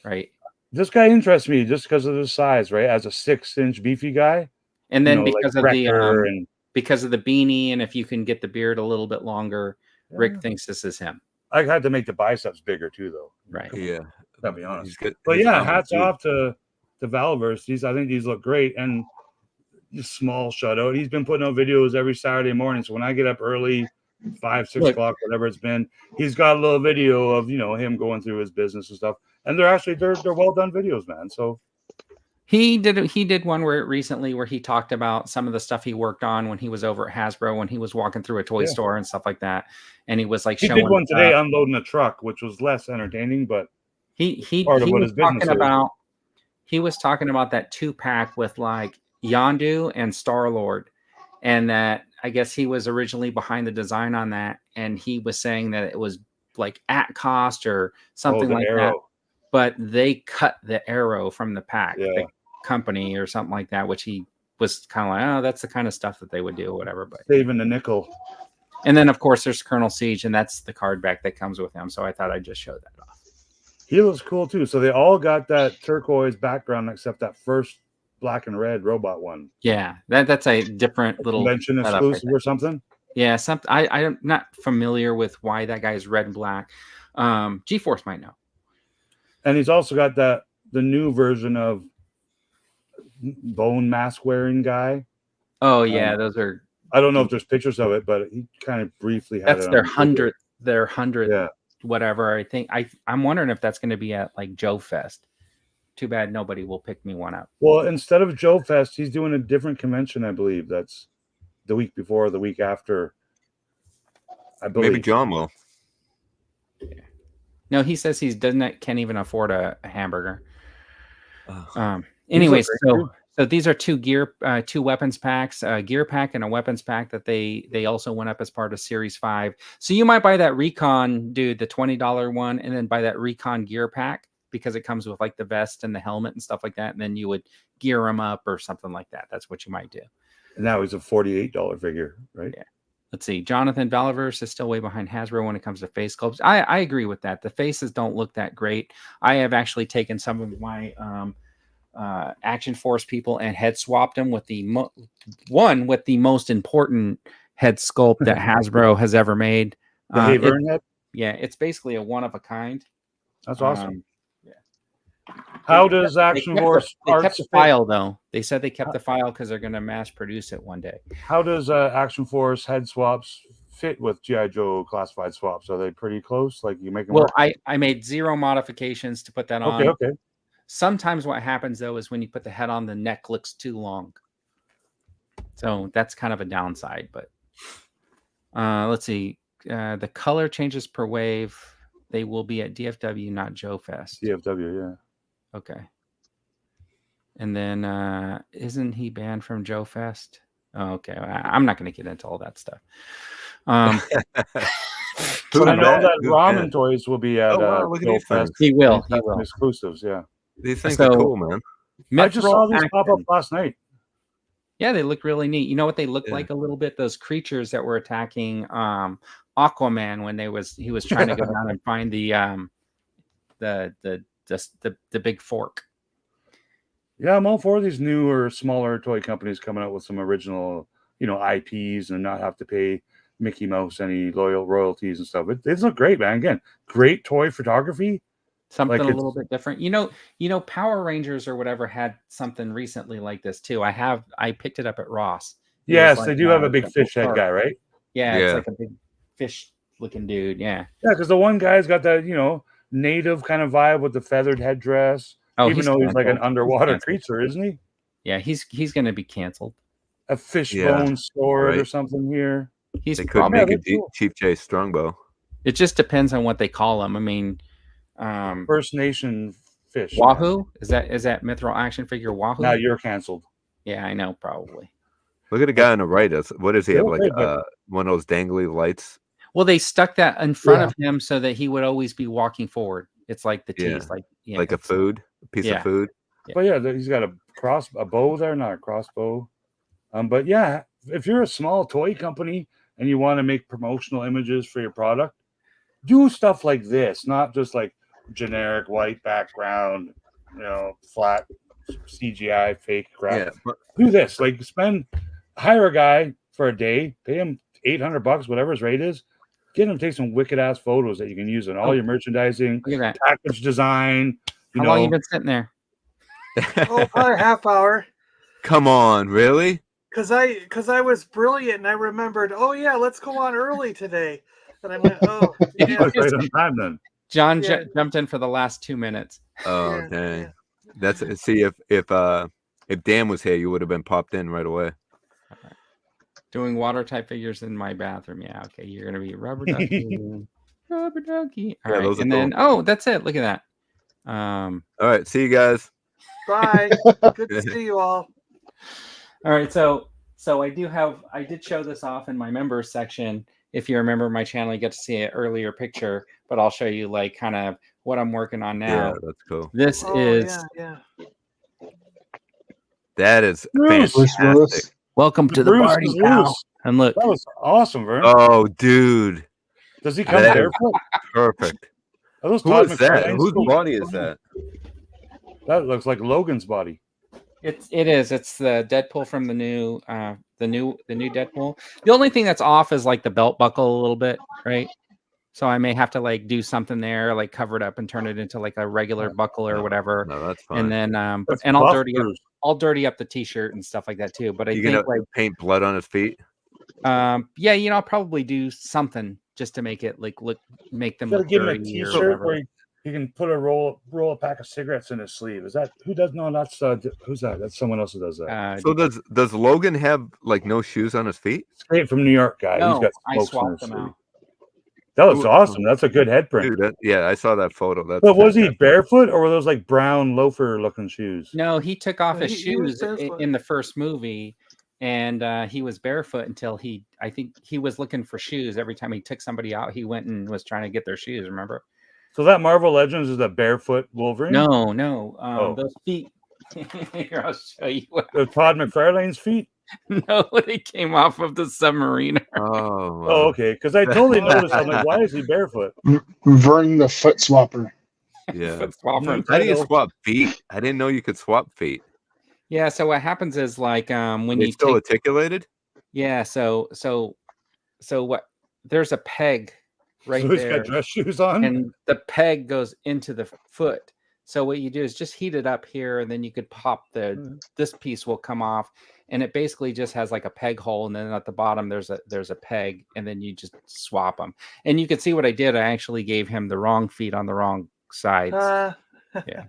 right? This guy interests me just because of his size, right? As a 6-inch beefy guy. And then because of the beanie, and if you can get the beard a little bit longer, Rick thinks this is him. I had to make the biceps bigger too, though. Right. Yeah. Gotta be honest. But yeah, hats off to Valaverse. I think these look great. And small shutout. He's been putting out videos every Saturday morning. So when I get up early, 5, 6 o'clock, whatever it's been, he's got a little video of him going through his business and stuff. And they're well done videos, man. So he did one recently where he talked about some of the stuff he worked on when he was over at Hasbro, when he was walking through a toy store and stuff like that. And he was like showing. He did one today unloading a truck, which was less entertaining, but he was talking about that 2-pack with like Yondu and Star-Lord, and that I guess he was originally behind the design on that, and he was saying that it was like at cost or something like that. But they cut the arrow from the pack, the company or something like that, which he was kind of like, oh, that's the kind of stuff that they would do or whatever. But saving the nickel. And then of course there's Colonel Siege, and that's the card back that comes with him. So I thought I'd just show that off. He looks cool too. So they all got that turquoise background except that first black and red robot one. Yeah, that's a different little convention exclusive or something. Yeah, I'm not familiar with why that guy's red and black. G-Force might know. And he's also got the new version of bone mask wearing guy. Oh yeah, those are. I don't know if there's pictures of it, but he kind of briefly had. That's their 100th. Their 100th. Yeah. Whatever. I think I'm wondering if that's going to be at like Joe Fest. Too bad nobody will pick me one up. Well, instead of Joe Fest, he's doing a different convention, I believe. That's the week before or the week after. I believe. Maybe John will. Yeah. No, he says can't even afford a hamburger. Anyways, so these are two weapons packs, a gear pack and a weapons pack that they also went up as part of Series 5. So you might buy that Recon, dude, the $20 one, and then buy that Recon gear pack because it comes with like the vest and the helmet and stuff like that. And then you would gear them up or something like that. That's what you might do. And now he's a $48 figure, right? Yeah. Let's see. Jonathan, Valaverse is still way behind Hasbro when it comes to face sculpts. I agree with that. The faces don't look that great. I have actually taken some of my Action Force people and head swapped them with the most important head sculpt that Hasbro has ever made. Head? Yeah, it's basically a one of a kind. That's awesome. Yeah. How does Action Force? They kept the file though. They said they kept the file because they're going to mass produce it one day. How does Action Force head swaps fit with GI Joe classified swaps? Are they pretty close? Like you make them? Well, I made 0 modifications to put that on. Okay. Sometimes what happens though is when you put the head on, the neck looks too long. So that's kind of a downside. But let's see. The color changes per wave. They will be at DFW, not Joe Fest. DFW, yeah. Okay. And then isn't he banned from Joe Fest? Oh, okay. I'm not going to get into all that stuff. I know that Ramen Toys will be at Joe Fest. He will. Exclusives, yeah. These things are cool, man. I just saw these pop up last night. Yeah, they look really neat. You know what they look like a little bit? Those creatures that were attacking Aquaman when he was trying to go down and find the big fork. Yeah, I'm all for these newer, smaller toy companies coming out with some original, IPs and not have to pay Mickey Mouse any royalties and stuff. It look great, man. Again, great toy photography. Something like a little bit different. Power Rangers or whatever had something recently like this too. I picked it up at Ross. Yes, they do have a big fish head guy, right? Yeah, it's like a big fish looking dude. Yeah. Yeah, because the one guy's got that, native kind of vibe with the feathered headdress. Oh, even though he's like an underwater creature, isn't he? Yeah, he's gonna be canceled. A fishbone sword or something here. They could make a Chief J Strongbow. It just depends on what they call him. I mean, First Nation fish. Wahoo? Is that Mithril action figure Wahoo? Now you're canceled. Yeah, I know, probably. Look at the guy on the right. What does he have? Like one of those dangly lights? Well, they stuck that in front of him so that he would always be walking forward. It's like the teeth, like a piece of food. Yeah. But yeah, he's got a bow there, not a crossbow. But yeah, if you're a small toy company and you want to make promotional images for your product, do stuff like this, not just like generic white background, flat CGI fake graphic. Yeah. Do this, like hire a guy for a day, pay him $800, whatever his rate is. Get him to take some wicked ass photos that you can use in all your merchandising, package design. How long you been sitting there? Probably a half hour. Come on, really? Because I was brilliant and I remembered. Oh yeah, let's go on early today. And I went, oh, yeah. Right on time then. John jumped in for the last 2 minutes. Oh dang! Yeah. That's see if Dan was here, you would have been popped in right away. Doing water type figures in my bathroom. Yeah, okay. You're gonna be rubber ducky. Rubber ducky. All right, and then that's it. Look at that. All right, see you guys. Bye. Good to see you all. All right, so I did show this off in my members section. If you remember my channel, you get to see an earlier picture, but I'll show you like kind of what I'm working on now. Yeah, that's cool. This is that is fantastic. Welcome to the party, pal. And look, that was awesome, Vern. Oh, dude, does he come barefoot? Perfect. Are those Who Todd is that? McFarlane's Whose feet? body is that? That looks like Logan's body. It is. It's the Deadpool from the new Deadpool. The only thing that's off is like the belt buckle a little bit, right? So I may have to like do something there, like cover it up and turn it into like a regular buckle or whatever. No, that's fine. And then That's and I'll buff dirty up, Bruce. I'll dirty up the t-shirt and stuff like that too. But I You think gonna like paint blood on his feet? yeah, you know, I'll probably do something just to make it like make them You gotta look give him a dirty or T-shirt whatever. where he can put a roll a pack of cigarettes in his sleeve. Is that who does? No, that's who's that? That's someone else who does that. So does Logan have like no shoes on his feet? Straight from New York guy. No, He's got I smokes in swapped his them sleeve. out. That looks awesome. That's a good head print. Dude, yeah, I saw that photo. That's But was he barefoot or were those like brown loafer looking shoes? No, he took off his He was shoes barefoot. in the first movie, and he was barefoot until I think he was looking for shoes. Every time he took somebody out, he went and was trying to get their shoes. Remember? So that Marvel Legends is a barefoot Wolverine? No, those feet. Here, I'll show you. Todd McFarlane's feet? No, they came off of the submarine. Oh, wow. Oh, okay. Because I totally noticed. I'm like, why is he barefoot? Vern the foot swapper. Yeah. Foot swapper. How do you swap feet? I didn't know you could swap feet. Yeah. So what happens is like when They you still articulated? yeah. So what? There's a peg right So he's there, got dress shoes on? and the peg goes into the foot. So what you do is just heat it up here, and then you could pop this piece will come off, and it basically just has like a peg hole, and then at the bottom there's a peg, and then you just swap them. And you can see what I did. I actually gave him the wrong feet on the wrong sides. Yeah.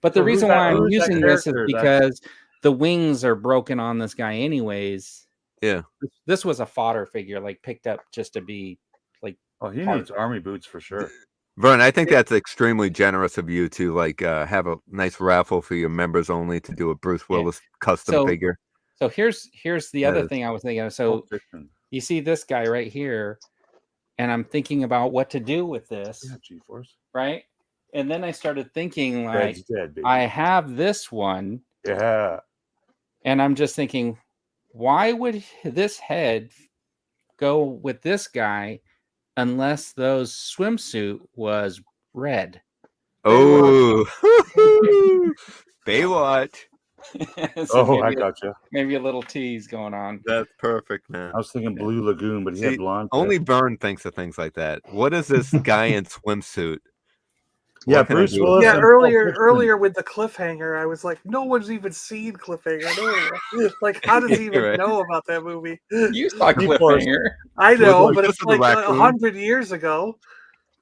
But the So reason who's why that- I'm who's that using this is character? because the wings are broken on this guy anyways. Yeah. This was a fodder figure, like picked up just to be like. Oh, he needs army boots for sure. Vern, I think that's extremely generous of you to like have a nice raffle for your members only to do a Bruce Willis custom figure. So here's the other Yes. thing I was thinking of. So you see this guy right here, and I'm thinking about what to do with this, Yeah, G-force. right? And then I started thinking like, Red's dead, baby. I have this one, Yeah. and I'm just thinking, why would this head go with this guy unless those swimsuit was red? Oh, Baywatch. So I got you. Maybe a little tease going on. That's perfect, man. I was thinking Blue Lagoon, but he had blonde. Only Vern thinks of things like that. What is this guy in swimsuit? Yeah, What can I Bruce do? Willis. Yeah, and earlier with the cliffhanger, I was like, no one's even seen Cliffhanger. No, like, how does he even Right. know about that movie? You saw Cliffhanger. I know, Look, but this it's is the like raccoon. 100 years ago.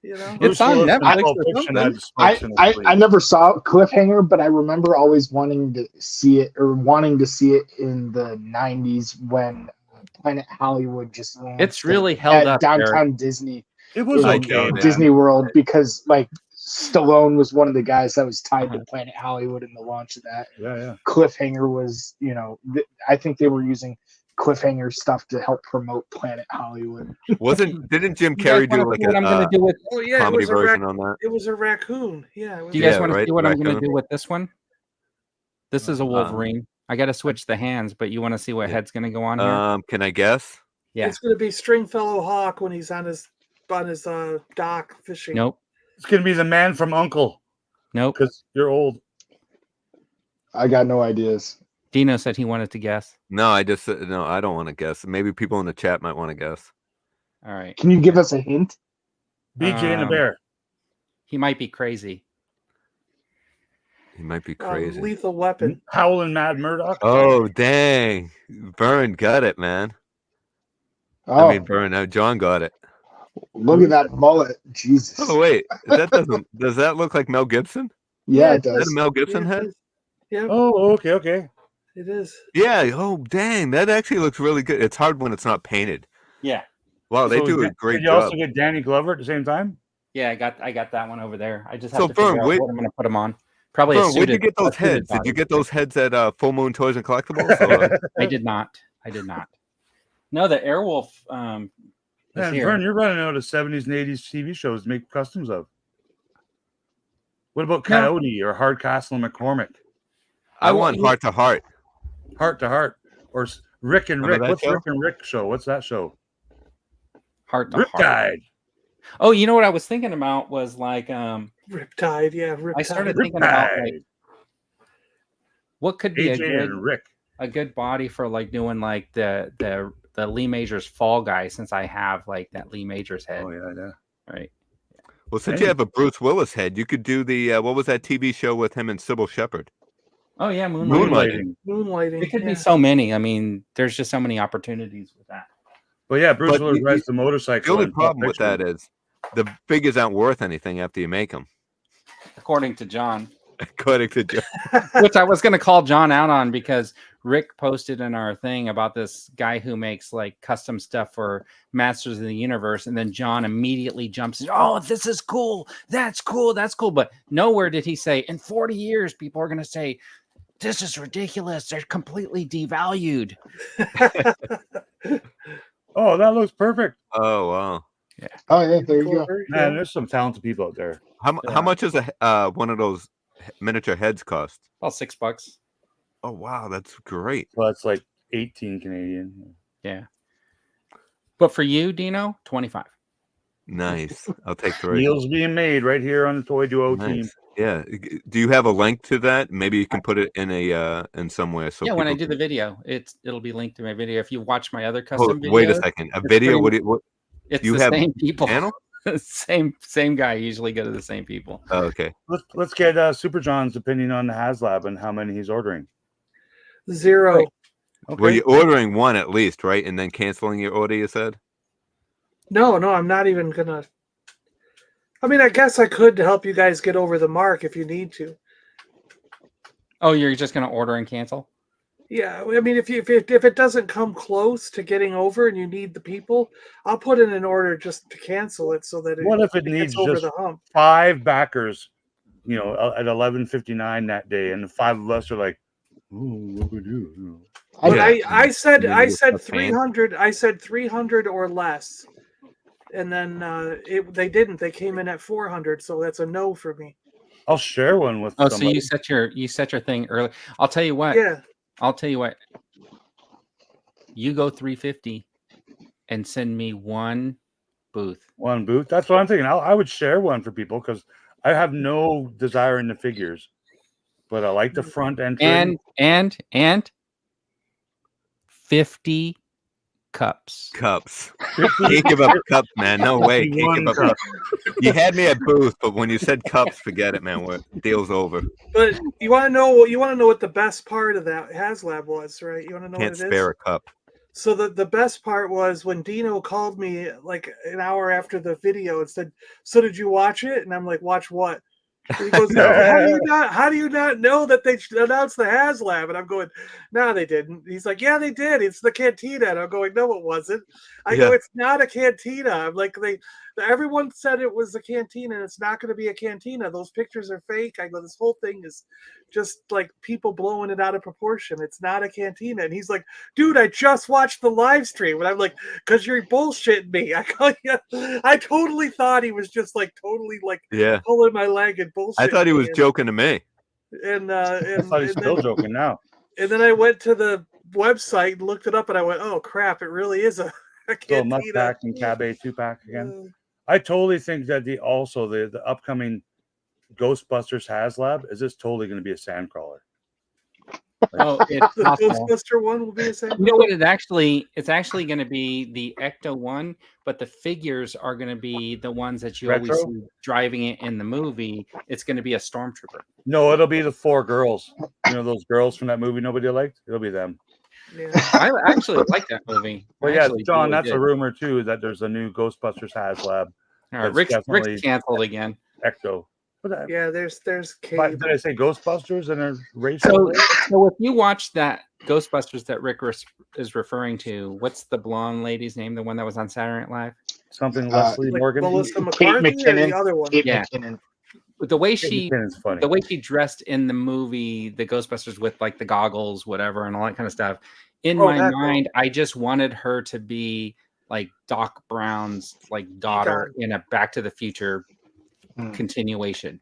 You know, It's on Willis and Netflix Pulp or Fiction something. had spikes in his I sleeve. never saw Cliffhanger, but I remember always wanting to see it in the 90s when Planet Hollywood just launched It's really at held up there. downtown Disney. It was in okay, man. Disney World, because like Stallone was one of the guys that was tied to Planet Hollywood in the launch of that. Yeah. Cliffhanger was, I think they were using Cliffhanger stuff to help promote Planet Hollywood. Didn't Jim You guys Carrey do wanna like see what I'm a gonna do with? oh yeah, it comedy was, version on that? it was a raccoon. Yeah, it was Do you guys Yeah, want to right, see what I'm gonna raccoon. do with this one? This is a Wolverine. I got to switch the hands, but you want to see what head's gonna go on here? Can I guess? Yeah. It's going to be Stringfellow Hawk when he's on his dock fishing. Nope. It's gonna be the man from Uncle, Nope. because you're old. I got no ideas. Dino said he wanted to guess. No, I don't want to guess. Maybe people in the chat might want to guess. All right. Can you give us a hint? BJ and the Um, Bear. He might be crazy. He might be crazy. Lethal Weapon. Howlin' Mad Murdoch. Oh dang! Vern got it, man. Oh, I mean, Vern. John got it. look at that mullet. Jesus. Oh wait, does that look like Mel Gibson? Yeah, it Is that does. a Mel Gibson Yeah, it head? is. Yeah, Oh, okay. it is. Yeah. Oh dang, that actually looks really good. It's hard when it's not painted. Yeah. Wow, they So do a did great you job. also get Danny Glover at the same time? Yeah, I got that one over there. I just have So, to figure Vern, out wait- what I'm gonna put him on. Probably a Vern, where'd you suited. get those a suited heads? Did body. you get those heads at Full Moon Toys and Collectibles? Or- I did not. No, the Airwolf is Man, here. Vern, you're running out of 70s and 80s TV shows to make customs of. What about Coyote or Hardcastle and McCormick? I want Heart to Heart. Heart to Heart. Or Rick and Remember Rick. that What's show? Rick and Rick show? What's that show? Heart to Rip Heart. Guide. Oh, you know what I was thinking about was like Riptide, yeah, Riptide. I started thinking about like what could be a good body for like doing like the Lee Majors Fall Guy, since I have like that Lee Majors head. Oh yeah. Right. Well, since you have a Bruce Willis head, you could do the what was that TV show with him and Sybil Shepherd? Oh yeah, Moonlighting. It could be so many. I mean, there's just so many opportunities with that. But yeah, Bruce Willis rides the motorcycle. The only problem with that is the figures aren't worth anything after you make them. According to John. According to John. Which I was going to call John out on, because Rick posted in our thing about this guy who makes like custom stuff for Masters of the Universe. And then John immediately jumps in, oh, this is cool. That's cool. That's cool. But nowhere did he say, in 40 years, people are going to say, this is ridiculous. They're completely devalued. Oh, that looks perfect. Oh, wow. Yeah. Oh, yeah, there you go. Man, there's some talented people out there. How much is a one of those miniature heads cost? About $6. Oh, wow. That's great. Well, that's like 18 Canadian. Yeah. But for you, Dino, 25. Nice. I'll take 3. Meals being made right here on the Toy Duo team. Yeah. Do you have a link to that? Maybe you can put it in a in somewhere. So yeah, when I do the video, it'll be linked to my video. If you watch my other custom videos. Wait a second. A video? It's you the have same people. Channel? same guy. Usually go to the same people. Oh, okay. Let's get Super John's opinion on the HasLab and how many he's ordering. 0. Okay. Well, you're ordering one at least, right? And then canceling your order, you said? No, I'm not even gonna. I mean, I guess I could help you guys get over the mark if you need to. Oh, you're just gonna order and cancel? Yeah, I mean, if it doesn't come close to getting over and you need the people, I'll put in an order just to cancel it so that what if it needs gets over just the hump. 5 backers, at 11:59 that day, and the 5 of us are like, "Ooh, what we do?" But I said 300. I said 300 or less, and then they didn't. They came in at 400, so that's a no for me. I'll share one with. Oh, somebody. so you set your thing early. I'll tell you what. Yeah. I'll tell you what. You go 350 and send me one booth. One booth. That's what I'm thinking. I would share one for people because I have no desire in the figures, but I like the front end. And 50 cups. Can't give up cups, man. No way. Can't give up cups. You had me at booth, but when you said cups, forget it, man. Deal's over. But you want to know what the best part of that HasLab was, right? You want to know Can't what it is? spare a cup. So the best part was when Dino called me like an hour after the video and said, "So did you watch it?" And I'm like, "Watch what?" And he goes, how do you not know that they announced the HasLab? And I'm going, no, they didn't. He's like, yeah, they did. It's the cantina. And I'm going, no, it wasn't. I go, it's not a cantina. I'm like, everyone said it was a cantina, and it's not going to be a cantina. Those pictures are fake. I go, this whole thing is just like people blowing it out of proportion. It's not a cantina. And he's like, dude, I just watched the live stream. And I'm like, because you're bullshitting me. I go, yeah. I totally thought he was just like totally like pulling my leg and bullshit. I thought he was joking to me. And I thought he's still joking now. And then I went to the website and looked it up, and I went, oh crap, it really is a cantina. Must-pack and Cabe 2-pack again. I totally think that the upcoming Ghostbusters HasLab is just totally going to be a sandcrawler. Oh, it's the Ghostbuster one will be a sandcrawler. You know what? It's actually going to be the Ecto one, but the figures are going to be the ones that you always see driving it in the movie. It's going to be a stormtrooper. No, it'll be the 4 girls. You know those girls from that movie nobody liked? It'll be them. Yeah. I actually like that movie. Well, yeah, John, that's a rumor too that there's a new Ghostbusters HasLab. All right, Rick's canceled again. Ecto. Yeah, there's Did I say Ghostbusters and there's race? So if you watch that Ghostbusters that Rick is referring to, what's the blonde lady's name? The one that was on Saturday Night Live? Something Leslie Morgan. Melissa McCarthy or the other one? McKinnon. The way she dressed in the movie, the Ghostbusters with like the goggles, whatever, and all that kind of stuff. In my mind, I just wanted her to be like Doc Brown's like daughter in a Back to the Future continuation.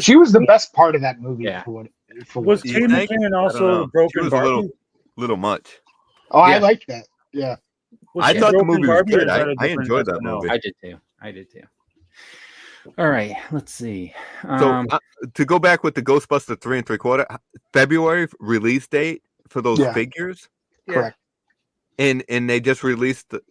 She was the best part of that movie. Yeah. Was Kate McKinnon also the broken Barbie? Little much. Oh, yeah. I like that. Yeah. I thought the movie was good. I enjoyed that movie. I did too. I did too. All right, let's see. So to go back with the Ghostbuster 3 3/4 February release date for those figures, correct. And they just released the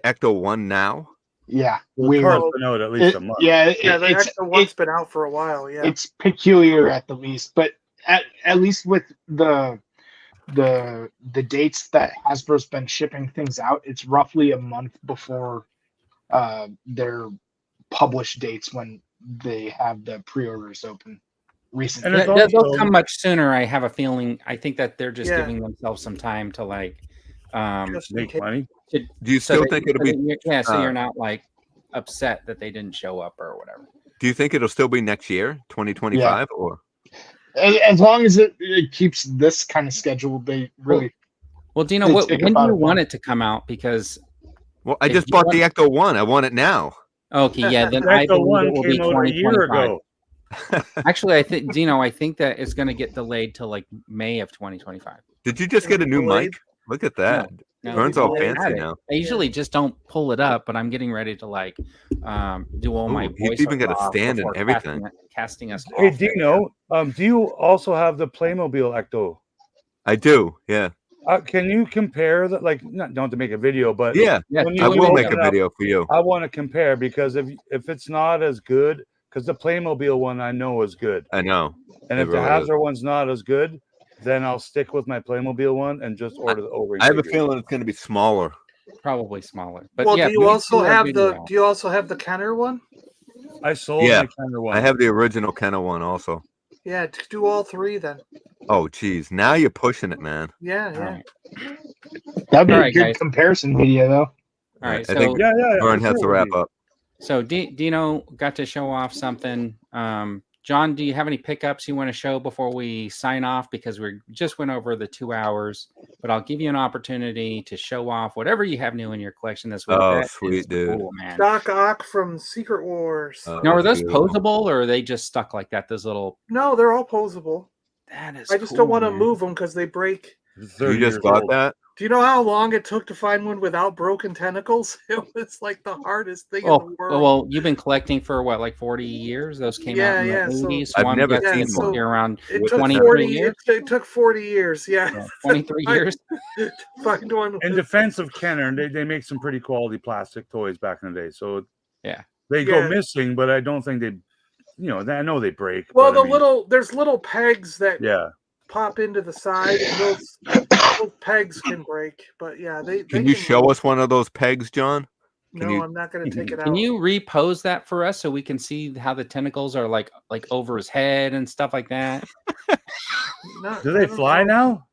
Ecto 1 now. Yeah, the card's been out at least a month. Yeah, the Ecto 1's been out for a while. Yeah, it's peculiar at the least, but at least with the dates that Hasbro's been shipping things out, it's roughly a month before their published dates when they have the pre-orders open recently. And they'll come much sooner. I have a feeling. I think that they're just giving themselves some time to like make money. Do you still think it'll be? Yeah, so you're not like upset that they didn't show up or whatever. Do you think it'll still be next year, 2025, or? As long as it keeps this kind of schedule, they really. Well, Dino, when do you want it to come out? Because I just bought the Ecto 1. I want it now. Okay, yeah, then I believe it will be 2025. Actually, I think Dino, I think that it's going to get delayed till like May of 2025. Did you just get a new mic? Look at that. No, Vern's all fancy now. I usually just don't pull it up, but I'm getting ready to like do all my voice. He's even got a stand and everything. Casting us. Hey, Dino, do you also have the Playmobil Ecto? I do. Yeah. Can you compare that? Like, don't to make a video, but I will make a video for you. I want to compare because if it's not as good, because the Playmobil one I know is good. I know. And if the Hasbro one's not as good, then I'll stick with my Playmobil one and just order the O-ring. I have a feeling it's going to be smaller. Probably smaller. But well, do you also have the Kenner one? I sold the Kenner one. I have the original Kenner one also. Yeah, do all three then. Oh, geez. Now you're pushing it, man. Yeah. That'd be a good comparison video, though. All right. I think Vern has to wrap up. So Dino got to show off something. John, do you have any pickups you want to show before we sign off? Because we just went over the 2 hours, but I'll give you an opportunity to show off whatever you have new in your collection this week. Oh, sweet, dude. Cool, man. Doc Ock from Secret Wars. Now, are those posable or are they just stuck like that? Those little... No, they're all posable. That is I just don't want to move them because they break. You just got that? Do you know how long it took to find one without broken tentacles? It was like the hardest thing in the world. Well, you've been collecting for what, like 40 years? Those came out in the 80s. So I've never seen one. Around it 23 years? It took 40 years, 23 years? Find one. In defense of Kenner, they make some pretty quality plastic toys back in the day. So they go missing, but I don't think they, I know they break. Well, there's little pegs that pop into the side, and those pegs can break. But they can you show us one of those pegs, John? I'm not going to take it out. Can you repose that for us so we can see how the tentacles are like over his head and stuff like that? Do they fly now?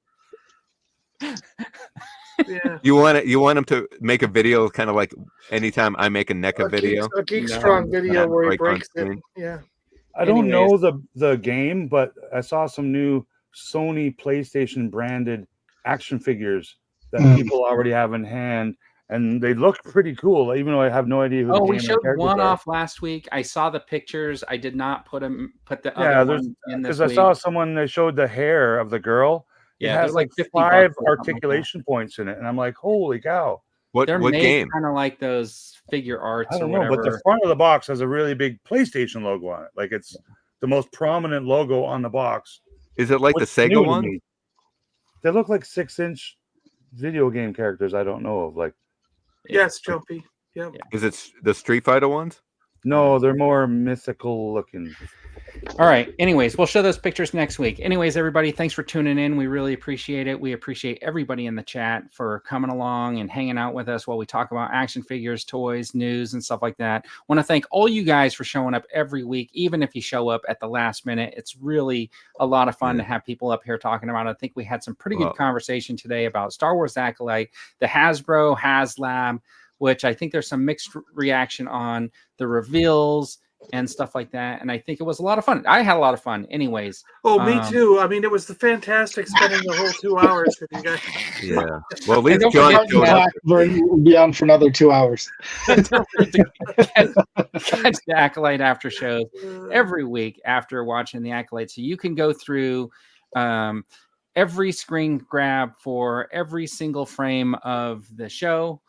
Yeah. You want him to make a video, kind of like anytime I make a NECA video, a Geek Strong video where he breaks it. Yeah. I don't know the game, but I saw some new Sony PlayStation branded action figures that people already have in hand, and they look pretty cool, even though I have no idea who the we showed one off last week. I saw the pictures. I did not put the other one in this week. I saw someone, they showed the hair of the girl. It has like 5 articulation points in it, and I'm like, holy cow. What game? Kind of like those figure arts. I don't know, but the front of the box has a really big PlayStation logo on it. Like, it's the most prominent logo on the box. Is it like the Sega one? They look like 6-inch video game characters I don't know of. Like, yes, Jumpy. Yep. Is it the Street Fighter ones? No, they're more mythical looking. All right. Anyways, we'll show those pictures next week. Anyways, everybody, thanks for tuning in. We really appreciate it. We appreciate everybody in the chat for coming along and hanging out with us while we talk about action figures, toys, news, and stuff like that. I want to thank all you guys for showing up every week, even if you show up at the last minute. It's really a lot of fun to have people up here talking about it. I think we had some pretty good conversation today about Star Wars Acolyte, the Hasbro HasLab, which I think there's some mixed reaction on the reveals and stuff like that. And I think it was a lot of fun. I had a lot of fun anyways. Oh, me too. I mean, it was fantastic spending the whole 2 hours with you guys. Yeah. Well, at least John will be on for another 2 hours. Catch the Acolyte after shows every week after watching the Acolyte. So you can go through every screen grab for every single frame of the show.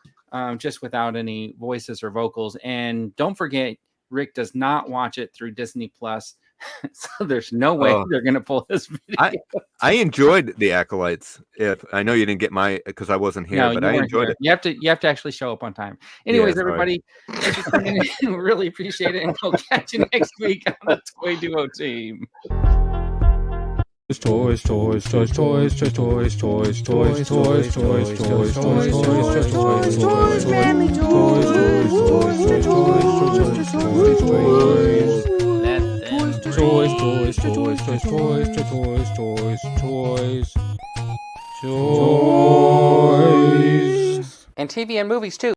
just without any voices or vocals. And don't forget, Rick does not watch it through Disney Plus, so there's no way they're going to pull this video. I enjoyed the Acolytes. If I know you didn't get my because I wasn't here, but I enjoyed it. You have to actually show up on time. Anyways, everybody, thanks for tuning in. Really appreciate it, and we'll catch you next week on the Toy Duo team. Toys, toys, toys, toys, toys, toys, toys, toys, toys, toys, toys, toys, toys, toys, toys, manly toys, toys, toys, toys, toys, toys, toys, toys, toys, toys, toys, toys, toys, toys, toys, and TV and movies too.